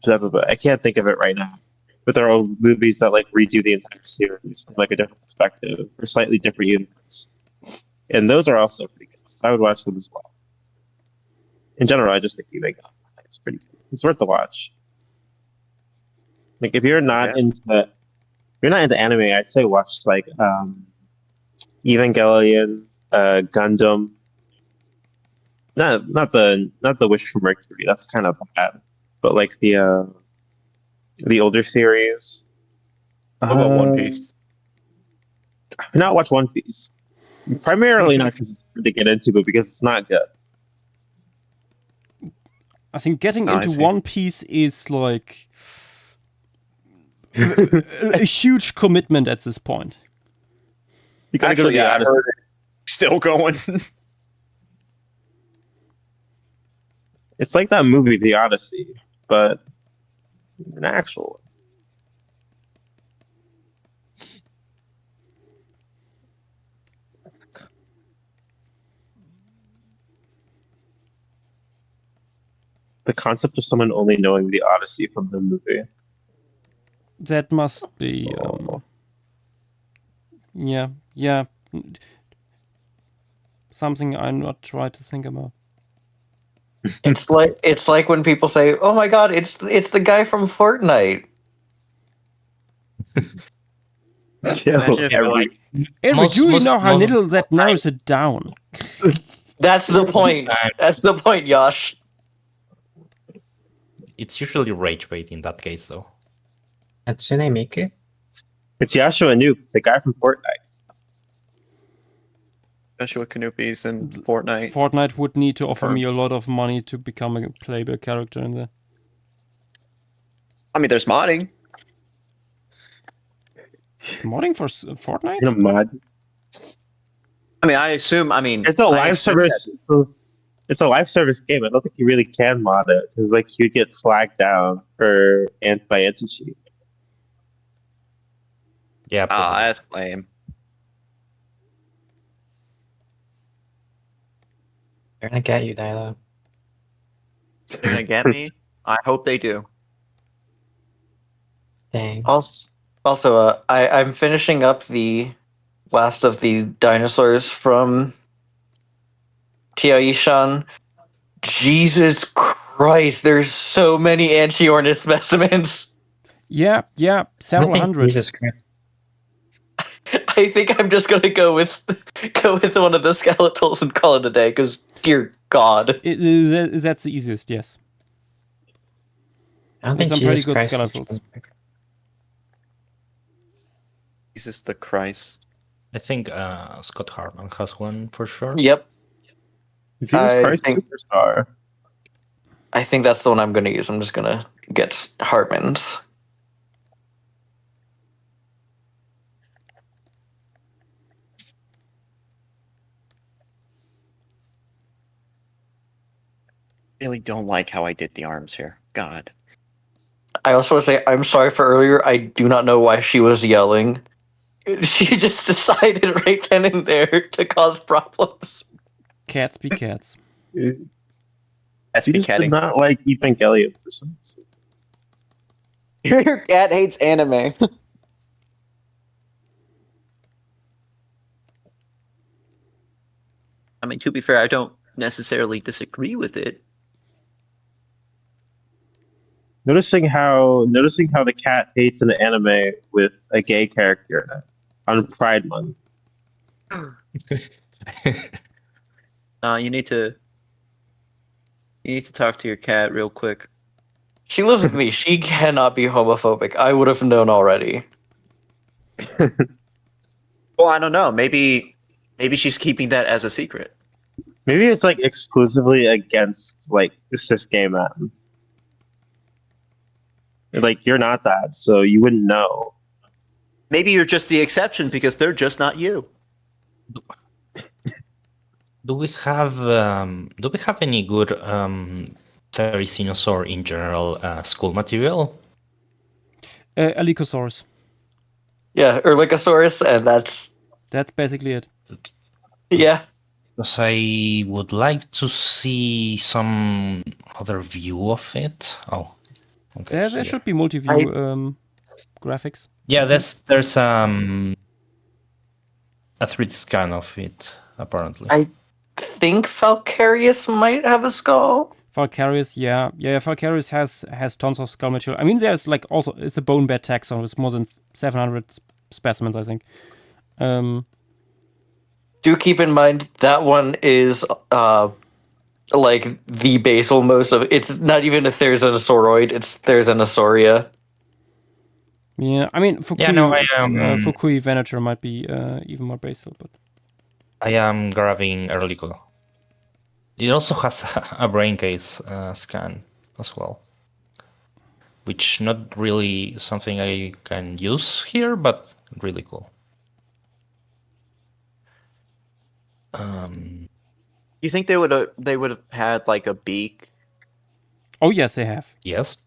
blah, blah, blah. I can't think of it right now, but there are movies that like redo the entire series from like a different perspective or slightly different universe, and those are also pretty good. So I would watch them as well. In general, I just think it's pretty good. It's worth the watch. Like if you're not into anime, I'd say watch like Evangelion, Gundam. Not the Wish from Mercury. That's kind of bad. But like the older series. What about One Piece? Not watch One Piece. Primarily not because it's hard to get into, but because it's not good. I think getting Oh, I into see. One Piece is like a huge commitment at this point. You gotta go to the I Odyssey. heard it's still going. It's like that movie, The Odyssey, but an actual. The concept of someone only knowing the Odyssey from the movie. That must be yeah. Something I'm not trying to think about. It's like when people say, "Oh my god, it's the guy from Fortnite." Imagine if Eric, Most- do you most- know how most- little that narrows it down? That's the point. That's the point, Yosh. It's usually rage bait in that case, though. Hatsune Miku? It's Yashua Noob, the guy from Fortnite. Joshua Canupies in Fortnite. Fortnite would need to offer Confirmed. me a lot of money to become a playable character in there. I mean, there's modding. Is modding for Fortnite? In a mod. I mean, I assume. I mean, It's a I live assume service. It's a live service game. I don't think you really can mod it because like you get flagged down by anti-cheat. Yeah. probably. that's lame. They're gonna get you, Dilo. They're gonna get me. I hope they do. Dang. Also, I'm finishing up the last of the dinosaurs from Tiaishan. Jesus Christ, there's so many Anchiornis specimens. Yeah, several hundred. Jesus Christ. I think I'm just gonna go with one of the skeletals and call it a day, because dear God. That's the easiest, yes. I don't There's think some pretty Jesus good Christ is skeletals. Jesus the Christ. I think Scott Hartman has one for sure. Yep. Jesus Christ Superstar. I think that's the one I'm gonna use. I'm just gonna get Hartman's. Really don't like how I did the arms here. God. I also want to say I'm sorry for earlier. I do not know why she was yelling. She just decided right then and there to cause problems. Cats be cats. That's You just did not like Evangelion for some reason. Your cat hates anime. I mean, to be fair, I don't necessarily disagree with it. Noticing how the cat hates an anime with a gay character in it on Pride Month. You need to talk to your cat real quick. She lives with me. She cannot be homophobic. I would have known already. Well, I don't know. Maybe she's keeping that as a secret. Maybe it's like exclusively against like cis gay men. Like you're not that, so you wouldn't know. Maybe you're just the exception because they're just not you. Do we have any good Therizinosaur in general school material? Alicosaurus. Yeah, Erlicosaurus, and that's basically it. Yeah. Because I would like to see some other view of it. Oh, okay. There should be multi-view graphics. Yeah, there's a 3D scan of it apparently. I think Falcarius might have a skull. Falcarius, yeah. Falcarius has tons of skull material. I mean, there's like also it's a bone bed taxon with more than 700 specimens, I think. Do keep in mind that one is like the basal most of it's not even if there's an Asauroid, there's an Asauria. Yeah, I mean Fukui, Yeah, no, Fukui Venator might be even more basal, but I am grabbing Erlico. It also has a brain case scan as well, which not really something I can use here, but really cool. You think they would have had like a beak? Oh yes, they have. Yes.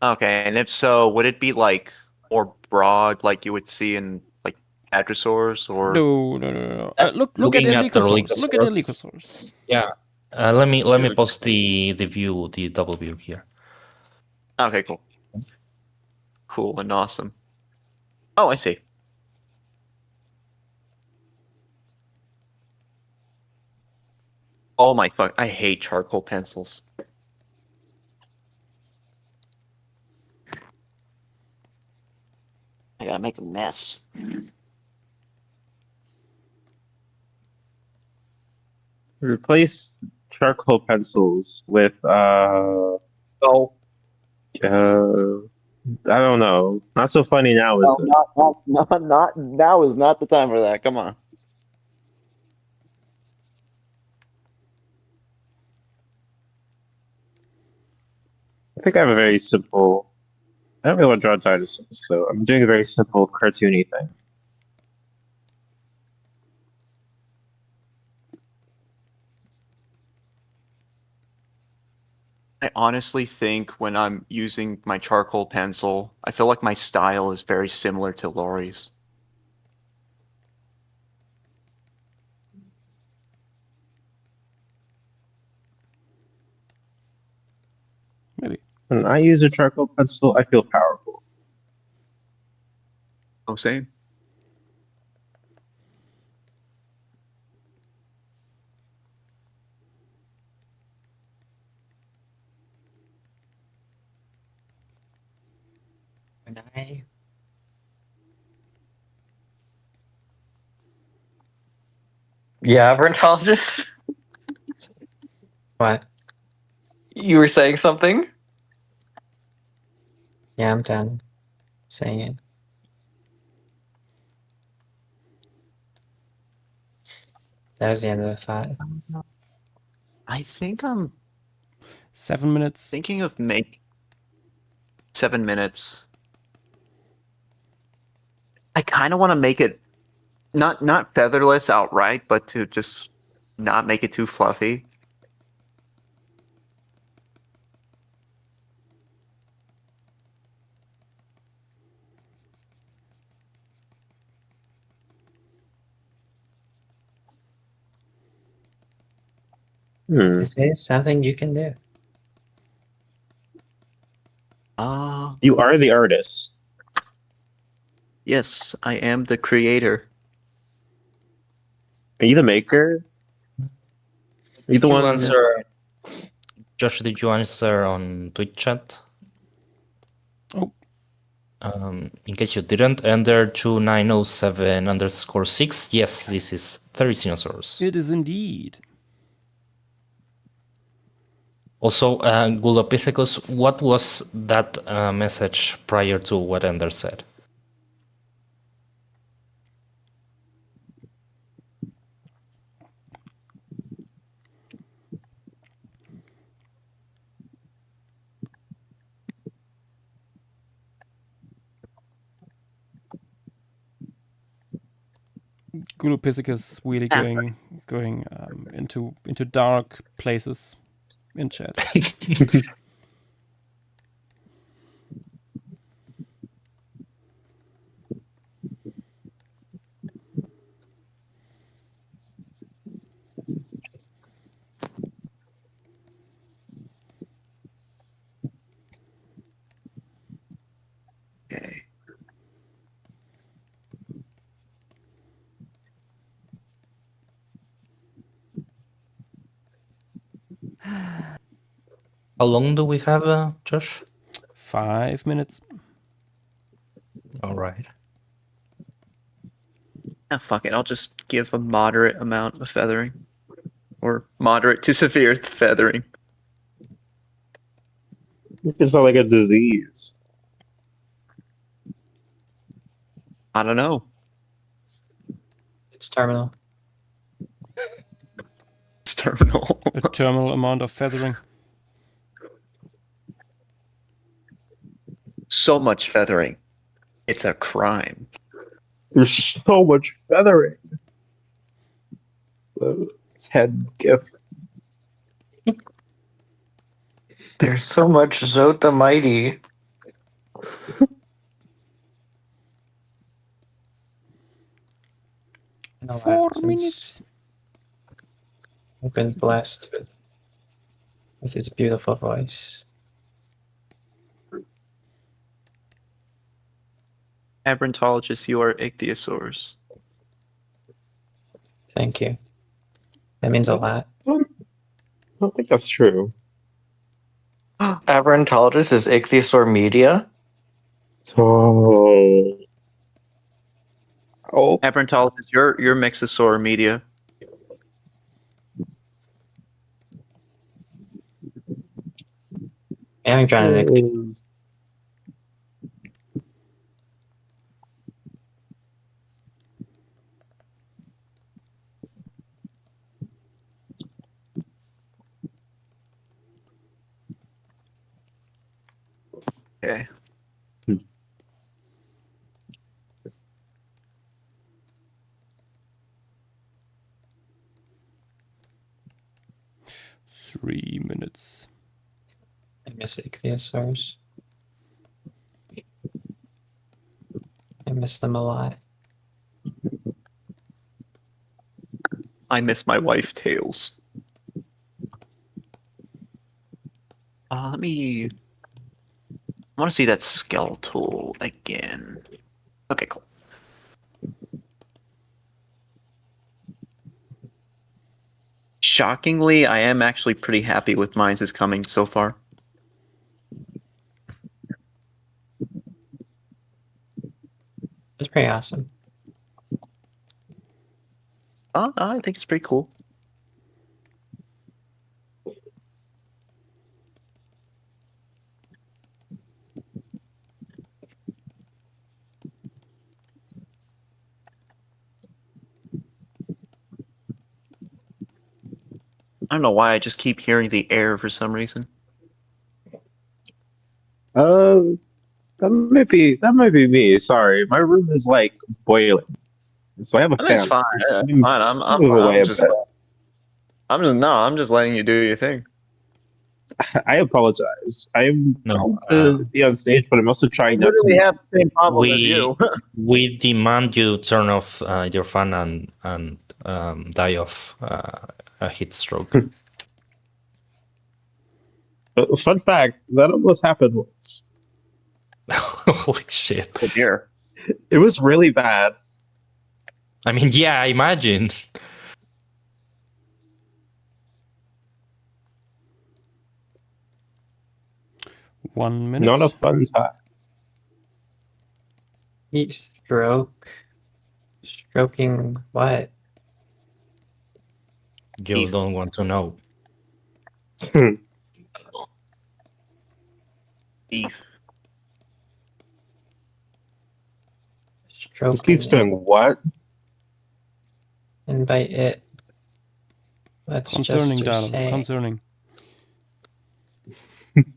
Okay, and if so, would it be like more broad, like you would see in like hadrosaurs, or No. Look at Alicosaurus. Look at Alicosaurus. Yeah. Let me post the view, the double view here. Okay, cool and awesome. Oh, I see. Oh my fuck! I hate charcoal pencils. I gotta make a mess. Replace charcoal pencils with I don't know. Not so funny now, is it? Not now is not the time for that. Come on. I think I have a very simple. I don't really want to draw dinosaurs, so I'm doing a very simple cartoony thing. I honestly think when I'm using my charcoal pencil, I feel like my style is very similar to Laurie's. Maybe. When I use a charcoal pencil, I feel powerful. Oh, same. Can I? Yeah, Brentologist? What? You were saying something? Yeah, I'm done saying it. That was the end of the thought. I think I'm 7 minutes. thinking of making 7 minutes. I kind of want to make it not featherless outright, but to just not make it too fluffy. This is something you can do. You are the artist. Yes, I am the creator. Are you the maker? Are you Did the you one? answer, Josh? Did you answer on Twitch chat? Oh. In case you didn't, enter 2907_6. Yes, this is Therizinosaurus. It is indeed. Also, Gulopithecus, what was that message prior to what Ender said? Gulopithecus really going into dark places in chat. Okay. How long do we have, Josh? 5 minutes. All right. Ah, fuck it. I'll just give a moderate amount of feathering. Or moderate to severe feathering. It's not like a disease. I don't know. It's terminal. It's terminal. A terminal amount of feathering. So much feathering. It's a crime. There's so much feathering. It's head gift. There's so much Zot the Mighty. No, 4 since minutes. I've been blessed with its beautiful voice. Abrantologist, you are Ichthyosaurus. Thank you. That means a lot. I don't think that's true. Aberrantologist is Ichthyosaur Media. Oh. Oh. Abrantologist, you're Mixosaur media. Yeah, I'm trying to. Okay. Three minutes. I miss Ichthyosaurs. I miss them a lot. I miss my wife, Tails. Let me... I want to see that skeletal again. Okay, cool. Shockingly, I am actually pretty happy with mine's is coming so far. pretty awesome. I think it's pretty cool. I don't know why I just keep hearing the air for some reason. That might be me. Sorry, my room is like boiling, so I have a fan. That's fine. Fine. I'm just letting you do your thing. I apologize. I'm trying to be on stage, but I'm also trying not literally to. have the same problem as you. We demand you turn off your fan and die of a heat stroke. Fun fact: that almost happened once. Holy shit! Oh dear. It was really bad. I mean, yeah, I imagine. One minute. Not a fun time. Heat stroke. Stroking what? You don't want to know. Beef. Stroking. Keeps doing what? Invite it. That's Concerning, just darling. saying. Concerning.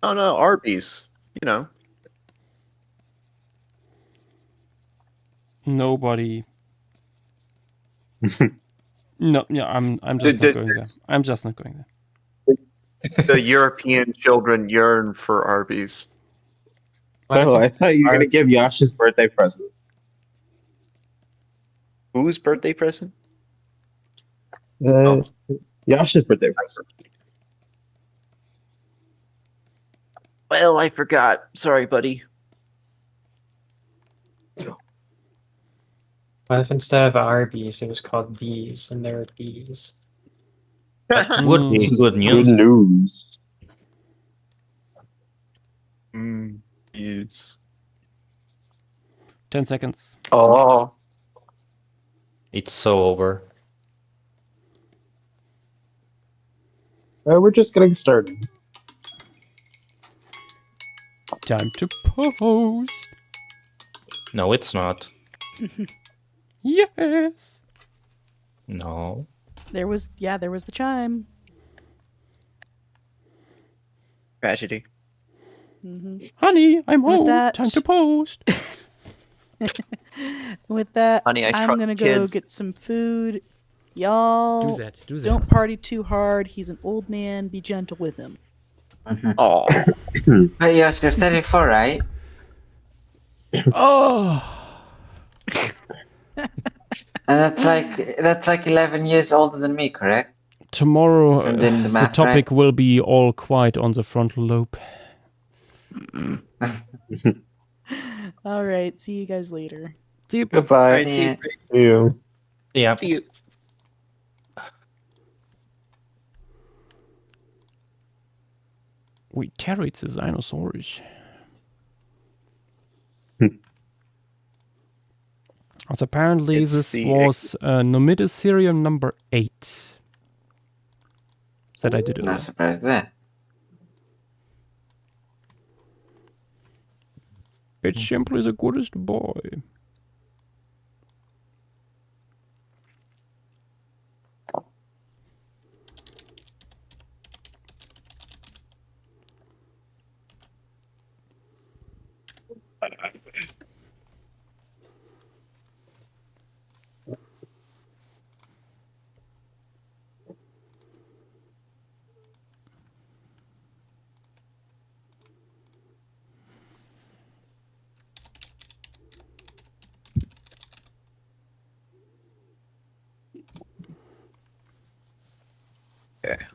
Oh no, Arby's. You know. Nobody. No, yeah, I'm just not going there. I'm just not going there. The European children yearn for Arby's. Oh, I thought you were gonna give Yasha's birthday present. Whose birthday present? Yasha's birthday present. Well, I forgot. Sorry, buddy. What if instead of Arby's, it was called Bees, and there were bees? Would be good news. Good news. News. 10 seconds. Oh. It's so over. We're just getting started. Time to post. No, it's not. Yes. No. There was the chime. Tragedy. Honey, I'm With home. that- Time to post. With that, Honey, I I'm truck gonna go kids. get some food. Y'all, Do that. don't party too hard. He's an old man. Be gentle with him. Oh. But yes, you're 34, right? Oh. And that's like 11 years older than me, correct? Tomorrow, I'm doing the the math topic will be all quiet on the frontal lobe. All right. See you guys later. See you. Goodbye. Alright, see you. See you. Yeah. See you. We carried the dinosaurs. So apparently It's this the was Numidicerium number 8 that I did Not earlier. surprised there. It's simply the goodest boy. Okay.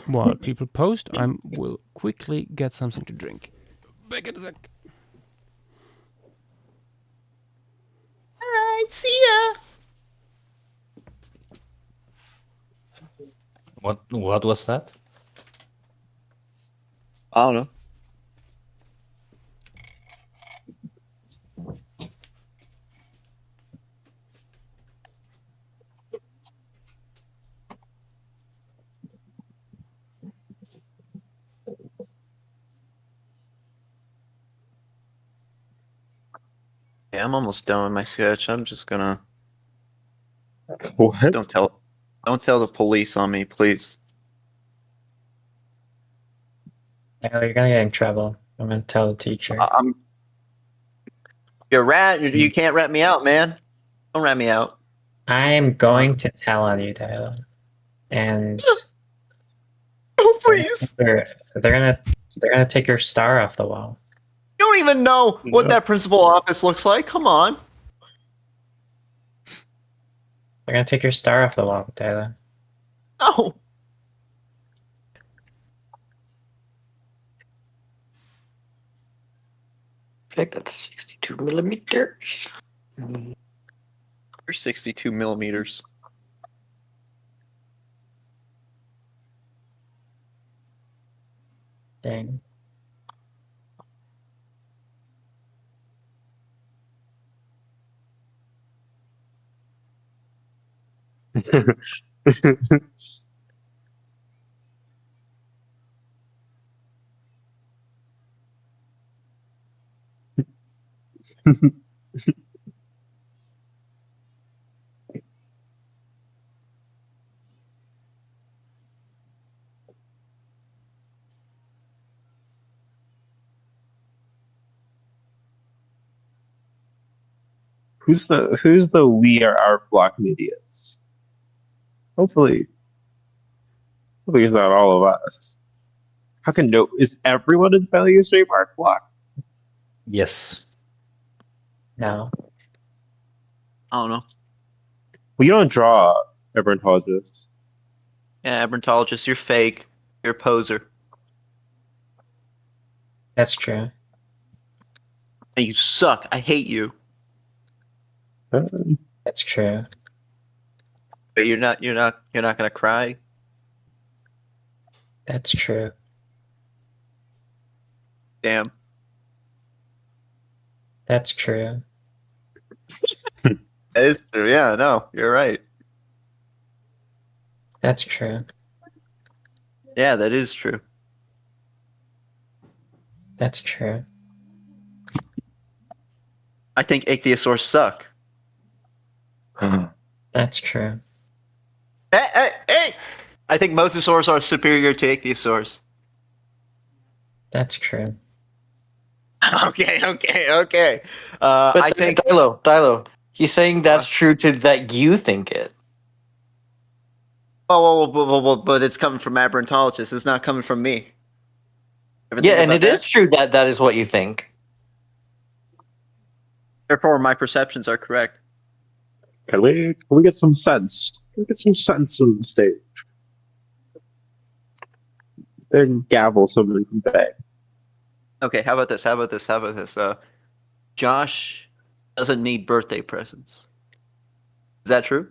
While people post, I will quickly get something to drink. Back in a sec. Alright, see ya. What was that? I don't know. Yeah, I'm almost done with my sketch. I'm just gonna. What? Don't tell the police on me, please. No, you're gonna get in trouble. I'm gonna tell the teacher. You're a rat. You can't rat me out, man. Don't rat me out. I'm going to tell on you, Tyler. And Oh, please. they're gonna take your star off the wall. You don't even know what that principal office looks like. Come on. They're gonna take your star off the wall, Tyler. No. I think that's 62 millimeters. You're 62 millimeters. Dang. Who's the we are our block medians? Hopefully it's not all of us. How can is everyone in Valley Stream our block? Yes. No. I don't know. We don't draw Eberntologists. Yeah, Aberntologist, you're fake. You're a poser. That's true. And you suck. I hate you. That's true. But you're not gonna cry. That's true. Damn. That's true. That is true. Yeah, no, you're right. That's true. Yeah, that is true. That's true. I think ichthyosaurs suck. That's true. Hey! I think mosasaurs are superior to ichthyosaurs. That's true. Okay. But I think Dilo, he's saying that's true to that you think it. but it's coming from Aberntologists. It's not coming from me. Ever think Yeah, and about it that? is true that is what you think. Therefore, my perceptions are correct. Can we get some sense? Can we get some sense on the stage? Then gavel someone from back. Okay, how about this? Josh doesn't need birthday presents. Is that true?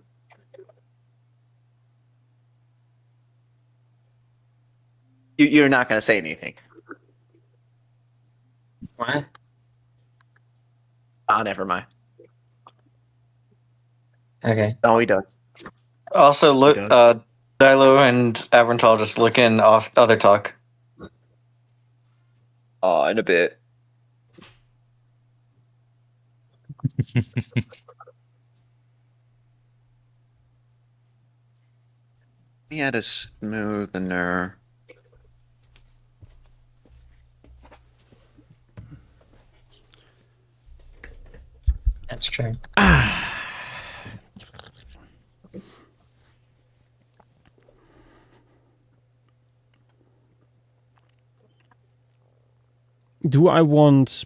You're not going to say anything. What? Oh, never mind. Okay. Oh, he does. Also, look, He does. Dilo and Averntal just looking off other talk. Oh, in a bit. We had a smoother. That's true. Do I want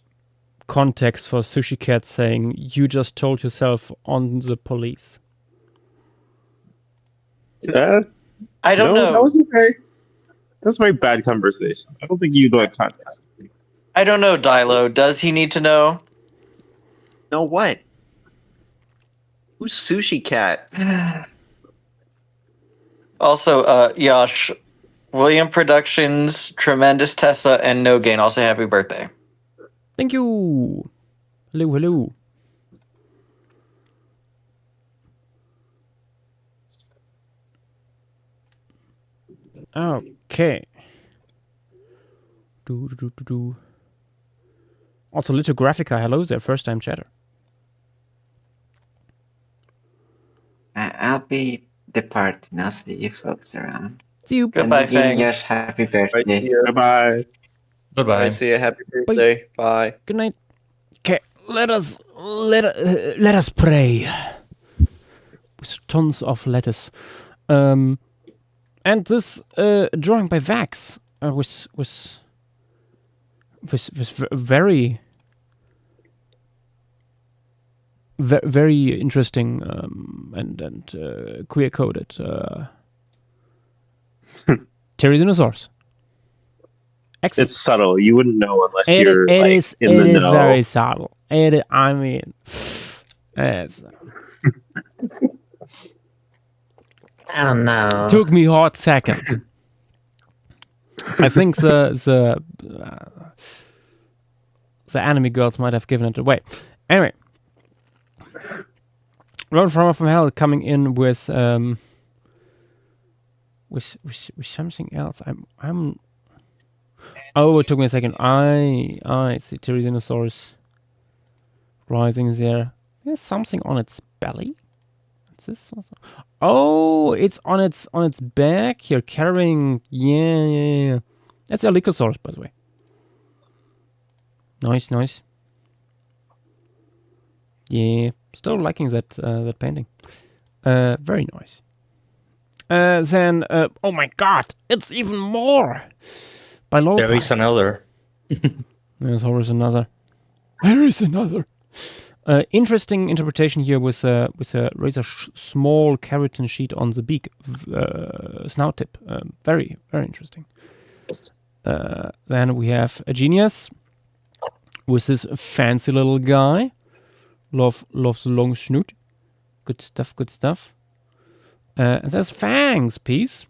context for Sushi Cat saying you just told yourself on the police? I don't know. That was a very bad conversation. I don't think you'd like context. I don't know, Dilo. Does he need to know? No, what? Who's Sushi Cat? Also, Yash, William Productions, Tremendous Tessa, and No Gain. Also, happy birthday. Thank you. Hello, hello. Okay. Do. Also, Lithographica, hello there, first time chatter. I'll be departing. I'll see you folks around. See you. Goodbye, And again, Fang. yes, happy birthday. Goodbye. Goodbye. I see you. Happy birthday. Bye. Good night. Okay, let us pray. With tons of letters. And this drawing by Vax was very interesting and queer coded. Pterosaurs. Excellent. It's subtle. You wouldn't know unless It you're like is in the know. very subtle. I mean, it's, I don't know. took me hot second. I think the anime girls might have given it away. Anyway, Road from Hell coming in with something else. I'm. Oh, it took me a second. I see Tyrannosaurus rising there. There's something on its belly. What's this? Oh, it's on its back here, carrying. Yeah. That's Allosaurus, by the way. Nice. Yeah, still liking that painting. Very nice. Then, oh my God, it's even more. By Lord. There is another. There's always another. There is another. Interesting interpretation here with a rather small keratin sheet on the beak snout tip. Very interesting. Then we have a genius with this fancy little guy. Loves the long snoot. Good stuff. And there's Fang's piece.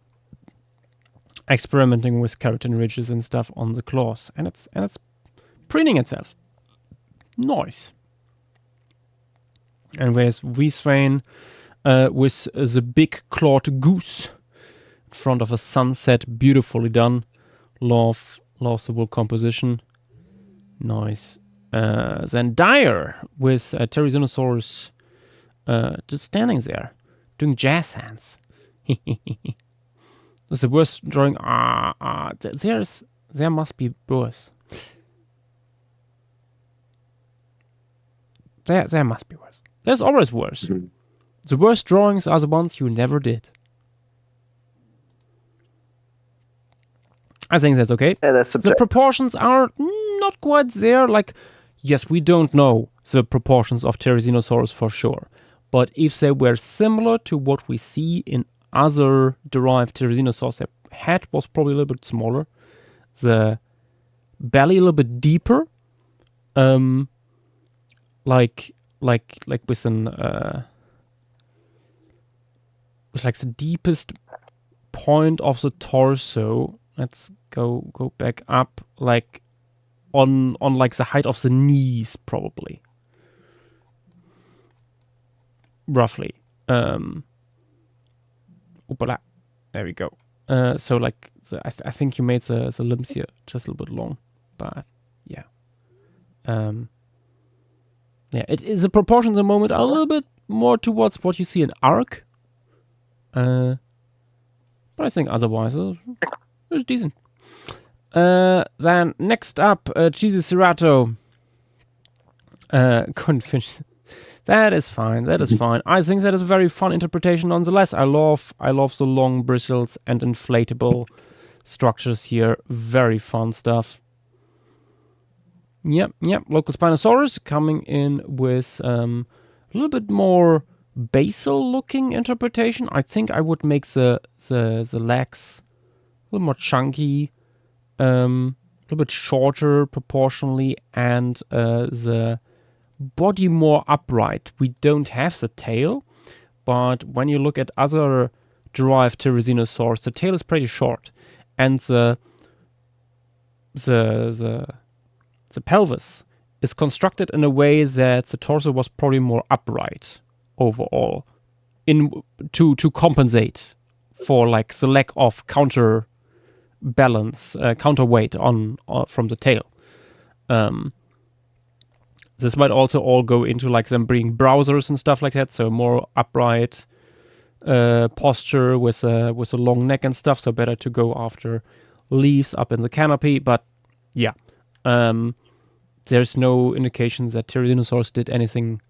Experimenting with keratin ridges and stuff on the claws, and it's preening itself. Nice. And there's Wieswain with the big clawed goose in front of a sunset, beautifully done. Love the wool composition. Nice. Then Dyer with Tyrannosaurus just standing there, doing jazz hands. That's the worst drawing. There must be worse. There must be worse. There's always worse. Mm-hmm. The worst drawings are the ones you never did. I think that's okay. Yeah, that's subjective. The proportions are not quite there. Like, yes, we don't know the proportions of Tyrannosaurus for sure. But if they were similar to what we see in other derived Tyrannosaurs, their head was probably a little bit smaller. The belly a little bit deeper. Like with an with like the deepest point of the torso. Let's go back up, like on like the height of the knees, probably. Roughly. There we go. So like I think you made the limbs here just a little bit long, but yeah. Yeah, it is the proportions at the moment are a little bit more towards what you see in Ark. But I think otherwise it's decent. Then next up, Cheesy Serato. Couldn't finish. That is fine. I think that is a very fun interpretation nonetheless. I love the long bristles and inflatable structures here. Very fun stuff. Yep. Local Spinosaurus coming in with a little bit more basal looking interpretation. I think I would make the legs a little more chunky, a little bit shorter proportionally, and the body more upright. We don't have the tail, but when you look at other derived Therizinosaurs, the tail is pretty short, and the pelvis is constructed in a way that the torso was probably more upright overall, to compensate for like the lack of counterweight on from the tail. This might also all go into like them being browsers and stuff like that, so more upright posture with a long neck and stuff, so better to go after leaves up in the canopy. But yeah, there's no indication that Therizinosaurus did anything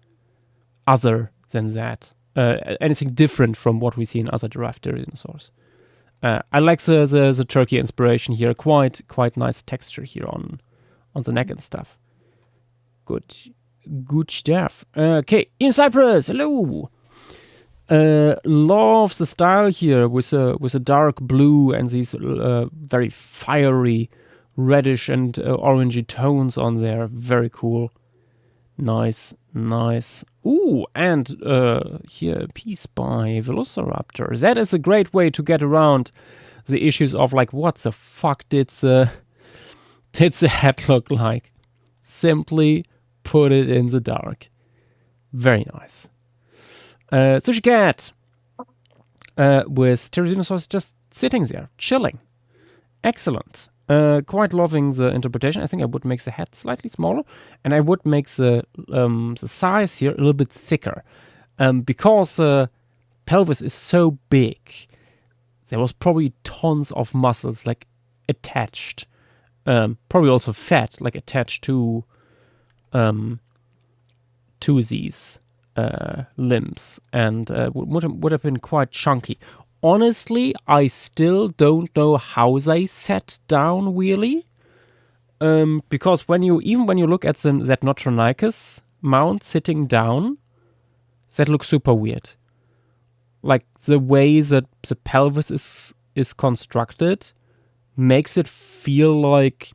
other than that, anything different from what we see in other derived Therizinosaurs. I like the turkey inspiration here, quite nice texture here on the neck and stuff. Good stuff. Okay, in Cyprus, hello. Love the style here with a dark blue and these very fiery reddish and orangey tones on there. Very cool. Nice. Ooh, and here a piece by Velociraptor. That is a great way to get around the issues of like, what the fuck did the head look like? Simply put it in the dark. Very nice. Sushi Cat with Therizinosaurus just sitting there, chilling. Excellent. Quite loving the interpretation. I think I would make the head slightly smaller, and I would make the size here a little bit thicker, because pelvis is so big. There was probably tons of muscles like attached, probably also fat like attached to these limbs, and would have been quite chunky. Honestly, I still don't know how they sat down really, because when you look at that Notronicus mount sitting down, that looks super weird. Like the way that the pelvis is constructed makes it feel like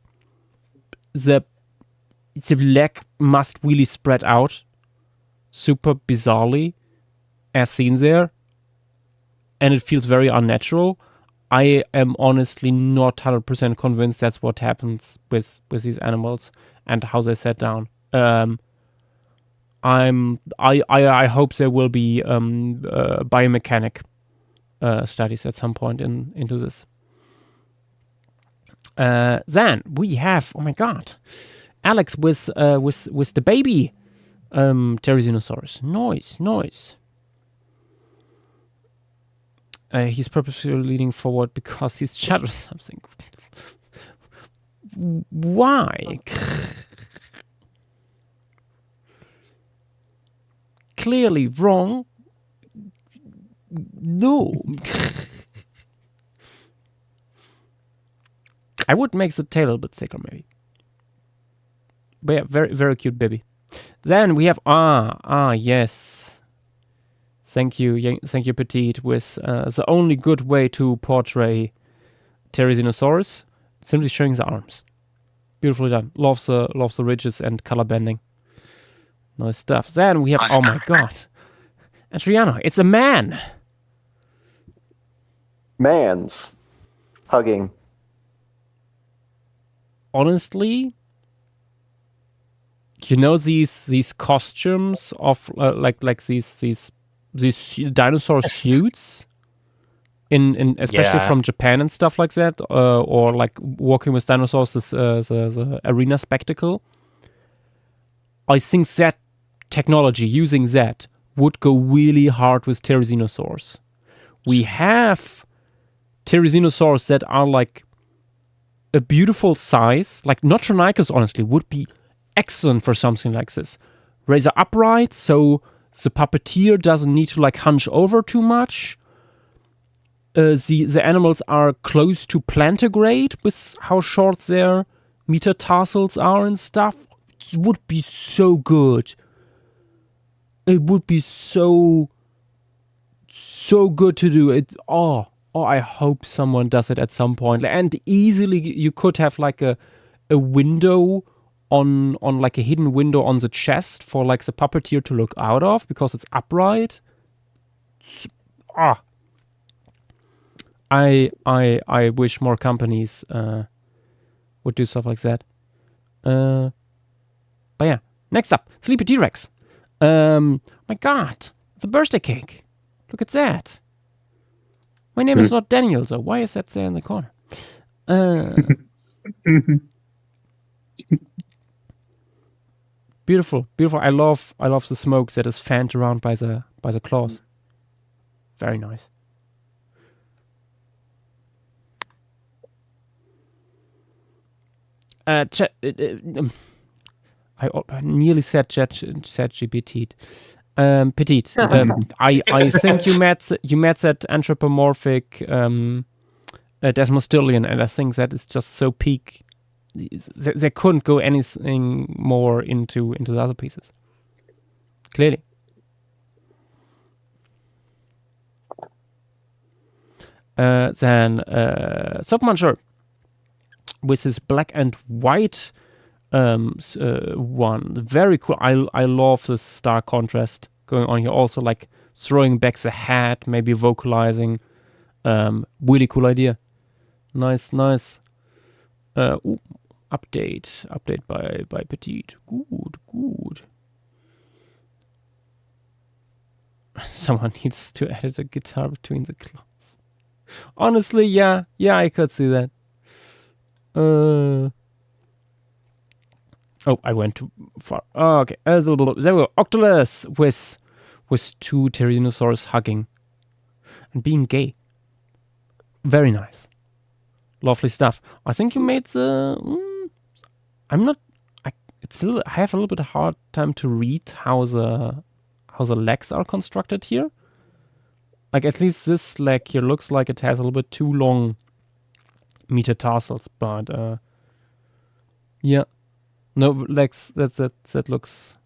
the leg must really spread out super bizarrely as seen there, and it feels very unnatural. I am honestly not 100% convinced that's what happens with these animals and how they set down. I hope there will be biomechanic studies at some point into this. Then we have, oh my god, Alex with the baby Therizinosaurus. Nice. He's purposely leaning forward because he's shadowed something. Why? Clearly wrong. No. I would make the tail a little bit thicker, maybe. But yeah, very, very cute baby. Then we have yes. Thank you, Petite, with the only good way to portray Therizinosaurus, simply showing the arms. Beautifully done. Loves the ridges and color bending. Nice stuff. Then we have, oh my god, Adriano, it's a man. Mans hugging. Honestly, you know these costumes of like these dinosaur suits in especially from Japan and stuff like that, or like walking with dinosaurs, the arena spectacle. I think that technology, using that, would go really hard with Therizinosaurs. We have Therizinosaurs that are like a beautiful size, like Notronicus honestly would be excellent for something like this. Razor upright, so the puppeteer doesn't need to like hunch over too much. The animals are close to plantigrade with how short their metatarsals are and stuff. It would be so good. It would be so good to do it. Oh, I hope someone does it at some point. And easily you could have like a window on like a hidden window on the chest for like the puppeteer to look out of because it's upright. I wish more companies would do stuff like that. But yeah, next up, Sleepy T-Rex. My God, it's a birthday cake. Look at that. My name is not Daniel, so why is that there in the corner? Beautiful, beautiful. I love the smoke that is fanned around by the claws. Very nice. I nearly said ChatGPT. Petite. I think you met that anthropomorphic Desmostillion, and I think that is just so peak. They couldn't go anything more into the other pieces. Clearly. Then Submuncher with his black and white one, very cool. I love this stark contrast going on here. Also, like throwing back the hat, maybe vocalizing. Really cool idea. Nice. Update by Petite. Good. Someone needs to edit a guitar between the claws. Honestly, yeah, I could see that. Oh, I went too far. Oh, okay, there we go. Octolus with two Tyrannosaurus hugging and being gay. Very nice. Lovely stuff. I think you made the. I have a little bit hard time to read how the legs are constructed here. Like, at least this leg here looks like it has a little bit too long metatarsals, but yeah. No, legs, that looks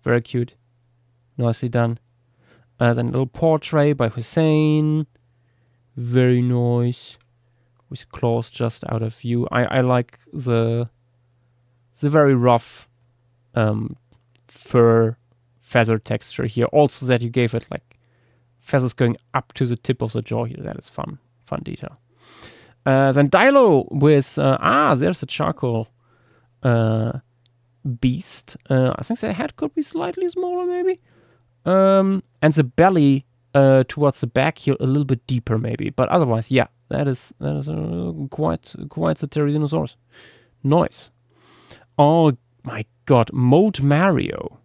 very cute. Nicely done. Then a little portrait by Hussein. Very nice. With claws just out of view. I like the very rough fur feather texture here. Also that you gave it like feathers going up to the tip of the jaw here. That is fun detail. Then Dilo with there's a charcoal beast. I think the head could be slightly smaller, maybe. And the belly towards the back here a little bit deeper, maybe. But otherwise, yeah, that is quite the Tyrannosaurus. Nice. Oh my God, Mold Mario.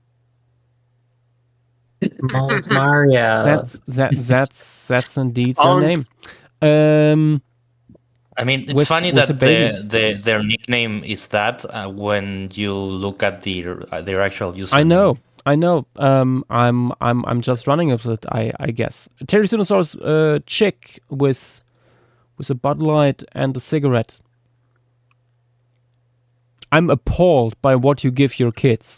Mold Mario. That's indeed the name. I mean, it's funny that their nickname is that when you look at their actual username. I know. I'm just running with it. I guess Tyrannosaurus chick with a Bud Light and a cigarette. I'm appalled by what you give your kids,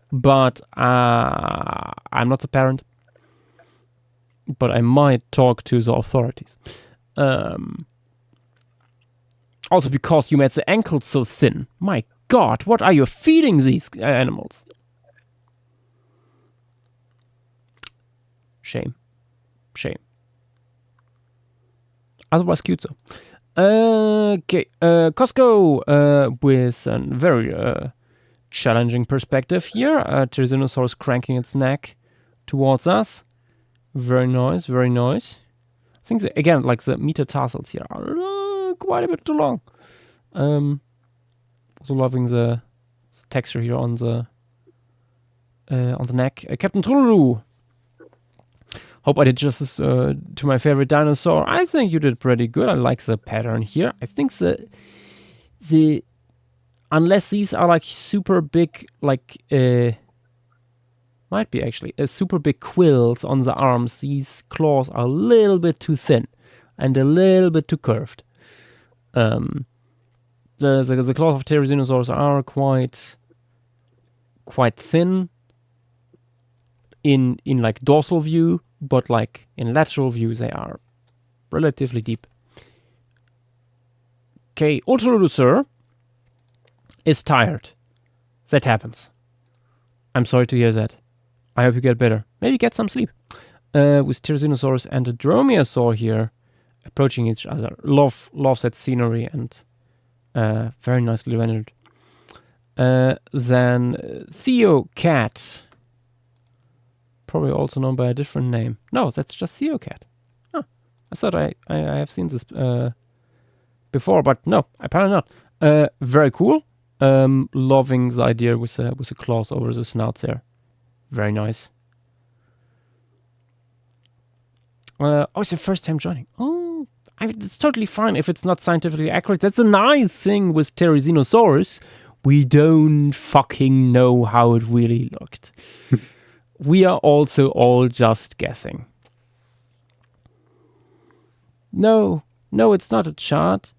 but I'm not a parent. But I might talk to the authorities. Also, because you made the ankles so thin. My God, what are you feeding these animals? Shame. Otherwise cute though. Okay, Costco with a very challenging perspective here. Tyrannosaurus cranking its neck towards us. Very nice. I think again, like the metatarsals here are quite a bit too long. Also loving the texture here on the neck. Captain Trululu. Hope I did justice to my favorite dinosaur. I think you did pretty good. I like the pattern here. I think the unless these are like super big, like might be actually super big quills on the arms. These claws are a little bit too thin and a little bit too curved. The claws of Tyrannosaurus are quite thin in like dorsal view, but like in lateral view they are relatively deep. Okay, Ultralucer is tired. That happens. I'm sorry to hear that. I hope you get better. Maybe get some sleep. With Tyrannosaurus and a Dromaeosaur here approaching each other. Love that scenery, and very nicely rendered. Then Theo Cat, probably also known by a different name. No, that's just Theo Cat. Huh. I thought I have seen this before, but no, apparently not. Very cool. Loving the idea with the claws over the snouts there. Very nice. It's the first time joining. Oh, it's totally fine if it's not scientifically accurate. That's a nice thing with Therizinosaurus. We don't fucking know how it really looked. We are also all just guessing. No, it's not a chart.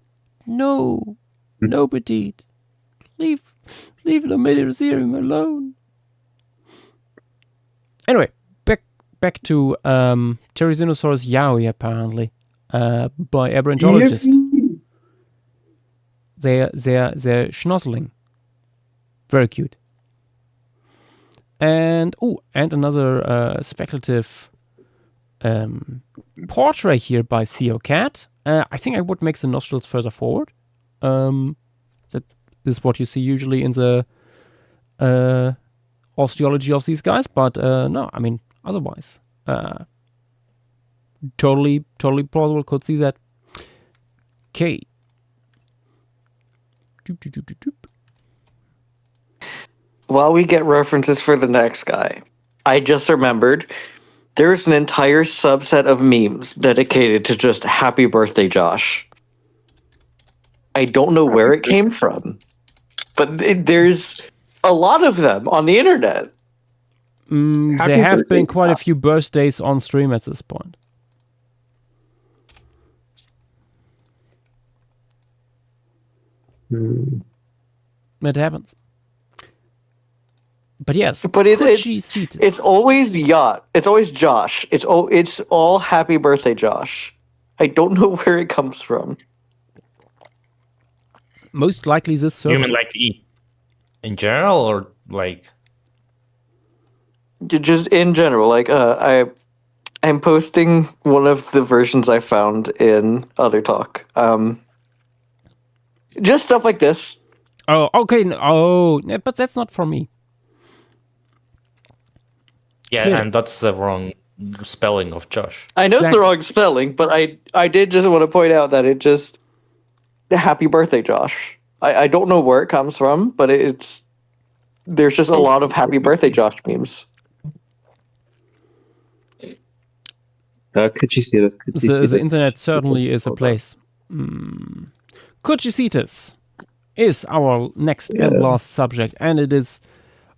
No, nobody. Leave the Meteorserum alone. Anyway, back to Therizinosaurus yaoi, apparently, by aberrantologists. They're schnozzling. Very cute. And another speculative portrait here by Theo Cat. I think I would make the nostrils further forward. That is what you see usually in the osteology of these guys, but no, I mean, otherwise, totally plausible. Could see that. Okay. While we get references for the next guy, I just remembered there's an entire subset of memes dedicated to just happy birthday, Josh. I don't know where it came from, but there's a lot of them on the internet. There have been quite a few birthdays on stream at this point. It happens. But yes, but it's always yacht. It's always Josh. It's all happy birthday, Josh. I don't know where it comes from. Most likely this server. You mean like in general, or like just in general? Like I'm posting one of the versions I found in Other Talk. Just stuff like this. Oh, okay. But that's not for me. Yeah, Clearly. And that's the wrong spelling of Josh. I know it's the wrong spelling, but I did just want to point out that it just happy birthday, Josh. I don't know where it comes from, but there's just a lot of happy birthday, Josh memes. Could you see this? The internet certainly is a place. Kuchicitus is our next and last subject, and it is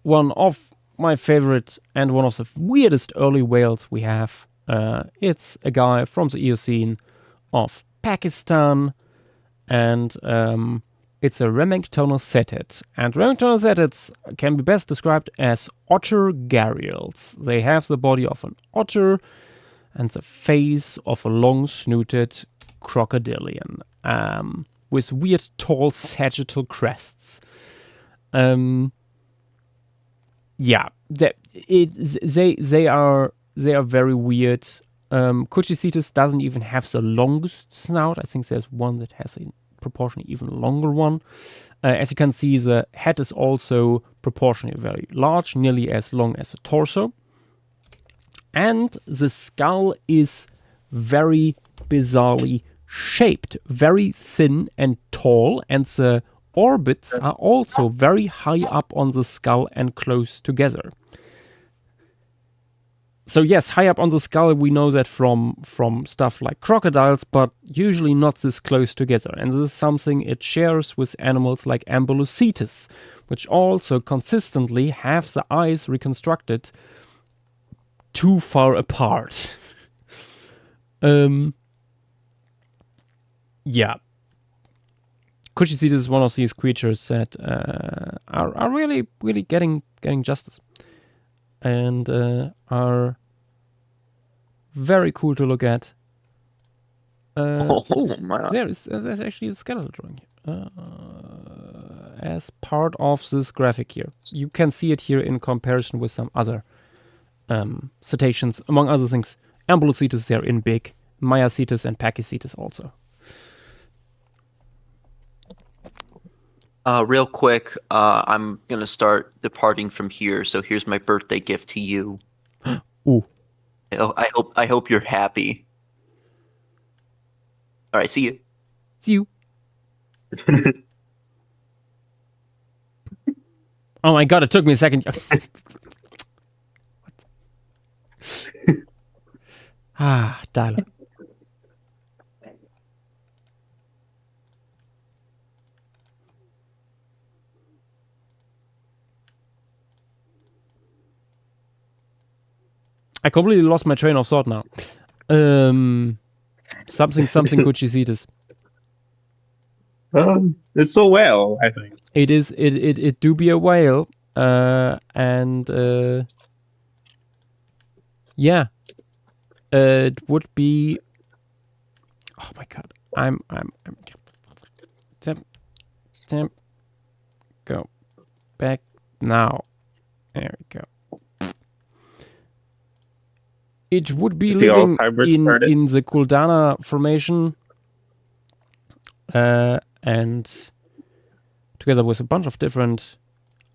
one of my favorite and one of the weirdest early whales we have. It's a guy from the Eocene of Pakistan, and it's a Remingtonoceted. And Remingtonocetids can be best described as otter gharials. They have the body of an otter and the face of a long-snouted crocodilian, with weird tall sagittal crests. Yeah, they are very weird. Kuchicitus doesn't even have the longest snout. I think there's one that has a proportionally even longer one. As you can see, the head is also proportionally very large, nearly as long as the torso. And the skull is very bizarrely shaped, very thin and tall, and the orbits are also very high up on the skull and close together. So yes, high up on the skull, we know that from stuff like crocodiles, but usually not this close together. And this is something it shares with animals like Ambulocetus, which also consistently have the eyes reconstructed too far apart. Yeah. Kuchicitus is one of these creatures that are really, really getting justice, and are very cool to look at. There's actually a skeletal drawing here, as part of this graphic here. You can see it here in comparison with some other cetaceans, among other things. Ambulocetus there in big, Maiacetus and Pachycetus also. Real quick, I'm gonna start departing from here. So here's my birthday gift to you. Ooh. I hope you're happy. All right, see you. See you. Oh my god, it took me a second. Darling. I completely lost my train of thought now. Something Gucci-citus. It's a whale, I think. It is. It do be a whale. And yeah, it would be. Oh my god! I'm. Temp. Go back now. There we go. It would be living in the Kuldana Formation, and together with a bunch of different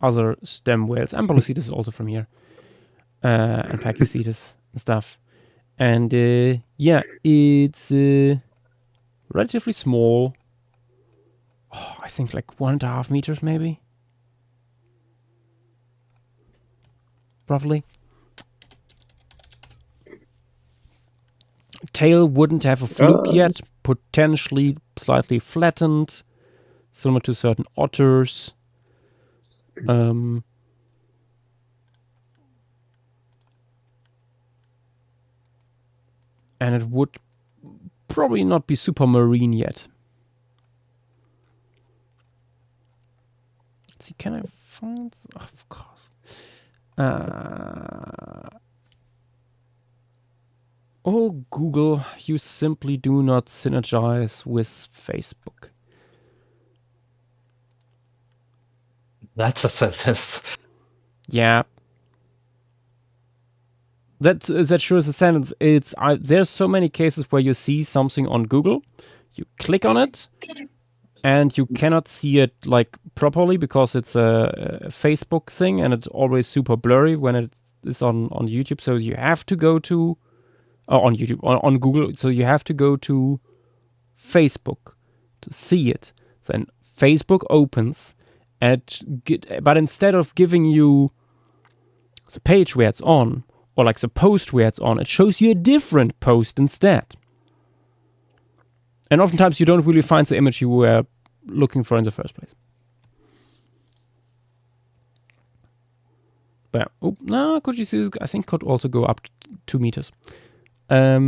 other stem whales. Ambulocetus is also from here, and Pachycetus and stuff. And yeah, it's relatively small. Oh, I think like 1.5 meters, maybe, roughly. Tail wouldn't have a fluke yet, potentially slightly flattened, similar to certain otters. And it would probably not be super marine yet. Let's see, can I find? Oh, of course. Oh, Google, you simply do not synergize with Facebook. That's a sentence. Yeah. That sure is a sentence. There's so many cases where you see something on Google, you click on it, and you cannot see it like properly because it's a Facebook thing and it's always super blurry when it is on YouTube. So you have to go to on YouTube, on Google, so you have to go to Facebook to see it. Then Facebook opens, but instead of giving you the page where it's on, or like the post where it's on, it shows you a different post instead. And oftentimes you don't really find the image you were looking for in the first place. But no, could you see? I think could also go up to 2 meters. Yeah,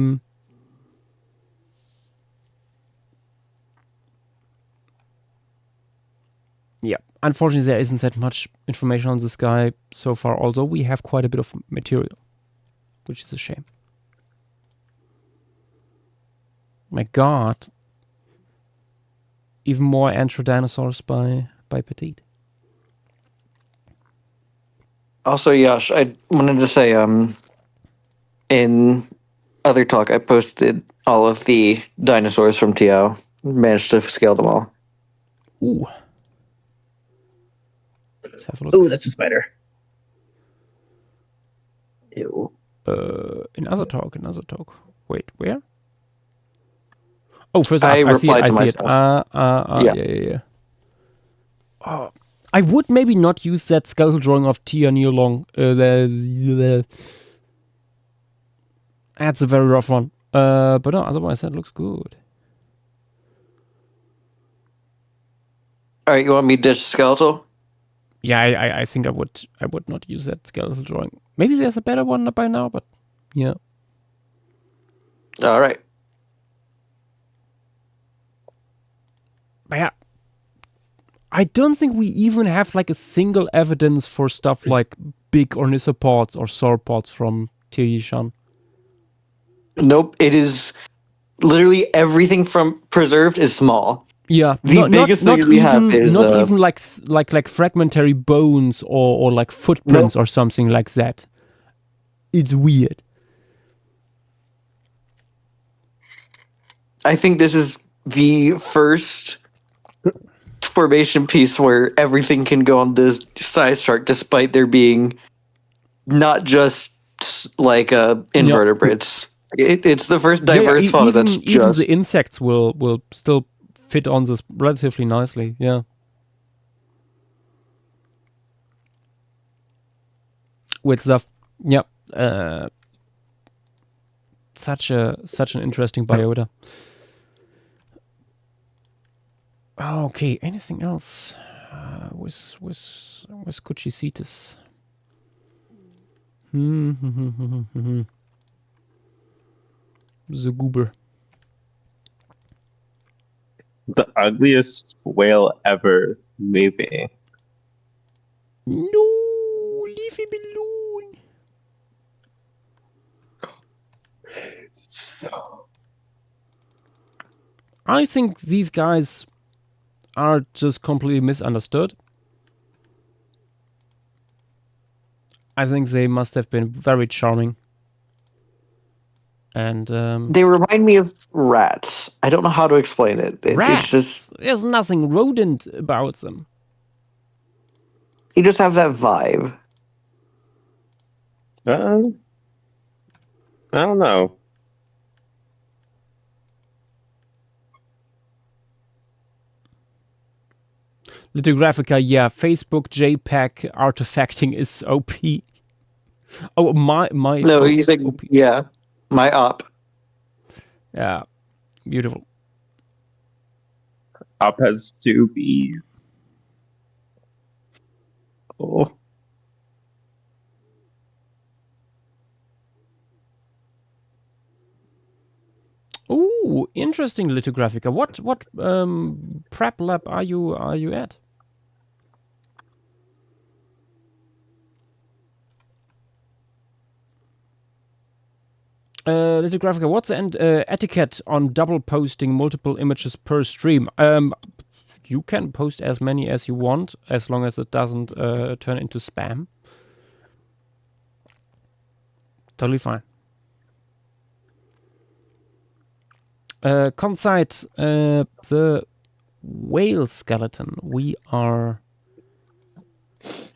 unfortunately there isn't that much information on this guy so far, although we have quite a bit of material, which is a shame. My god. Even more Antrodinosaurs by Petit. Also, Yash, I wanted to say, in other talk, I posted all of the dinosaurs from TO. Managed to scale them all. Ooh. Let's have a look. Ooh, that's a spider. Ew. Another talk. Wait, where? Oh, first I I see replied it. to I see myself. it. Yeah. Oh, I would maybe not use that skeletal drawing of Tia Neil Long. That's a very rough one. But no, otherwise that looks good. All right, you want me to ditch skeletal? Yeah, I think I would not use that skeletal drawing. Maybe there's a better one by now, but yeah. All right. But yeah, I don't think we even have like a single evidence for stuff like big ornithopods or sauropods from Tirishan. Nope, it is literally everything from preserved is small. Yeah, the biggest thing we have is not even like fragmentary bones or like footprints or something like that. It's weird. I think this is the first formation piece where everything can go on this size chart, despite there being not just like invertebrates. It's the first diverse fauna that's even just the insects will still fit on this relatively nicely. Yeah. With stuff, yeah. Such an interesting biota. Okay, anything else with Cuchicitus? The goober. The ugliest whale ever, maybe. No, leafy balloon. So... I think these guys are just completely misunderstood. I think they must have been very charming. And they remind me of rats. I don't know how to explain it. Rats? It's just there's nothing rodent about them. You just have that vibe. I don't know. Lithographica, yeah. Facebook JPEG artifacting is OP. Oh, my. No, he's like, OP. Yeah, my op. Yeah, beautiful. Op has 2 B's. Oh. Ooh, interesting, Lithographica. What prep lab are you at? Lithographica, what's the etiquette on double posting multiple images per stream? You can post as many as you want, as long as it doesn't turn into spam. Totally fine. Consite, the whale skeleton we are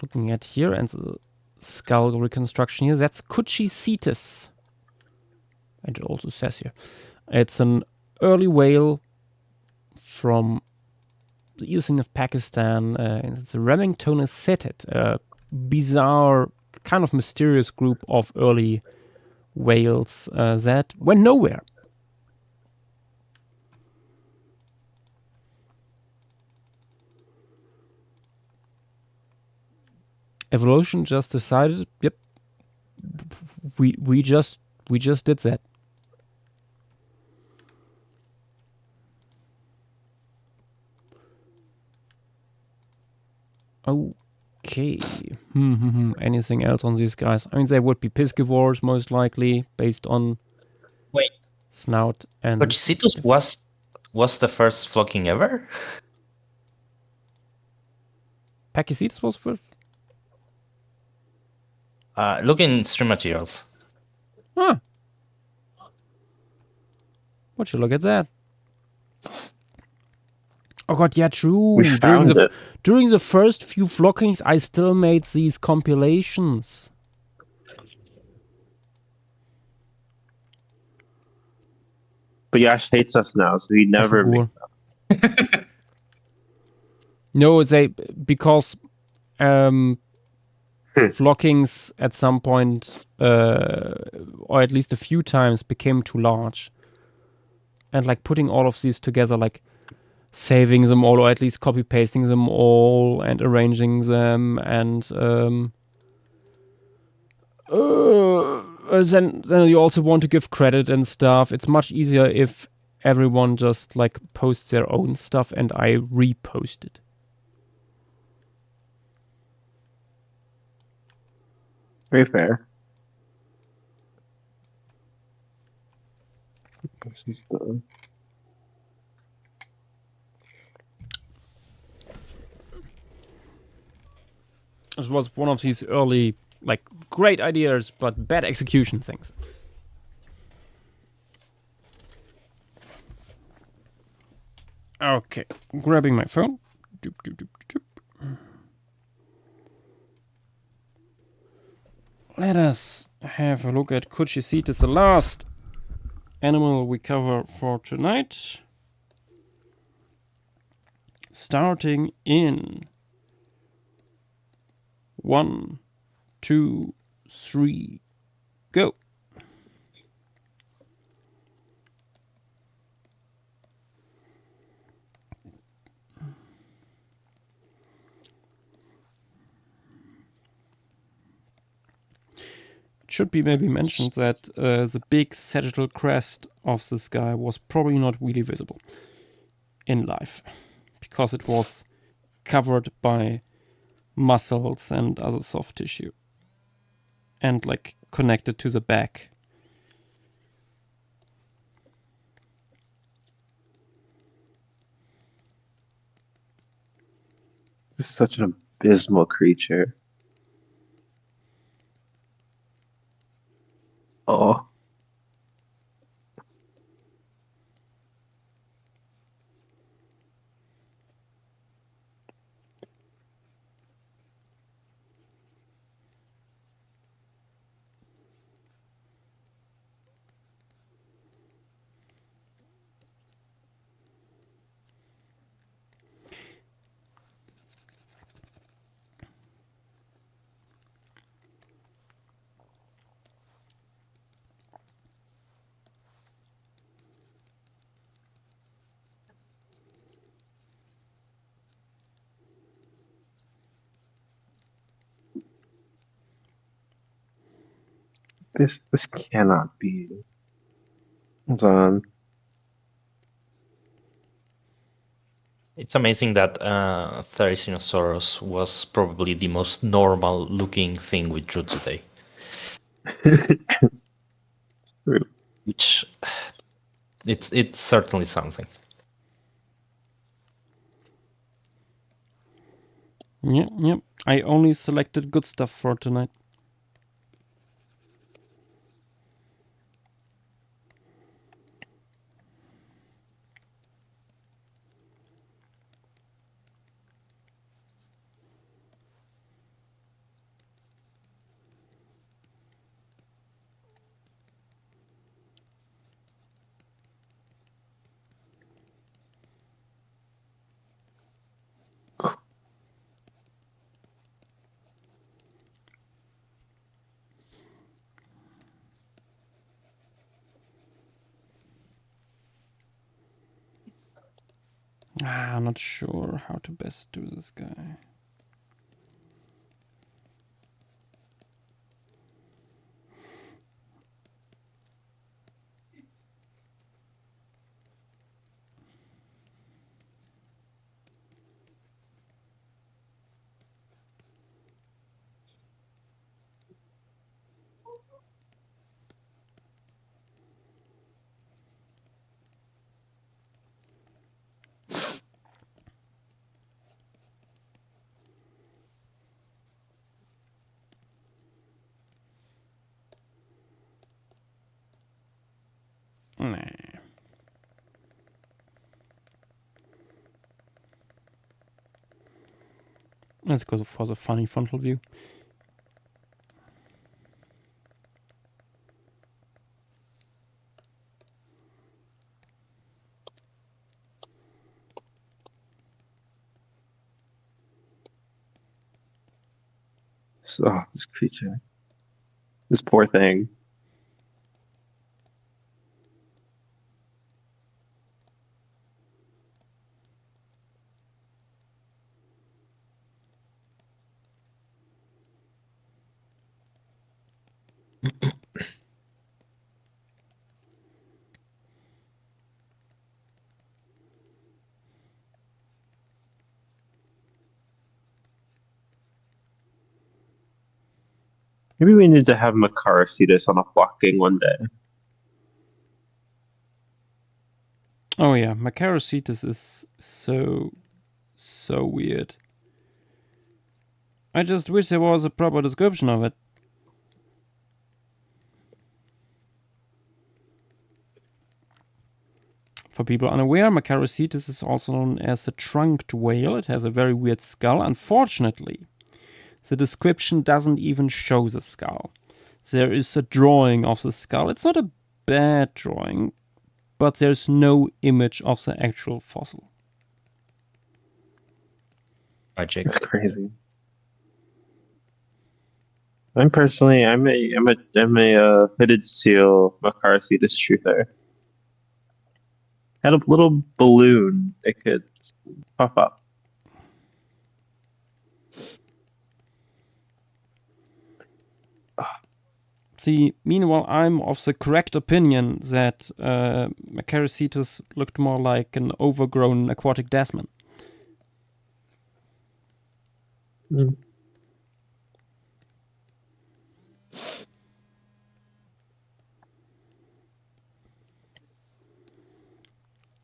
looking at here, and the skull reconstruction here, that's Cuchicitus. And it also says here, it's an early whale from the eastern of Pakistan, and it's a Remingtonus setet, a bizarre, kind of mysterious group of early whales that went nowhere. Evolution just decided, yep, we just did that. Okay. Anything else on these guys? I mean, they would be piscivores most likely, based on snout and. Cuchicitus was the first flocking ever. Pachyscetus was first. Look in stream materials. Huh. Would you look at that? Oh god, yeah, true. During the first few flockings, I still made these compilations. But Yash hates us now, so he never made them. No, because flockings at some point, or at least a few times, became too large. And like putting all of these together, like saving them all, or at least copy pasting them all and arranging them, and then you also want to give credit and stuff. It's much easier if everyone just like posts their own stuff and I repost it. Very fair. This is the... This was one of these early, like, great ideas, but bad execution things. Okay, grabbing my phone. Doop, doop, doop, doop. Let us have a look at Kuchisitas, the last animal we cover for tonight. Starting in 1, 2, 3, go. It should be maybe mentioned that the big sagittal crest of this guy was probably not really visible in life because it was covered by muscles and other soft tissue and like connected to the back. This is such an abysmal creature. Oh. This cannot be. Hold on. It's amazing that Therizinosaurus was probably the most normal looking thing we drew today. Which it's certainly something. Yep. I only selected good stuff for tonight. I'm not sure how to best do this guy. Nah. Let's go for the funny frontal view. This creature. This poor thing. Maybe we need to have Makara see this on a flocking one day. Oh yeah, Macarocitus is so weird. I just wish there was a proper description of it. For people unaware, Macharocetus is also known as a trunked whale. It has a very weird skull. Unfortunately, the description doesn't even show the skull. There is a drawing of the skull. It's not a bad drawing, but there's no image of the actual fossil. Magic. It's crazy. I'm a hooded seal Macharocetus truther. Had a little balloon it could pop up. See, meanwhile, I'm of the correct opinion that Macharocetus looked more like an overgrown aquatic desman. Mm.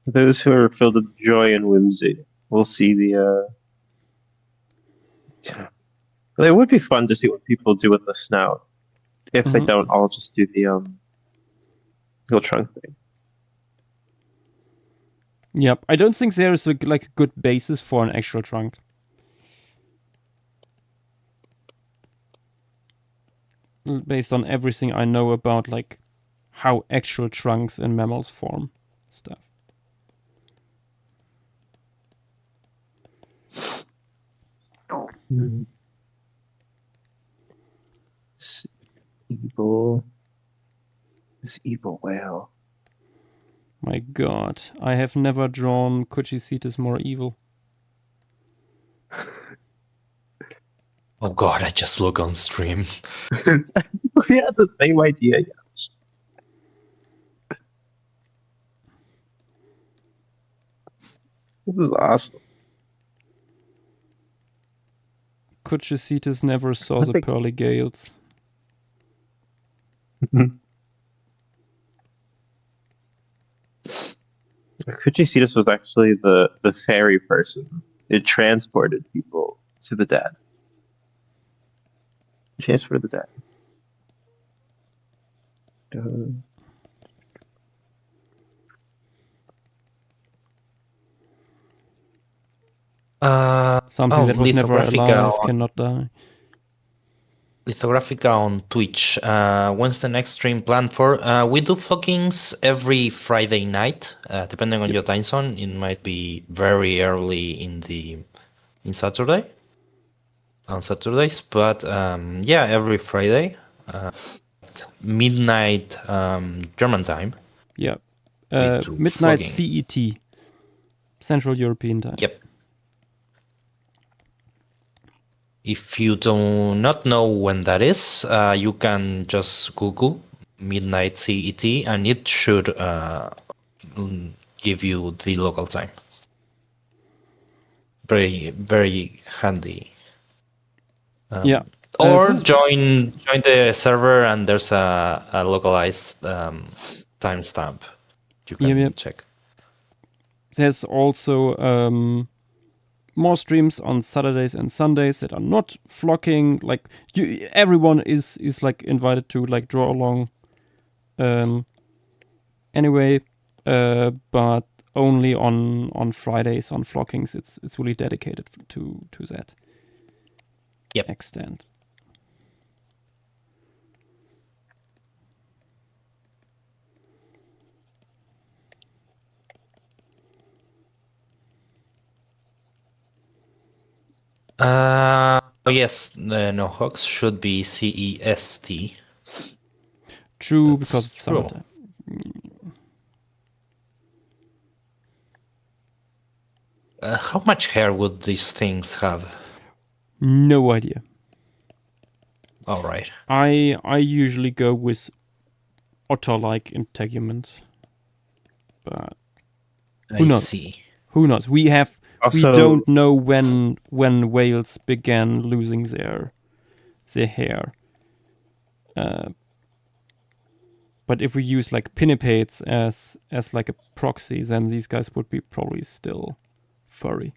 Those who are filled with joy and whimsy will see the. It would be fun to see what people do with the snout if they don't all just do the little trunk thing. Yep, I don't think there is a good basis for an actual trunk. Based on everything I know about how actual trunks in mammals form stuff. This evil whale. My god, I have never drawn Kuchicetus more evil. Oh god, I just look on stream. We had the same idea. This is awesome. Kuchicetus never saw the pearly gales. Kuchicetus was actually the fairy person. It transported people to the dead. Transported the dead. Something that was never alive Lithographica cannot die. Lithographica on Twitch. When's the next stream planned for? We do flockings every Friday night, depending on your time zone. It might be very early in Saturday, on Saturdays, but yeah, every Friday, at midnight German time. Yeah, we do midnight flogging. CET, Central European time. Yep. If you do not know when that is, you can just Google midnight CET and it should give you the local time. Very, very handy. Yeah. Or join the server and there's a localized timestamp you can check. There's also more streams on Saturdays and Sundays that are not flocking. Everyone is invited to draw along. Anyway, but only on Fridays on flockings. It's really dedicated to that. Extent. Yes, no, Hawks should be CEST. True, That's because it's true. summertime. How much hair would these things have? No idea. All right. I usually go with otter-like integument, but who I knows? see. Who knows? We Also- don't know when whales began losing their hair. But if we use pinnipeds as a proxy, then these guys would be probably still furry.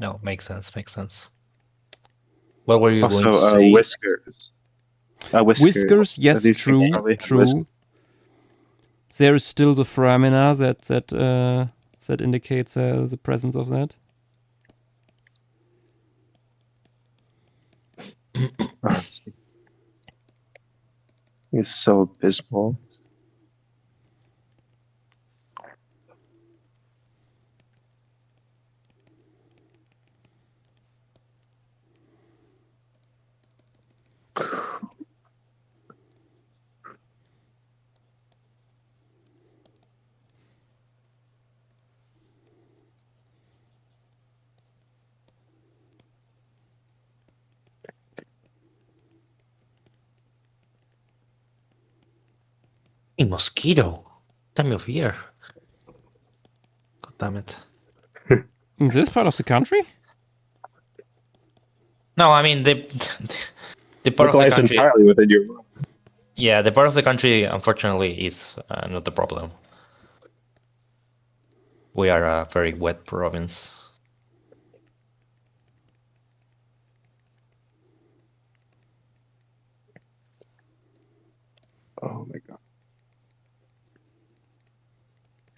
No, makes sense. Makes sense. What were you Also, going to say? whiskers. Whiskers, yes, These things true, probably have true. whiskers. There is still the foramina that indicates the presence of that. It's so abysmal. A mosquito. Time of year. God damn it. In this part of the country? No, I mean the part of the Localized country. entirely within your room. Yeah, the part of the country, unfortunately, is not the problem. We are a very wet province. Oh my god.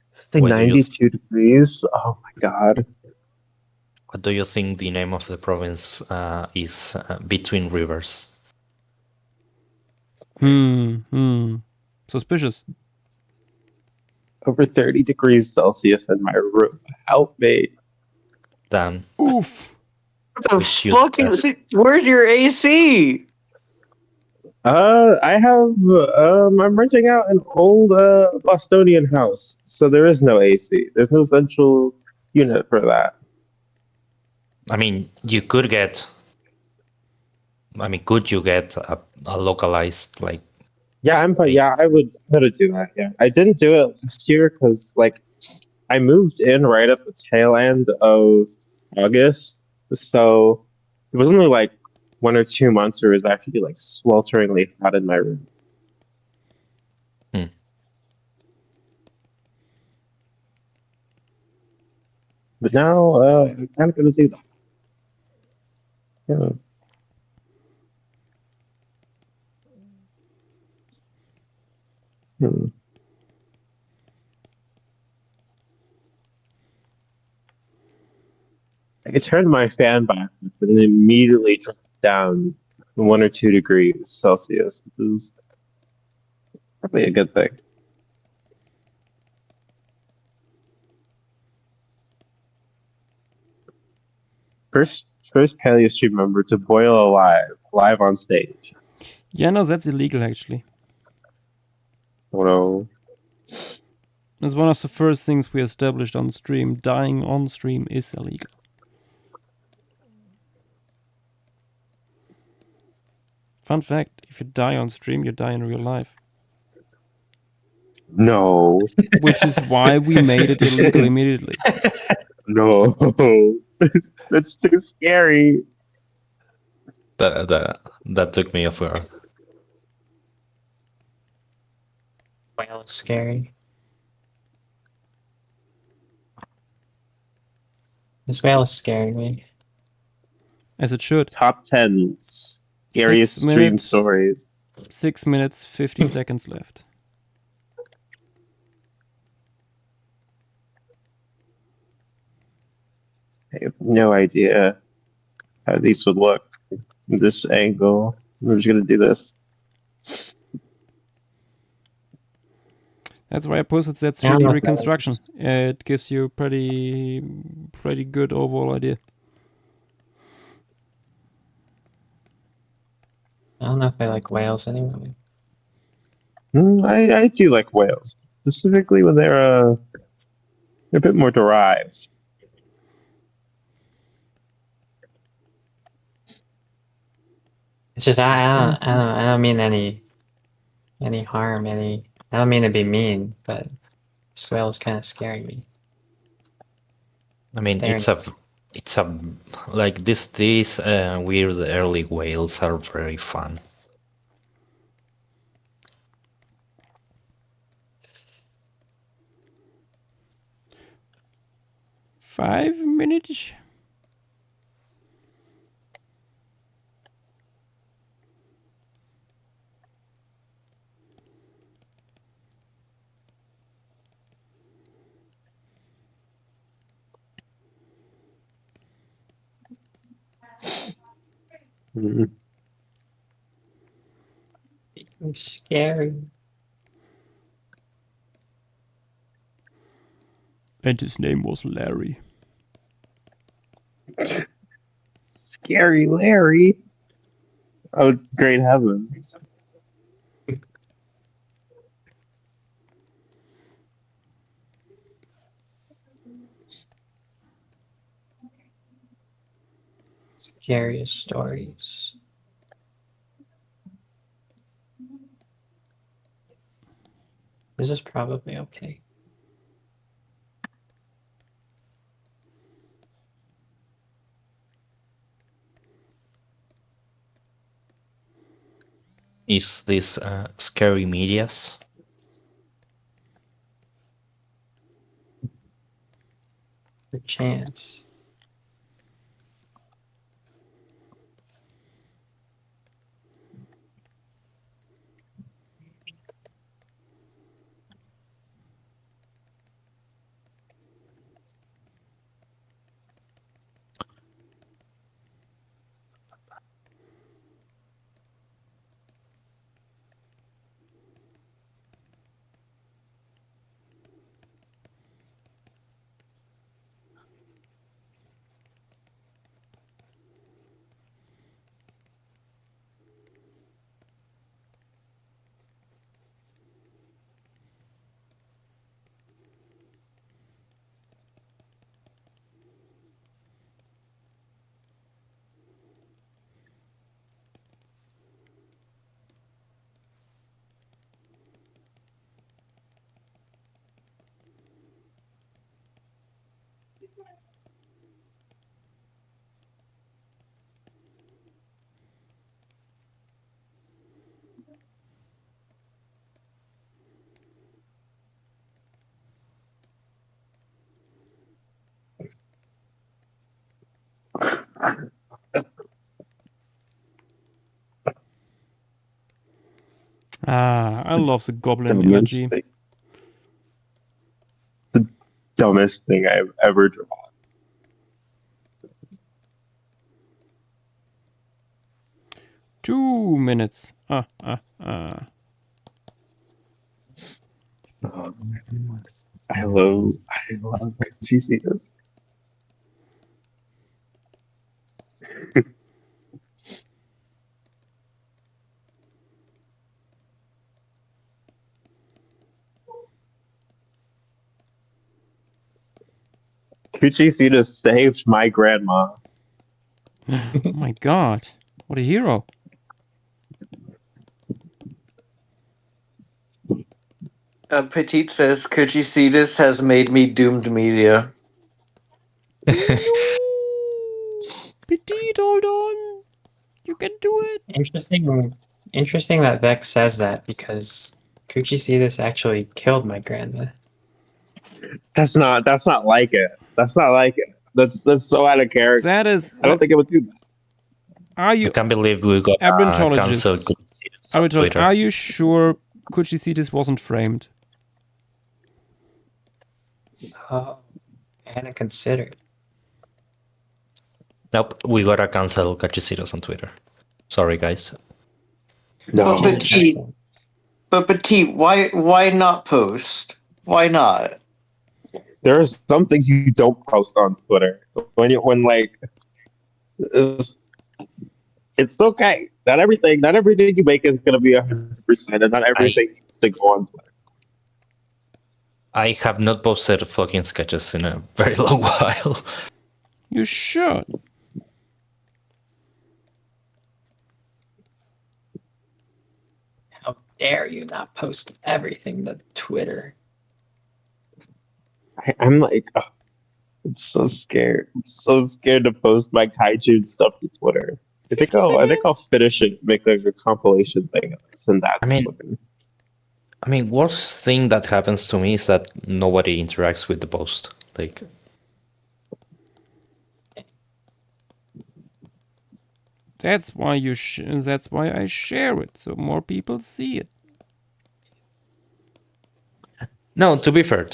It's like What do you 92 degrees. Oh my god. What do you think the name of the province is between rivers? Suspicious. Over 30 degrees Celsius in my room. Help me. Damn. Oof. What the fuck is it? Where's your AC? I have, I'm renting out an old, Bostonian house, so there is no AC. There's no central unit for that. I mean, you could get. I mean, could you get a localized like? Yeah, I would do that. Yeah, I didn't do it last year because like I moved in right at the tail end of August, so it was only like 1 or 2 months where it was actually like swelteringly hot in my room. But now I'm kind of gonna do that. Yeah. I turned my fan back and then immediately dropped down 1 or 2 degrees Celsius, which is probably a good thing. First Paleo stream member to boil live on stage. Yeah, no, that's illegal actually. Oh no. It's one of the first things we established on stream. Dying on stream is illegal. Fun fact, if you die on stream, you die in real life. No. Which is why we made it illegal immediately. No. That's too scary. That took me off guard. Whale is scary. This whale is scaring me. As it should. Top 10 scariest stream stories. 6 minutes, 50 seconds left. I have no idea how these would look. This angle. We're just gonna do this. That's why I posted that 3D reconstruction. It gives you pretty good overall idea. I don't know if I like whales anyway. I do like whales, specifically when they're a bit more derived. It's just I don't mean any harm, I don't mean to be mean, but this whale is kind of scaring me. I mean, it's a like these weird early whales are very fun. Five minutes. Mhm. Scary. And his name was Larry. Scary Larry. Oh, great heavens. Scariest stories. This is probably okay. Is this scary medias? The chance. I love the goblin Dumbest energy. thing. The dumbest thing I've ever drawn. Two minutes. Oh, I love GCS. Kuchisita saved my grandma. Oh my god. What a hero. Petite says Kuchisidis has made me doomed media. Petite, hold on. You can do it. Interesting that Vex says that because Kuchisidis actually killed my grandma. That's not like it. That's not like it. That's so out of character. That is. I don't think it would do that. Are you? I can't believe we got cancelled. Abrantologist, are you sure Kuchisidis wasn't framed? Oh, and considered. Nope, we gotta cancel Cachisitos on Twitter. Sorry, guys. No. But Petite, why not post? Why not? There are some things you don't post on Twitter. When it's okay. Not everything you make is gonna be 100%, and not everything needs to go on Twitter. I have not posted flocking sketches in a very long while. You should. How dare you not post everything to Twitter? I'm like, I'm so scared. I'm so scared to post my kaiju stuff to Twitter. I think I'll finish it, make like a compilation thing, and send that. I mean, worst thing that happens to me is that nobody interacts with the post. Like, that's why that's why I share it, so more people see it. no, to be fair,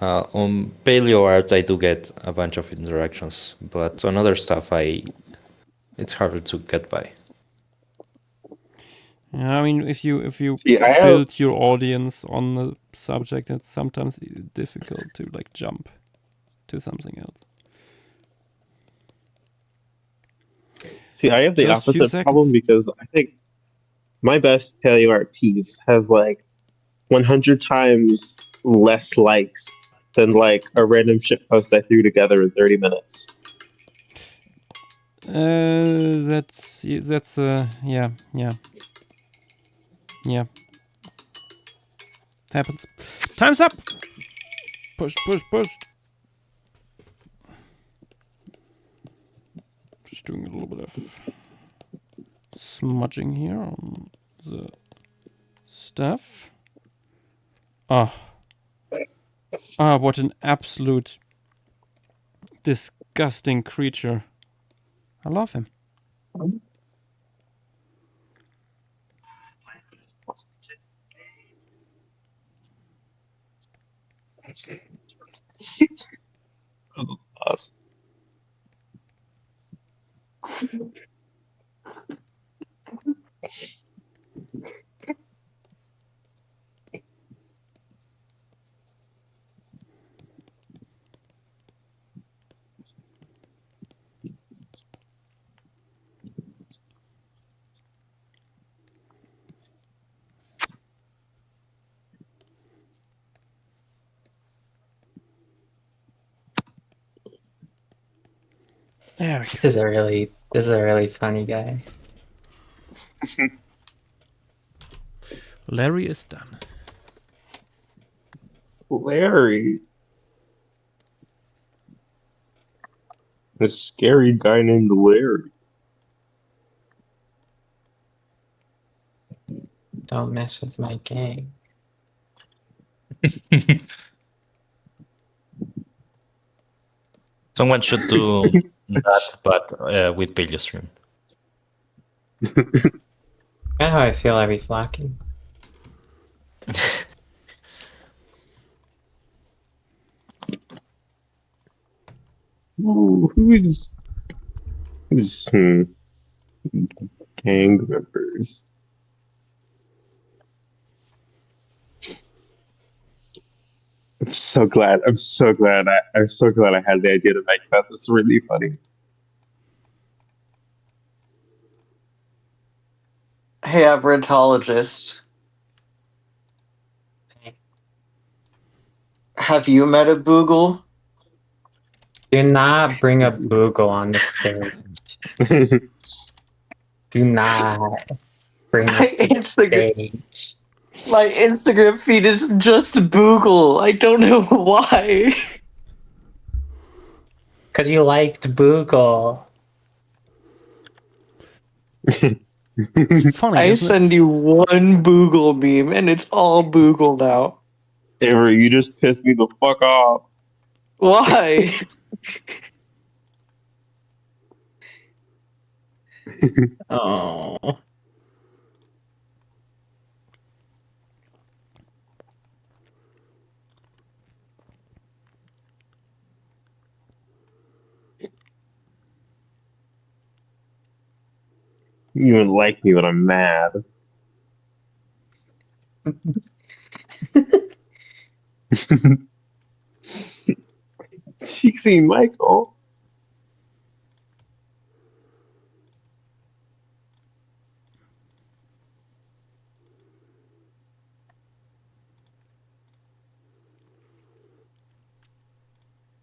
on Paleo Art I do get a bunch of interactions, but on other stuff it's harder to get by. Yeah, I mean, if you See, I have- build your audience on the subject, it's sometimes difficult to like jump to something else. See, I have the Just a few opposite problem seconds. because I think my best paleo art piece has like 100 times less likes than like a random shit post I threw together in 30 minutes. That's yeah. Happens. Time's up. Push. Just doing a little bit of smudging here on the stuff. What an absolute disgusting creature. I love him. Awesome. There we go. This is a really funny guy. Larry is done. Larry. A scary guy named Larry. Don't mess with my gang. Someone should do that, but with PaleoStream. Kind of how I feel every flocking. Ooh, who's gang members? I'm so glad I had the idea to make that. That's really funny. Hey, Abritologist. Have you met a Boogle? Do not bring up Google on the stage. Do not bring this to the stage. My Instagram feed is just Boogle. I don't know why. Because you liked Boogle. It's funny. I isn't send it? you one Boogle meme, and it's all Boogle now. Avery, you just pissed me the fuck off. Why? Oh. You don't like me when I'm mad. Cheeksy Michael.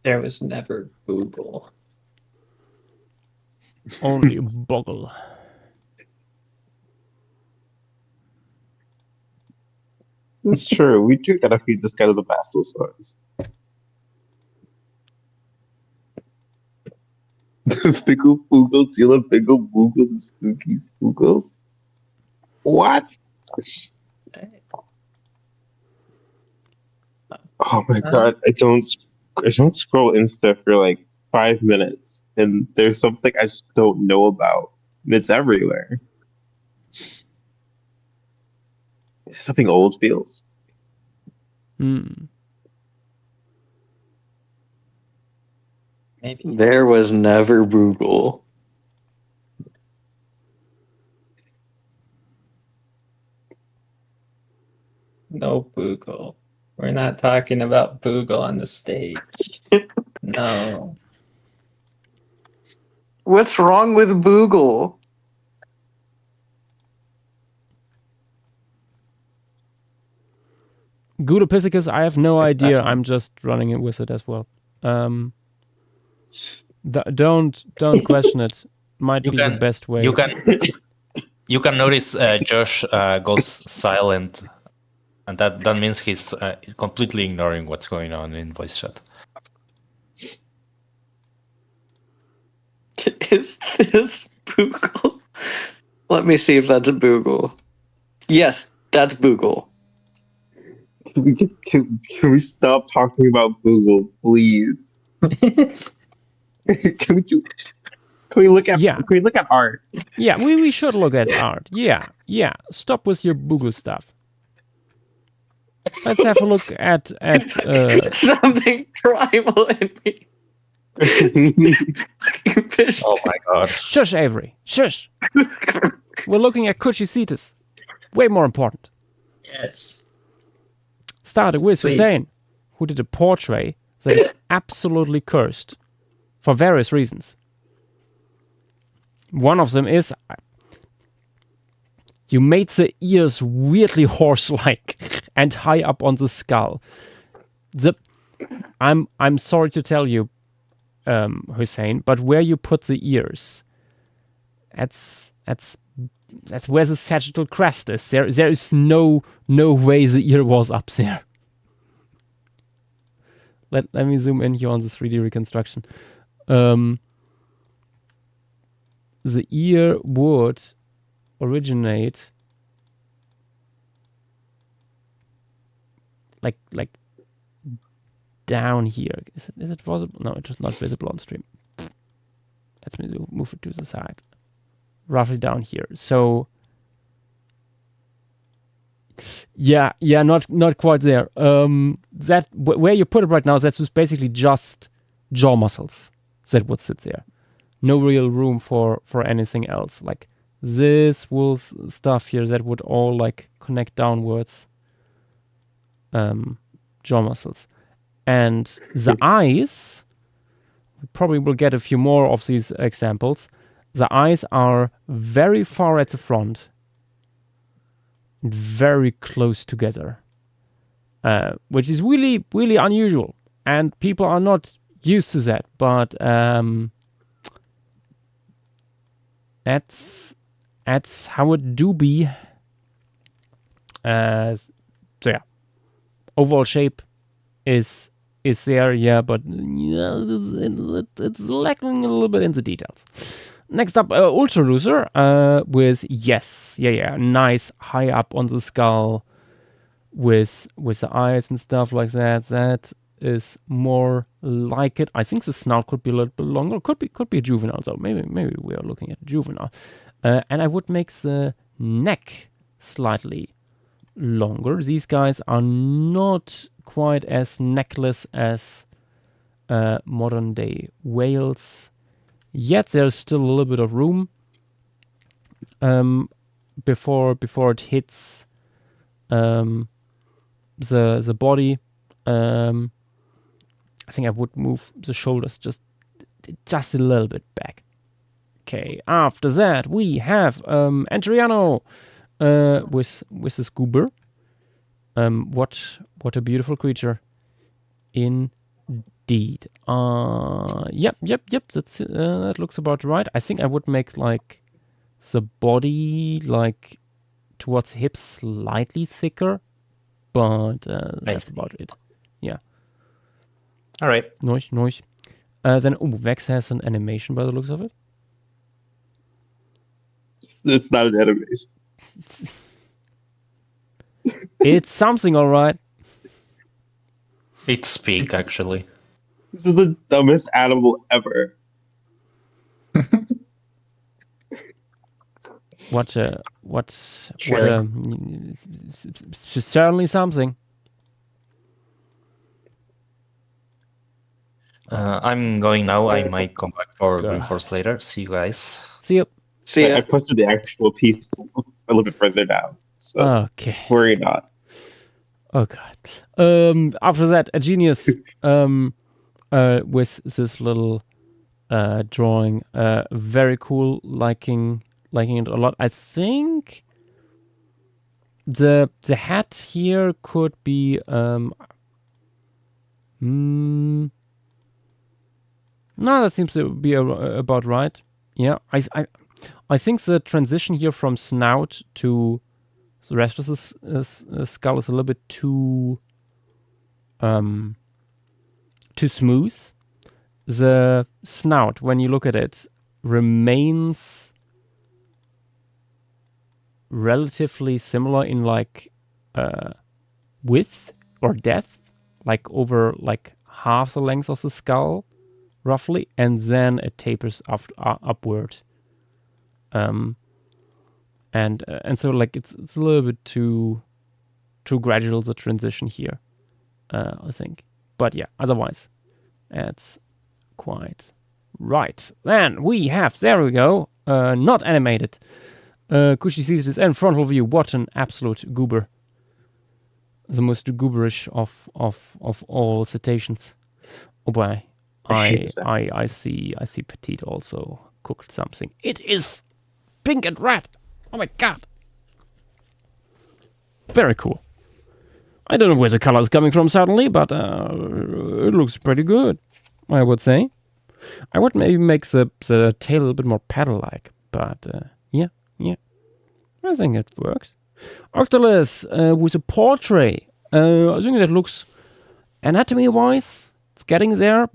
There was never Google. Only Boggle. It's true. We do gotta feed this guy to the Bastosauros. Biggle Boogles, you love Biggle Boogles, Spooky Spoogles? What? Oh my god, I don't scroll Insta for like 5 minutes, and there's something I just don't know about. It's everywhere. Is something old feels? Maybe. There was never Boogle. No Boogle. We're not talking about Boogle on the stage. No. What's wrong with Boogle? Gudopithecus, I have no idea. I'm just running it with it as well. Don't question it. Might You be can- the best way. You can notice Josh goes silent, and that means he's completely ignoring what's going on in voice chat. Is this Boogle? Let me see if that's a Boogle. Yes, that's Boogle. Can we stop talking about Google, please? Can we look at art? Yeah, we should look at art. Yeah. Stop with your Google stuff. Let's have a look at something primal in me. Oh my god. Shush, Avery. Shush. We're looking at Cushicitus. Way more important. Yes. Started with Please. Hussein, who did a portrait that is absolutely cursed for various reasons. One of them is you made the ears weirdly horse-like and high up on the skull. I'm sorry to tell you, Hussein, but where you put the ears, that's where the sagittal crest is. There is no way the ear was up there. Let me zoom in here on the 3D reconstruction. The ear would originate like down here. Is it visible? No, it's just not visible on stream. Let me move it to the side. Roughly down here. So yeah, not quite there. That where you put it right now, that's just basically just jaw muscles that would sit there. No real room for anything else. Like this wool stuff here that would all like connect downwards. Jaw muscles. And the eyes, we probably will get a few more of these examples. The eyes are very far at the front, and very close together, which is really, really unusual. And people are not used to that, but that's how it do be. So yeah, overall shape is there, yeah, but it's lacking a little bit in the details. Next up, Ultra Loser with nice high up on the skull with the eyes and stuff like that. That is more like it. I think the snout could be a little bit longer. Could be a juvenile though. Maybe we are looking at a juvenile. And I would make the neck slightly longer. These guys are not quite as neckless as modern day whales. Yet there's still a little bit of room before it hits the body. I think I would move the shoulders just a little bit back. Okay, after that we have Antriano with the scuba. What a beautiful creature. Indeed. Yep. That's that looks about right. I think I would make like the body like towards hips slightly thicker, but that's about it. Yeah. All right. Nice. Then Vex has an animation by the looks of it. It's not an animation. It's something, all right. It's Speak, actually. This is the dumbest animal ever. Certainly something. I'm going now. I might come back for Reinforce later. See you guys. See you. I posted the actual piece a little bit further down. So okay. Worry not. Oh god. After that, a genius with this little drawing. Very cool. Liking it a lot. I think the hat here could be no, that seems to be about right. Yeah, I think the transition here from snout to the rest of the skull is a little bit too smooth. The snout, when you look at it, remains relatively similar in like width or depth, like over like half the length of the skull, roughly, and then it tapers upward. And so like it's a little bit too gradual, the transition here, I think. But yeah, otherwise, it's quite right. Then we have, there we go, not animated. Kushi sees this in frontal view. What an absolute goober! The most gooberish of all cetaceans. Oh boy, I see Petite also cooked something. It is pink and red. Oh my god! Very cool. I don't know where the color is coming from suddenly, but it looks pretty good, I would say. I would maybe make the tail a little bit more paddle-like, but yeah. I think it works. Octolus with a portrait. I think that looks anatomy-wise, it's getting there,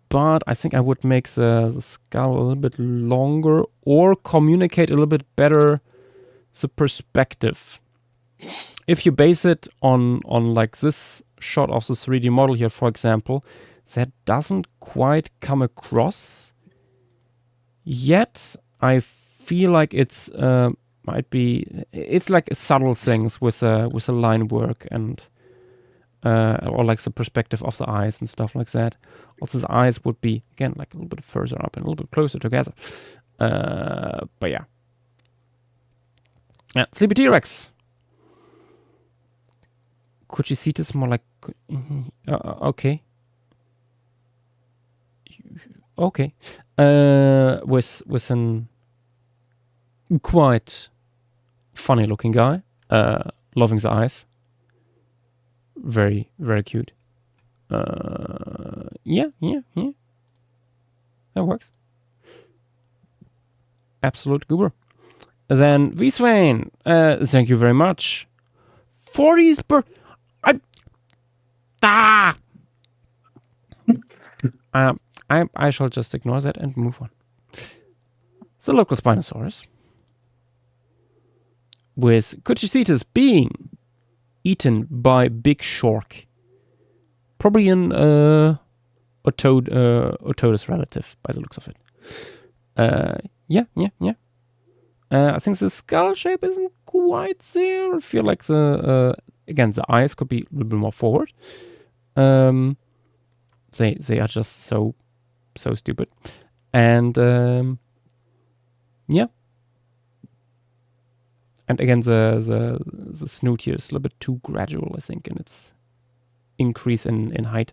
but I think I would make the skull a little bit longer or communicate a little bit better the perspective. If you base it on like this shot of the 3D model here, for example, that doesn't quite come across yet. I feel like it's like subtle things with a line work and or like the perspective of the eyes and stuff like that. Also, the eyes would be again like a little bit further up and a little bit closer together. But yeah, Sleepy T-Rex. Could you see this more like okay? Okay, with an quite funny looking guy, loving the eyes, very cute. Yeah, that works. Absolute goober. Then V-Swain, thank you very much for these I shall just ignore that and move on. The local Spinosaurus, with Kuchicitus being eaten by Big Shork. Probably an Otodus relative by the looks of it. Yeah. I think the skull shape isn't quite there. I feel like the eyes could be a little bit more forward. They are just so stupid. And yeah. And again, the snoot here is a little bit too gradual, I think, in its increase in height.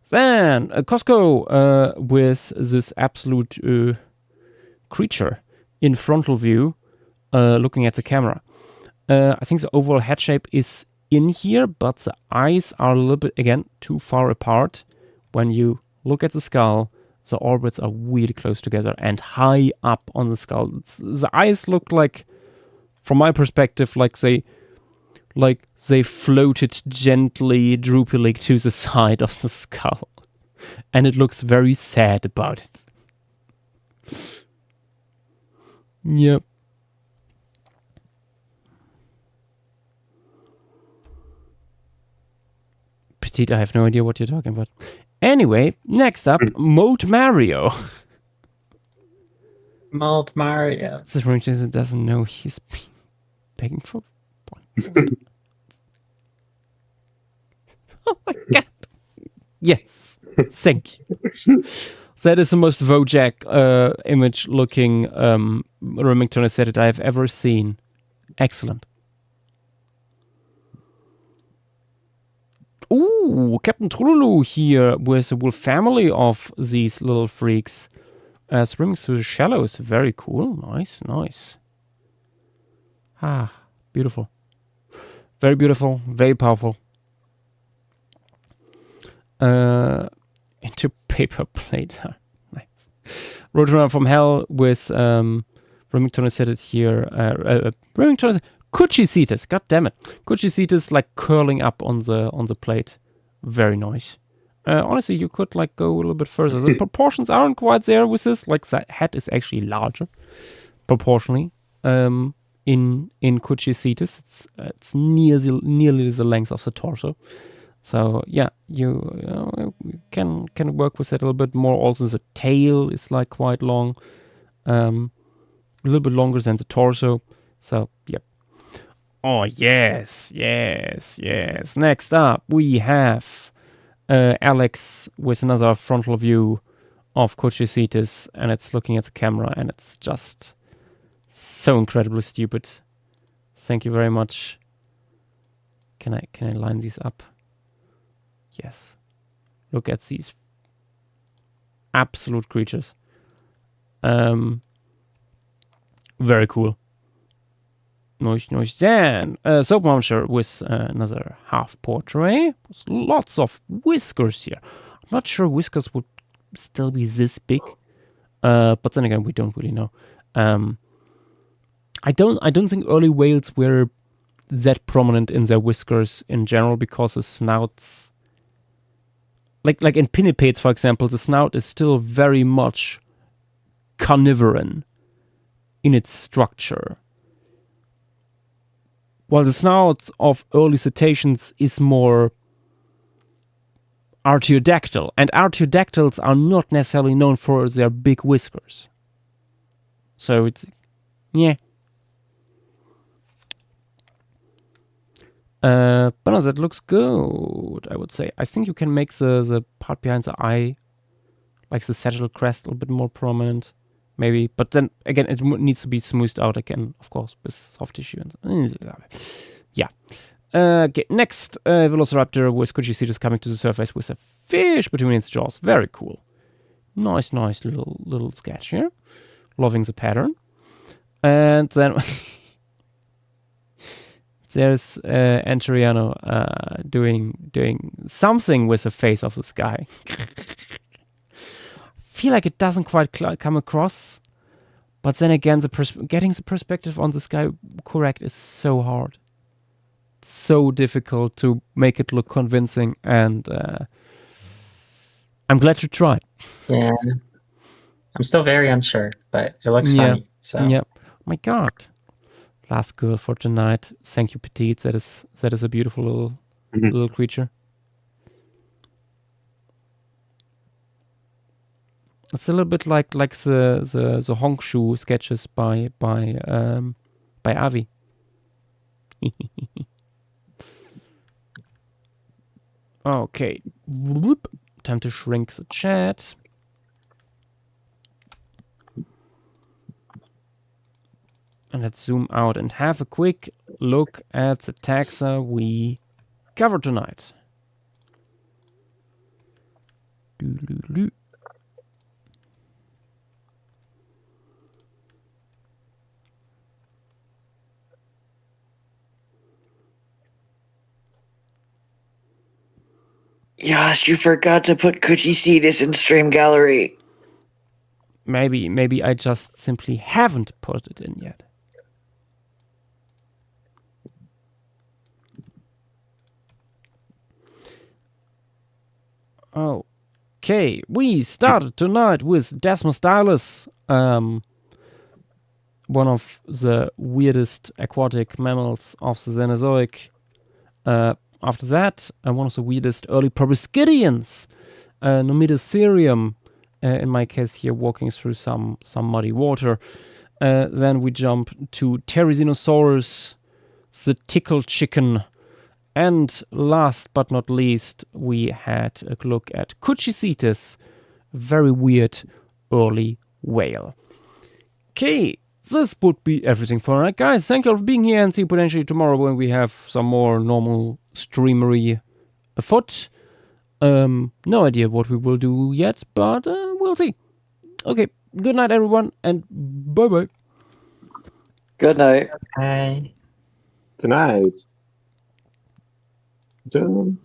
Then Costco with this absolute creature in frontal view, looking at the camera. I think the overall head shape is in here, but the eyes are a little bit, again, too far apart. When you look at the skull, the orbits are really close together and high up on the skull. The eyes look like, from my perspective, like they floated gently, droopily to the side of the skull. And it looks very sad about it. Yep. Petite, I have no idea what you're talking about. Anyway, next up, Mold Mario. Mold Mario. This Jason doesn't know he's begging for points. Oh my god. Yes. Thank you. That is the most Wojak image looking Remington set that I have ever seen. Excellent. Ooh, Captain Trululu here with a whole family of these little freaks. Swimming through the shallows. Very cool. Nice, nice. Ah, beautiful. Very beautiful. Very powerful. Into paper plate. Nice. Roadrunner from Hell with Remington is headed here. Remington is Cuchicitas. God damn it. Cuchicitas like curling up on the plate. Very nice. Honestly, you could like go a little bit further. The proportions aren't quite there with this. Like the head is actually larger proportionally. In Cuchicitas, it's nearly the length of the torso. So yeah, you can work with it a little bit more. Also, the tail is like quite long, a little bit longer than the torso. So yep. Oh yes. Next up, we have Alex with another frontal view of Cuchicitas, and it's looking at the camera, and it's just so incredibly stupid. Thank you very much. Can I line these up? Yes. Look at these absolute creatures. Very cool. Nice. Then Soap Muncher with another half portrait. Lots of whiskers here. I'm not sure whiskers would still be this big, but then again, we don't really know. I don't think early whales were that prominent in their whiskers in general because the snouts, like in pinnipeds, for example, the snout is still very much carnivorous in its structure. While the snout of early cetaceans is more artiodactyl, and artiodactyls are not necessarily known for their big whiskers. So it's, yeah. But no, that looks good, I would say. I think you can make the part behind the eye, like the sagittal crest, a little bit more prominent, maybe. But then, again, it needs to be smoothed out again, of course, with soft tissue. And yeah. Okay, next, Velociraptor with Cuchicitas coming to the surface with a fish between its jaws. Very cool. Nice little sketch here. Loving the pattern. And then there's Anteriano doing something with the face of the sky. Feel like it doesn't quite come across, but then again, getting the perspective on the sky correct is so hard. It's so difficult to make it look convincing, and I'm glad to try. Yeah, I'm still very unsure, but it looks funny. So yeah, my God. Last girl for tonight. Thank you, Petite. That is a beautiful little creature. It's a little bit like the Hongshu sketches by Avi. Okay. Whoop. Time to shrink the chat. And let's zoom out and have a quick look at the taxa we covered tonight. Doo-doo-doo. Yosh, you forgot to put Cuchicitas in Stream Gallery. Maybe I just simply haven't put it in yet. Okay, we started tonight with Desmostylus, one of the weirdest aquatic mammals of the Cenozoic. After that, one of the weirdest early proboscideans, Nomidostherium, in my case here, walking through some muddy water. Then we jump to Therizinosaurus, the tickle chicken, and last but not least, we had a look at Cuchicitas, very weird early whale. Okay, this would be everything for tonight, guys. Thank you all for being here, and see you potentially tomorrow when we have some more normal streamery afoot. No idea what we will do yet, but we'll see. Okay, good night, everyone, and bye-bye. Good night. Bye. Good night. Gentlemen.